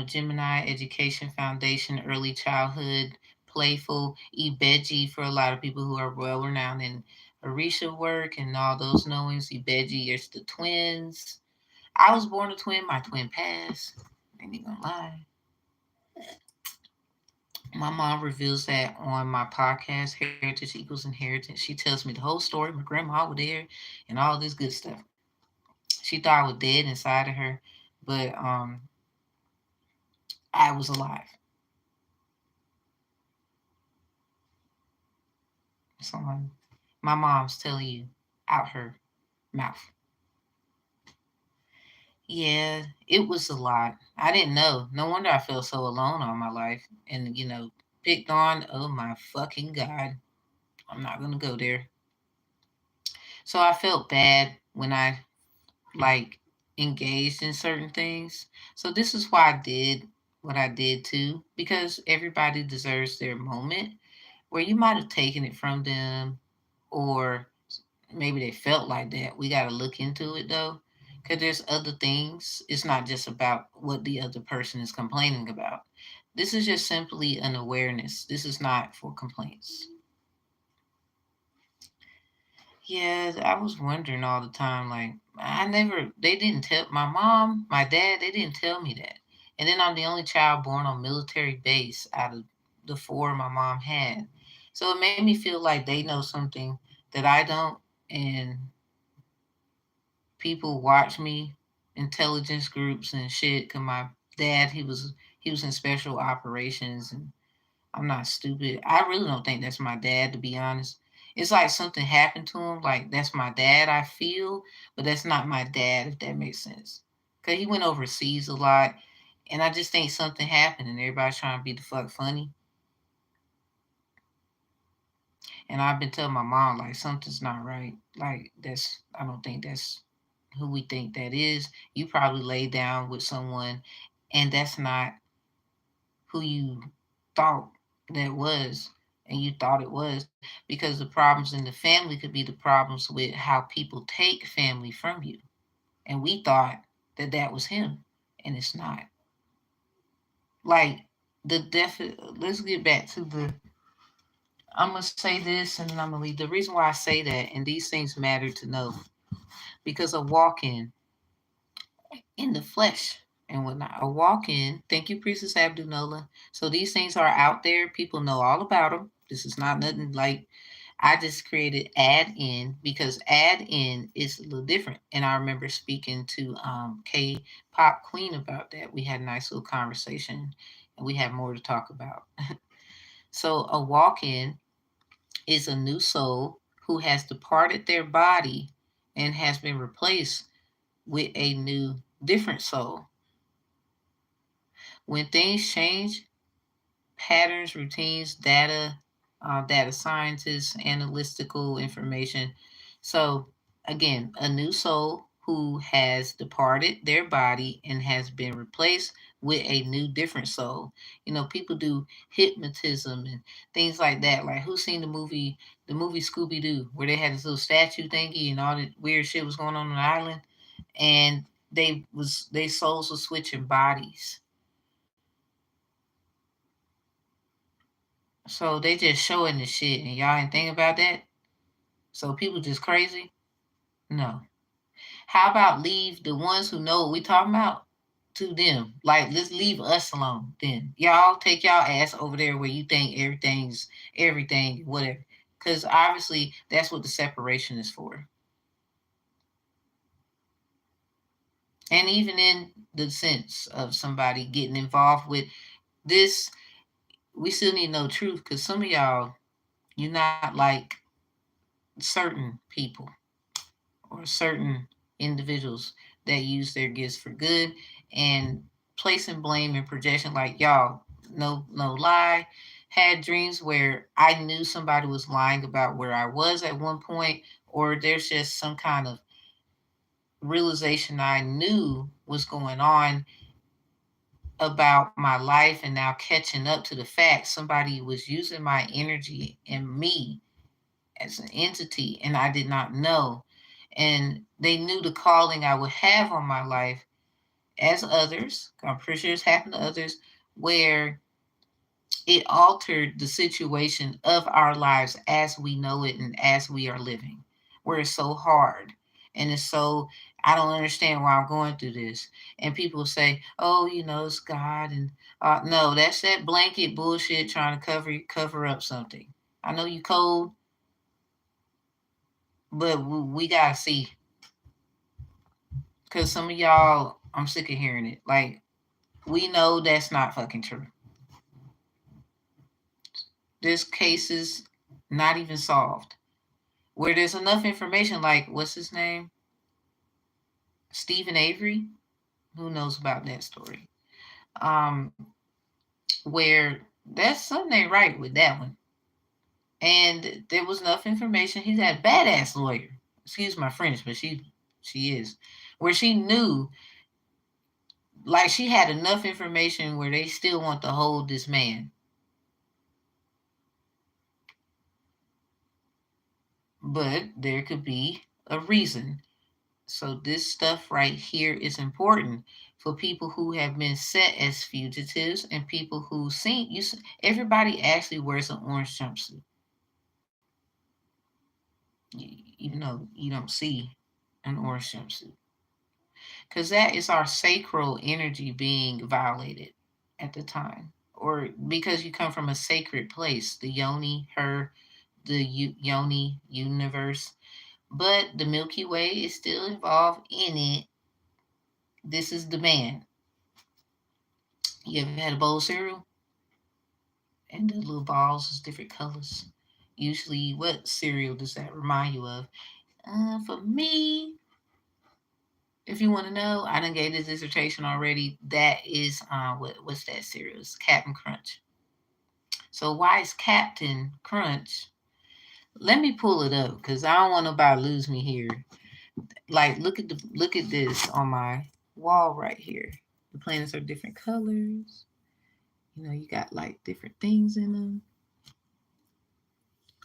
Speaker 1: Gemini Education Foundation, early childhood, playful, Ibeji for a lot of people who are well renowned in Orisha work and all those knowings. Ibeji is the twins. I was born a twin, my twin passed. Ain't even gonna lie. My mom reveals that on my podcast, Heritage Equals Inheritance. She tells me the whole story. My grandma was there and all this good stuff. She thought I was dead inside of her, but I was alive. So my mom's telling you out her mouth. Yeah, it was a lot. I didn't know. No wonder I felt so alone all my life. And, picked on. Oh my fucking God. I'm not going to go there. So I felt bad when I like engaged in certain things. So this is why I did what I did too, because everybody deserves their moment where you might have taken it from them, or maybe they felt like that. We got to look into it though, because there's other things. It's not just about what the other person is complaining about. This is just simply an awareness. This is not for complaints. Yeah, I was wondering all the time. Like, they didn't tell my mom, my dad, they didn't tell me that. And then I'm the only child born on military base out of the four my mom had. So it made me feel like they know something that I don't. And people watch me, intelligence groups and shit. Cause my dad, he was in special operations, and I'm not stupid. I really don't think that's my dad, to be honest. It's like something happened to him. Like that's my dad, I feel, but that's not my dad, if that makes sense. Cause he went overseas a lot, And I just think something happened and everybody's trying to be the fuck funny. And I've been telling my mom, like, something's not right. Like, I don't think that's who we think that is. You probably laid down with someone and that's not who you thought that was. And you thought it was because the problems in the family could be the problems with how people take family from you. And we thought that that was him, and it's not. Like, let's get back to the, I'm gonna say this and then I'm gonna leave. The reason why I say that, and these things matter to know, because a walk in the flesh and whatnot. A walk in. Thank you, Priestess Abdunola. So these things are out there. People know all about them. This is not nothing like I just created add in because add in is a little different. And I remember speaking to K Pop Queen about that. We had a nice little conversation and we have more to talk about. So a walk in is a new soul who has departed their body and has been replaced with a new, different soul. When things change, patterns, routines, data scientists, analytical information. So, again, a new soul who has departed their body and has been replaced with a new, different soul. You know, people do hypnotism and things like that. Like, who's seen the movie Scooby Doo, where they had this little statue thingy and all the weird shit was going on the island, and they souls were switching bodies. So they just showing the shit and y'all ain't think about that? So people just crazy? No. How about leave the ones who know what we talking about to them? Like, let's leave us alone then. Y'all take y'all ass over there where you think everything's everything, whatever. Because obviously that's what the separation is for. And even in the sense of somebody getting involved with this, we still need to know truth because some of y'all, you're not like certain people or certain individuals that use their gifts for good and placing blame and projection like y'all, no lie, had dreams where I knew somebody was lying about where I was at one point, or there's just some kind of realization I knew was going on about my life and now catching up to the fact somebody was using my energy and me as an entity and I did not know. And they knew the calling I would have on my life as others. I'm pretty sure it's happened to others where it altered the situation of our lives as we know it and as we are living, where it's so hard and it's so, I don't understand why I'm going through this. And people say, oh, it's God. And no, that's that blanket bullshit trying to cover up something. I know you cold, but we gotta see because some of y'all, I'm sick of hearing it. Like, we know that's not fucking true. This case is not even solved. Where there's enough information, like, what's his name? Stephen Avery? Who knows about that story? Um, where that's something ain't right with that one. And there was enough information. He's a badass lawyer. Excuse my French, but she is. Where she knew, like, she had enough information where they still want to hold this man. But there could be a reason. So this stuff right here is important for people who have been set as fugitives and people who seen you. Everybody actually wears an orange jumpsuit, even though you don't see an orange jumpsuit, because that is our sacral energy being violated at the time, or because you come from a sacred place, the yoni, her, the yoni universe. But the Milky Way is still involved in it. This is the man. You ever had a bowl of cereal? And the little balls is different colors. Usually, what cereal does that remind you of? For me, If you want to know, I done gave this dissertation already. That is what's that cereal? It's Captain Crunch. So why is Captain Crunch? Let me pull it up because I don't want nobody to lose me here. Like look at this on my wall right here. The planets are different colors. You know, you got like different things in them.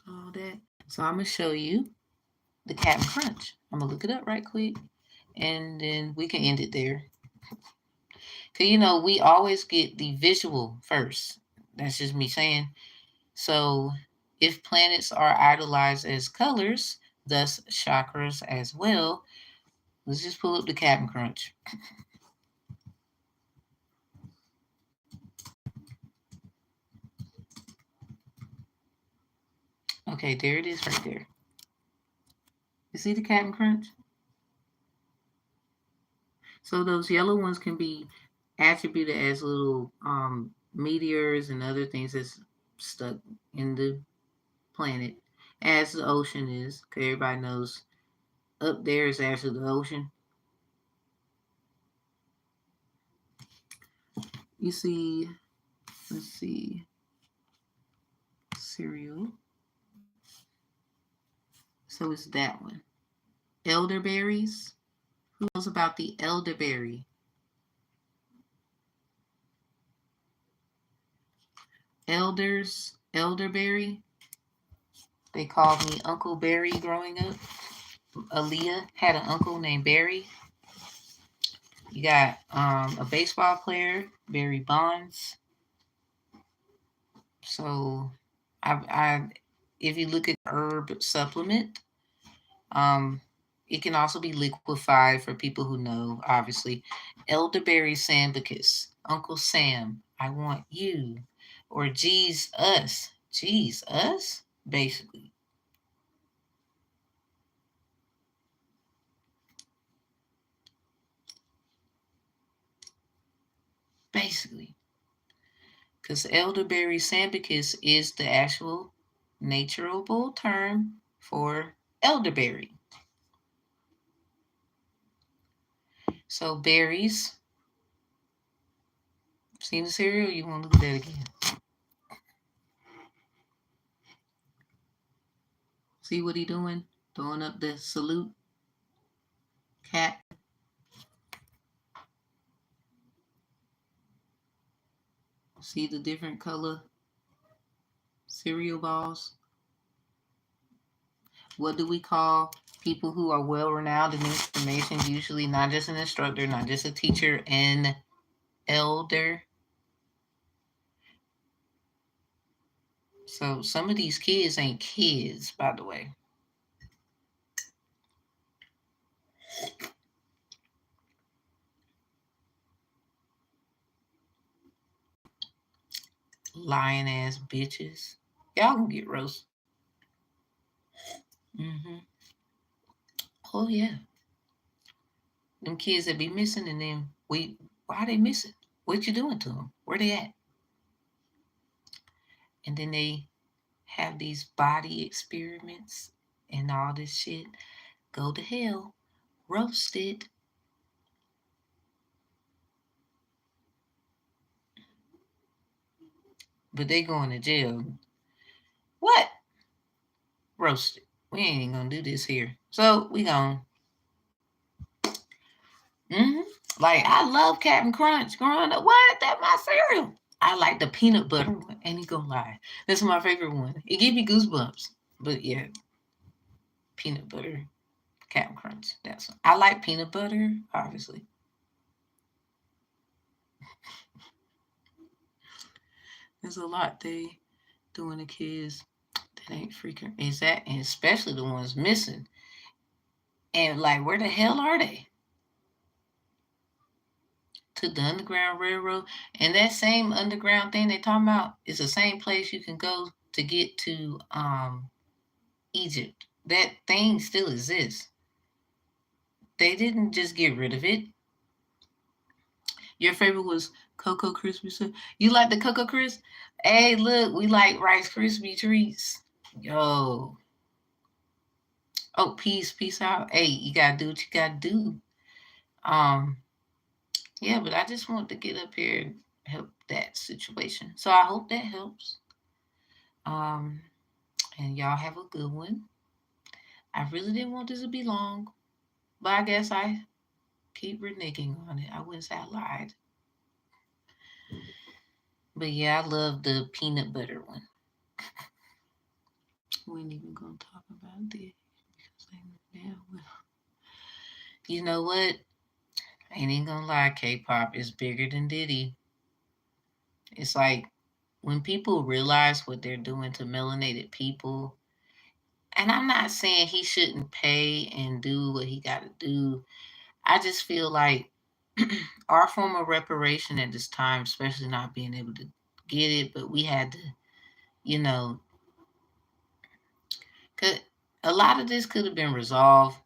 Speaker 1: All that. So I'm gonna show you the Captain Crunch. I'm gonna look it up right quick, and then we can end it there. Cause you know we always get the visual first. That's just me saying. So if planets are idolized as colors, thus chakras as well, let's just pull up the Captain Crunch. Okay, there it is right there. You see the Captain Crunch? So those yellow ones can be attributed as little meteors and other things that's stuck in the planet, as the ocean is. Cause everybody knows up there is actually the ocean. You see, let's see, cereal. So it's that one. Elderberries. Who knows about the elderberry? Elderberry. They called me Uncle Barry growing up. Aaliyah had an uncle named Barry. You got a baseball player, Barry Bonds. So, I if you look at herb supplement, um, it can also be liquefied for people who know. Obviously, elderberry sambucus, Uncle Sam, I want you, or geez us, basically, basically. Because elderberry sambucus is the actual naturable term for elderberry. So berries. Seen the cereal? You want to look at that again? See what he doing? Throwing up the salute. Cat. See the different color cereal balls. What do we call people who are well renowned in information? Usually not just an instructor, not just a teacher, an elder. So some of these kids ain't kids, by the way. Lying ass bitches. Y'all gonna get roasted. Mm-hmm. Oh yeah. Them kids that be missing and then why they missing? What you doing to them? Where they at? And then they have these body experiments and all this shit. Go to hell. Roasted. But they going to jail. What? Roasted. We ain't even gonna do this here. So we gonna mm-hmm. Like I love Captain Crunch growing up. What? That my cereal. I like the peanut butter one. Ain't he gonna lie? That's my favorite one. It give me goosebumps. But yeah, peanut butter, Captain Crunch. That's I like peanut butter, obviously. There's a lot they doing the kids that ain't freaking is that and especially the ones missing. And like where the hell are they? To the Underground Railroad. And that same underground thing they talking about is the same place you can go to get to Egypt. That thing still exists. They didn't just get rid of it. Your favorite was Cocoa Krispy. You like the Cocoa Crisp? Hey, look, we like Rice Krispie treats. Yo. Oh, peace out. Hey, you gotta do what you gotta do. Um, yeah, but I just want to get up here and help that situation. So I hope that helps. Um, and y'all have a good one. I really didn't want this to be long, but I guess I keep reneging on it. I wouldn't say I lied. But yeah, I love the peanut butter one. We ain't even gonna talk about this because yeah, well, you know what? I ain't even gonna lie, K-pop is bigger than Diddy. It's like when people realize what they're doing to melanated people, and I'm not saying he shouldn't pay and do what he got to do. I just feel like our form of reparation at this time, especially not being able to get it, but we had to, you know, could, a lot of this could have been resolved.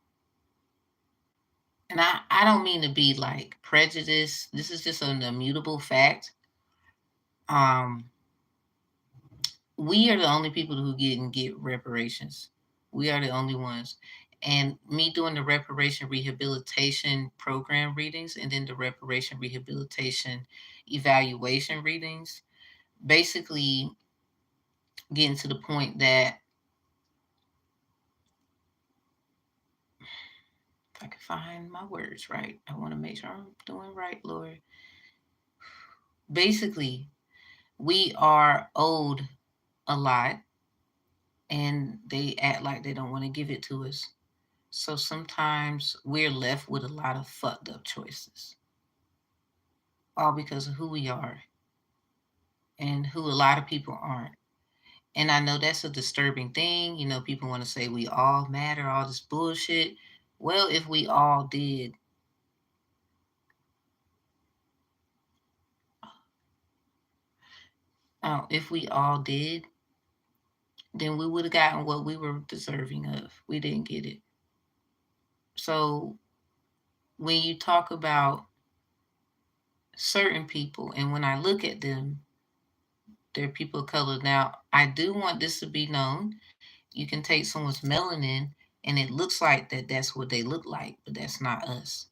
Speaker 1: And I don't mean to be like prejudiced. This is just an immutable fact. Um, we are the only people who get reparations. We are the only ones. And me doing the reparation rehabilitation program readings and then the reparation rehabilitation evaluation readings, basically getting to the point that if I can find my words right, I want to make sure I'm doing right, Lord. Basically, we are owed a lot and they act like they don't want to give it to us. So sometimes we're left with a lot of fucked up choices, all because of who we are and who a lot of people aren't. And I know that's a disturbing thing. You know, people want to say we all matter, all this bullshit. Well, if we all did, if we all did, then we would have gotten what we were deserving of. We didn't get it. So when you talk about certain people, and when I look at them, they're people of color. Now, I do want this to be known. You can take someone's melanin and it looks like that's what they look like, but that's not us.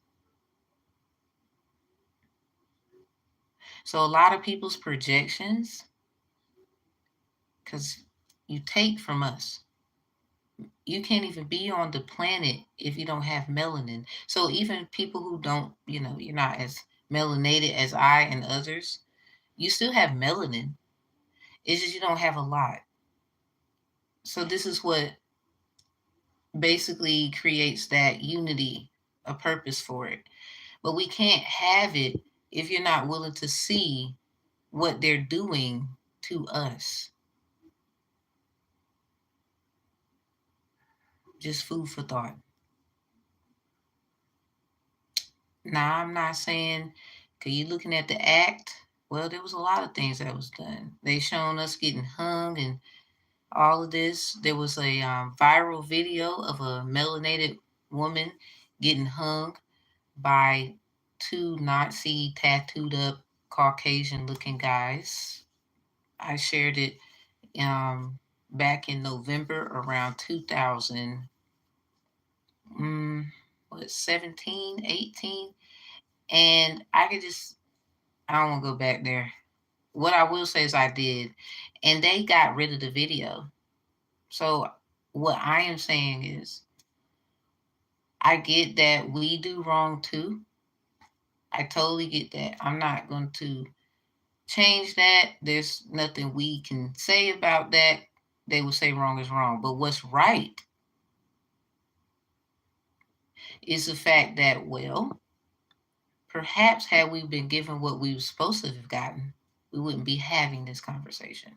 Speaker 1: So a lot of people's projections, because you take from us. You can't even be on the planet if you don't have melanin. So even people who don't, you're not as melanated as I and others, you still have melanin. It's just you don't have a lot. So this is what basically creates that unity, a purpose for it. But we can't have it if you're not willing to see what they're doing to us. Just food for thought. Now, I'm not saying, because you're looking at the act, well, there was a lot of things that was done. They shown us getting hung and all of this. There was a viral video of a melanated woman getting hung by two Nazi tattooed up Caucasian looking guys. I shared it back in November around 2000, what, 17, 18. And I could just, I don't want to go back there. What I will say is I did. And they got rid of the video. So what I am saying is I get that we do wrong too. I totally get that. I'm not going to change that. There's nothing we can say about that. They will say wrong is wrong. But what's right is the fact that, well, perhaps had we been given what we were supposed to have gotten, we wouldn't be having this conversation.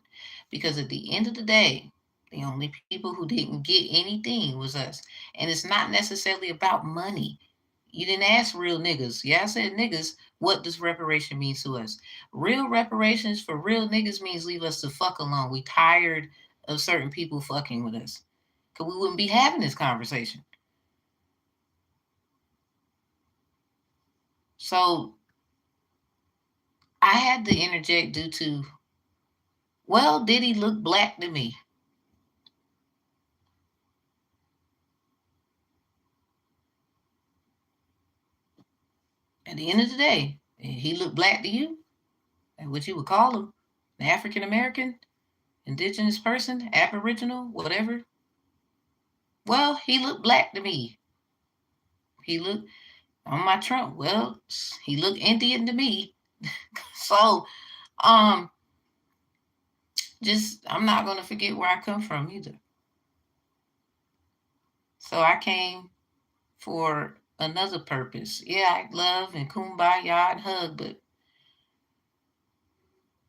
Speaker 1: Because at the end of the day, the only people who didn't get anything was us. And it's not necessarily about money. You didn't ask real niggas. Yeah, I said niggas. What does reparation mean to us? Real reparations for real niggas means leave us the fuck alone. We tired of certain people fucking with us. Because we wouldn't be having this conversation. So I had to interject due to, well, did he look black to me? At the end of the day, he looked black to you, and what you would call him, an African American, indigenous person, aboriginal, whatever. Well, he looked black to me. He looked on my trunk. Well, he looked Indian to me. So, um, just I'm not gonna forget where I come from either. So I came for another purpose. Yeah, I love and kumbaya and hug, but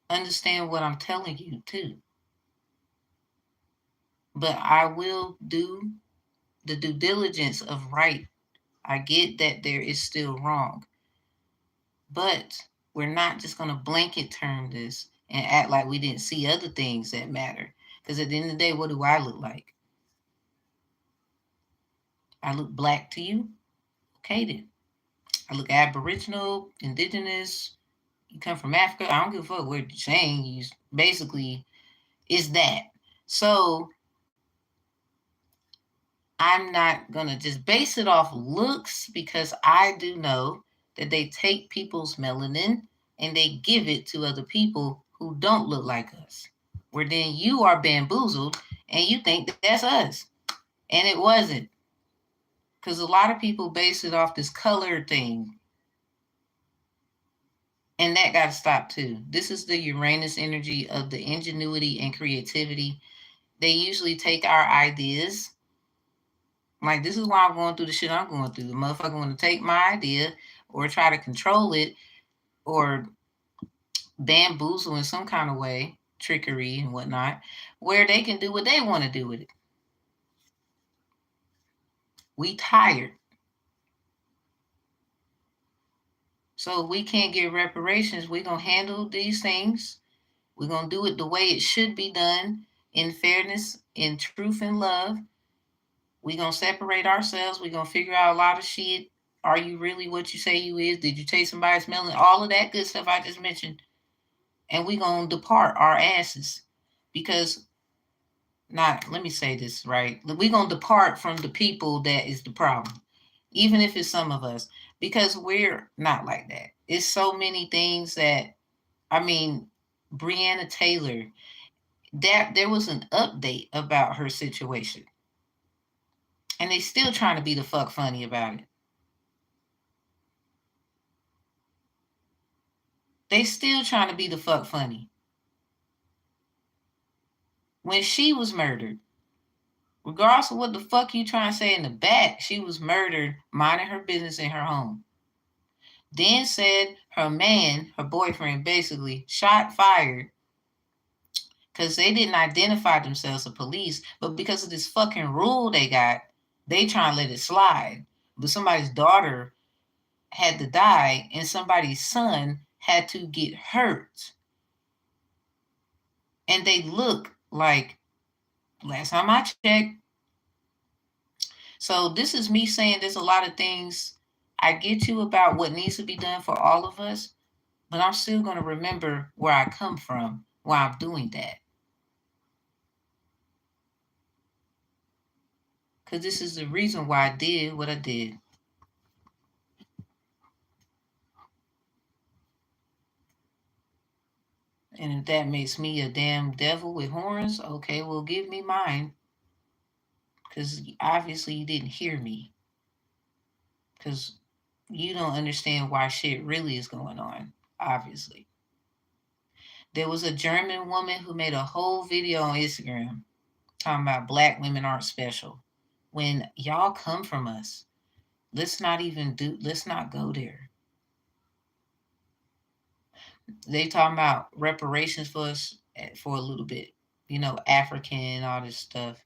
Speaker 1: understand what I'm telling you too. But I will do the due diligence of right. I get that there is still wrong, but we're not just going to blanket term this and act like we didn't see other things that matter. Because at the end of the day, what do I look like? I look black to you? Okay, then. I look aboriginal, indigenous, you come from Africa. I don't give a fuck what you're saying. You basically is that. So I'm not gonna just base it off looks because I do know that they take people's melanin and they give it to other people who don't look like us. Where then you are bamboozled and you think that that's us. And it wasn't. Because a lot of people base it off this color thing. And that got to stop too. This is the Uranus energy of the ingenuity and creativity. They usually take our ideas. Like, this is why I'm going through the shit I'm going through. The motherfucker want to take my idea or try to control it or bamboozle in some kind of way, trickery and whatnot, where they can do what they want to do with it. We tired. So if we can't get reparations, we're going to handle these things. We're going to do it the way it should be done, in fairness, in truth and love. We're going to separate ourselves. We're going to figure out a lot of shit. Are you really what you say you is? Did you take somebody's melon? All of that good stuff I just mentioned. And we're going to depart our asses. Because, not, let me say this right. We're going to depart from the people that is the problem. Even if it's some of us. Because we're not like that. It's so many things that, I mean, Breonna Taylor, that there was an update about her situation. And they still trying to be the fuck funny about it. They still trying to be the fuck funny. When she was murdered, regardless of what the fuck you trying to say in the back, she was murdered minding her business in her home. Then said her man, her boyfriend, basically shot fired because they didn't identify themselves as police, but because of this fucking rule they got, they trying to let it slide. But somebody's daughter had to die and somebody's son had to get hurt. And they look like, last time I checked. So this is me saying there's a lot of things I get you about what needs to be done for all of us, but I'm still going to remember where I come from while I'm doing that. Because this is the reason why I did what I did. And if that makes me a damn devil with horns, okay, well, give me mine. Because obviously you didn't hear me. Because you don't understand why shit really is going on, obviously. There was a German woman who made a whole video on Instagram talking about black women aren't special. When y'all come from us, let's not go there. They talking about reparations for us for a little bit, African, all this stuff.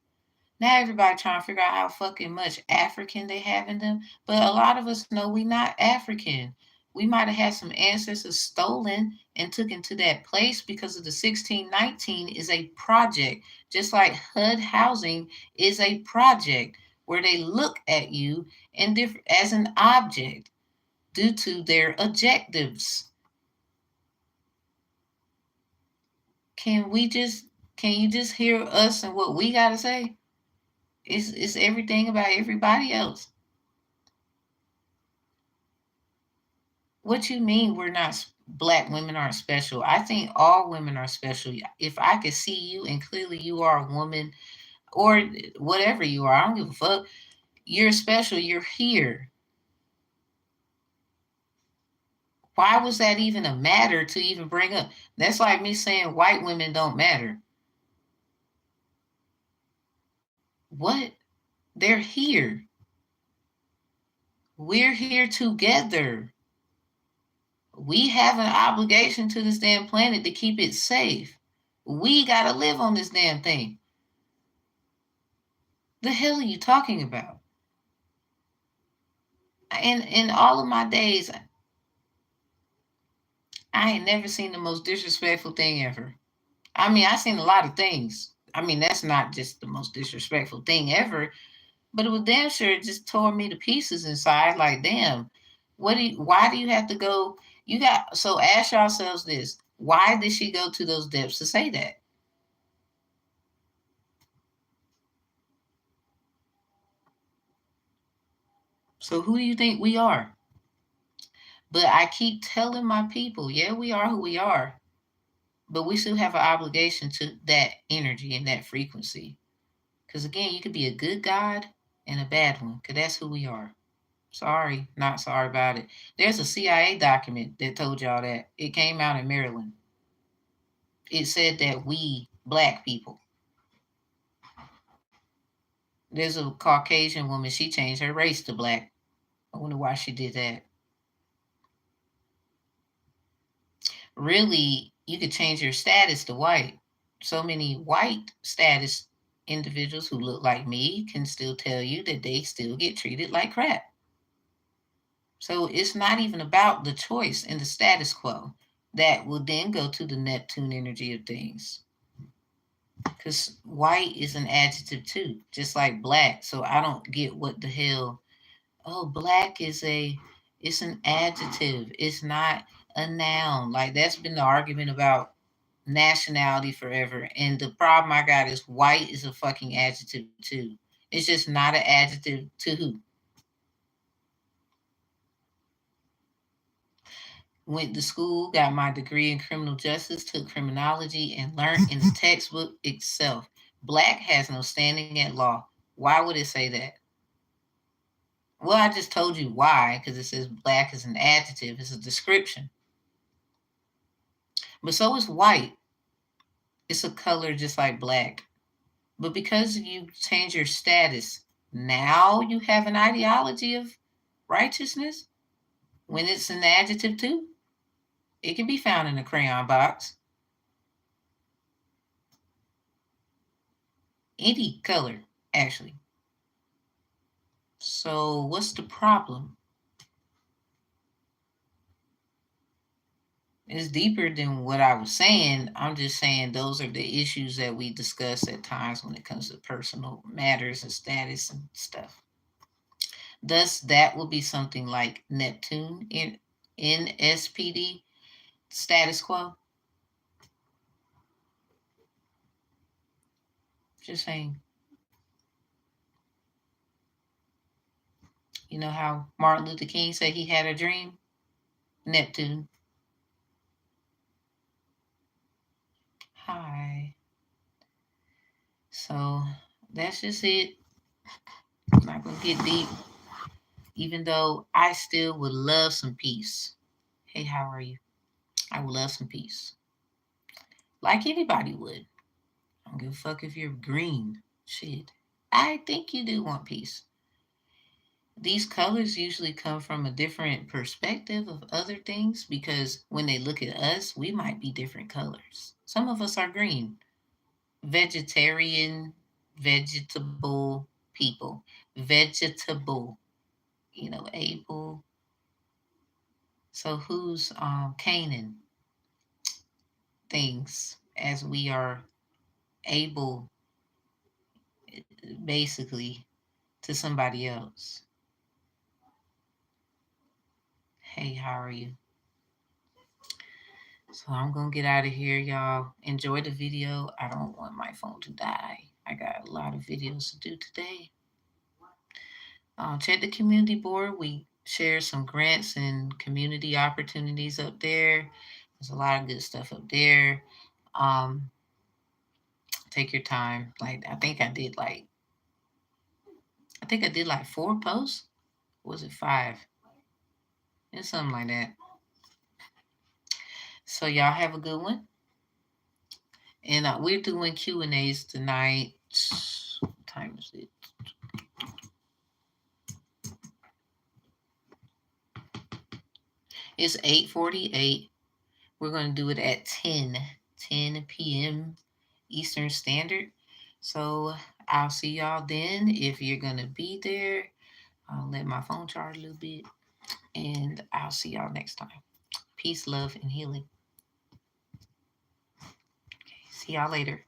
Speaker 1: Now everybody trying to figure out how fucking much African they have in them. But a lot of us know we not African. We might have had some ancestors stolen and took into that place because of the 1619 is a project. Just like HUD housing is a project where they look at you as an object due to their objectives. Can we just can you just hear us and what we gotta say? It's everything about everybody else. What you mean we're not black women aren't special? I think all women are special. If I could see you and clearly you are a woman or whatever you are, I don't give a fuck. You're special. You're here. Why was that even a matter to even bring up? That's like me saying white women don't matter. What? They're here. We're here together. We have an obligation to this damn planet to keep it safe. We gotta live on this damn thing. The hell are you talking about? In all of my days, I ain't never seen the most disrespectful thing ever. I mean, I seen a lot of things. I mean, that's not just the most disrespectful thing ever, but it was damn sure it just tore me to pieces inside. Like, damn, why do you have to go? You got so ask yourselves this: why did she go to those depths to say that? So who do you think we are? But I keep telling my people, yeah, we are who we are, but we still have an obligation to that energy and that frequency. Because again, you could be a good God and a bad one, because that's who we are. Sorry, not sorry about it. There's a CIA document that told y'all that. It came out in Maryland. It said that we, black people, there's a Caucasian woman, she changed her race to black. I wonder why she did that. Really, you could change your status to white. So many white status individuals who look like me can still tell you that they still get treated like crap. So it's not even about the choice and the status quo. That will then go to the Neptune energy of things. Because white is an adjective too, just like black. So I don't get what the hell. Oh, black is it's an adjective. It's not a noun. Like that's been the argument about nationality forever. And the problem I got is white is a fucking adjective too. It's just not an adjective to who? Went to school, got my degree in criminal justice, took criminology, and learned in the textbook itself. Black has no standing at law. Why would it say that? Well, I just told you why, because it says black is an adjective, it's a description. But so is white. It's a color just like black. But because you change your status, now you have an ideology of righteousness when it's an adjective too. It can be found in a crayon box. Any color, actually. So, what's the problem? It's deeper than what I was saying. I'm just saying those are the issues that we discuss at times when it comes to personal matters and status and stuff. Thus, that will be something like Neptune in SPD, status quo. Just saying. You know how Martin Luther King said he had a dream? Neptune. Hi. So that's just it. I'm not gonna get deep, even though I still would love some peace. Hey, how are you? I would love some peace. Like anybody would. I don't give a fuck if you're green. Shit. I think you do want peace. These colors usually come from a different perspective of other things because when they look at us, we might be different colors. Some of us are green, vegetarian, vegetable people, vegetable, able. So who's Canaan things as we are able, basically, to somebody else? Hey, how are you? So I'm gonna get out of here, y'all. Enjoy the video. I don't want my phone to die. I got a lot of videos to do today. Check the community board. We share some grants and community opportunities up there. There's a lot of good stuff up there. Um, take your time. Like I think I did like 4 posts. Was it 5? It's something like that. So y'all have a good one. And we're doing Q&As tonight. What time is it? It's 8:48. We're going to do it at 10 p.m. Eastern Standard. So I'll see y'all then. If you're going to be there, I'll let my phone charge a little bit. And I'll see y'all next time. Peace, love, and healing. Okay, see y'all later.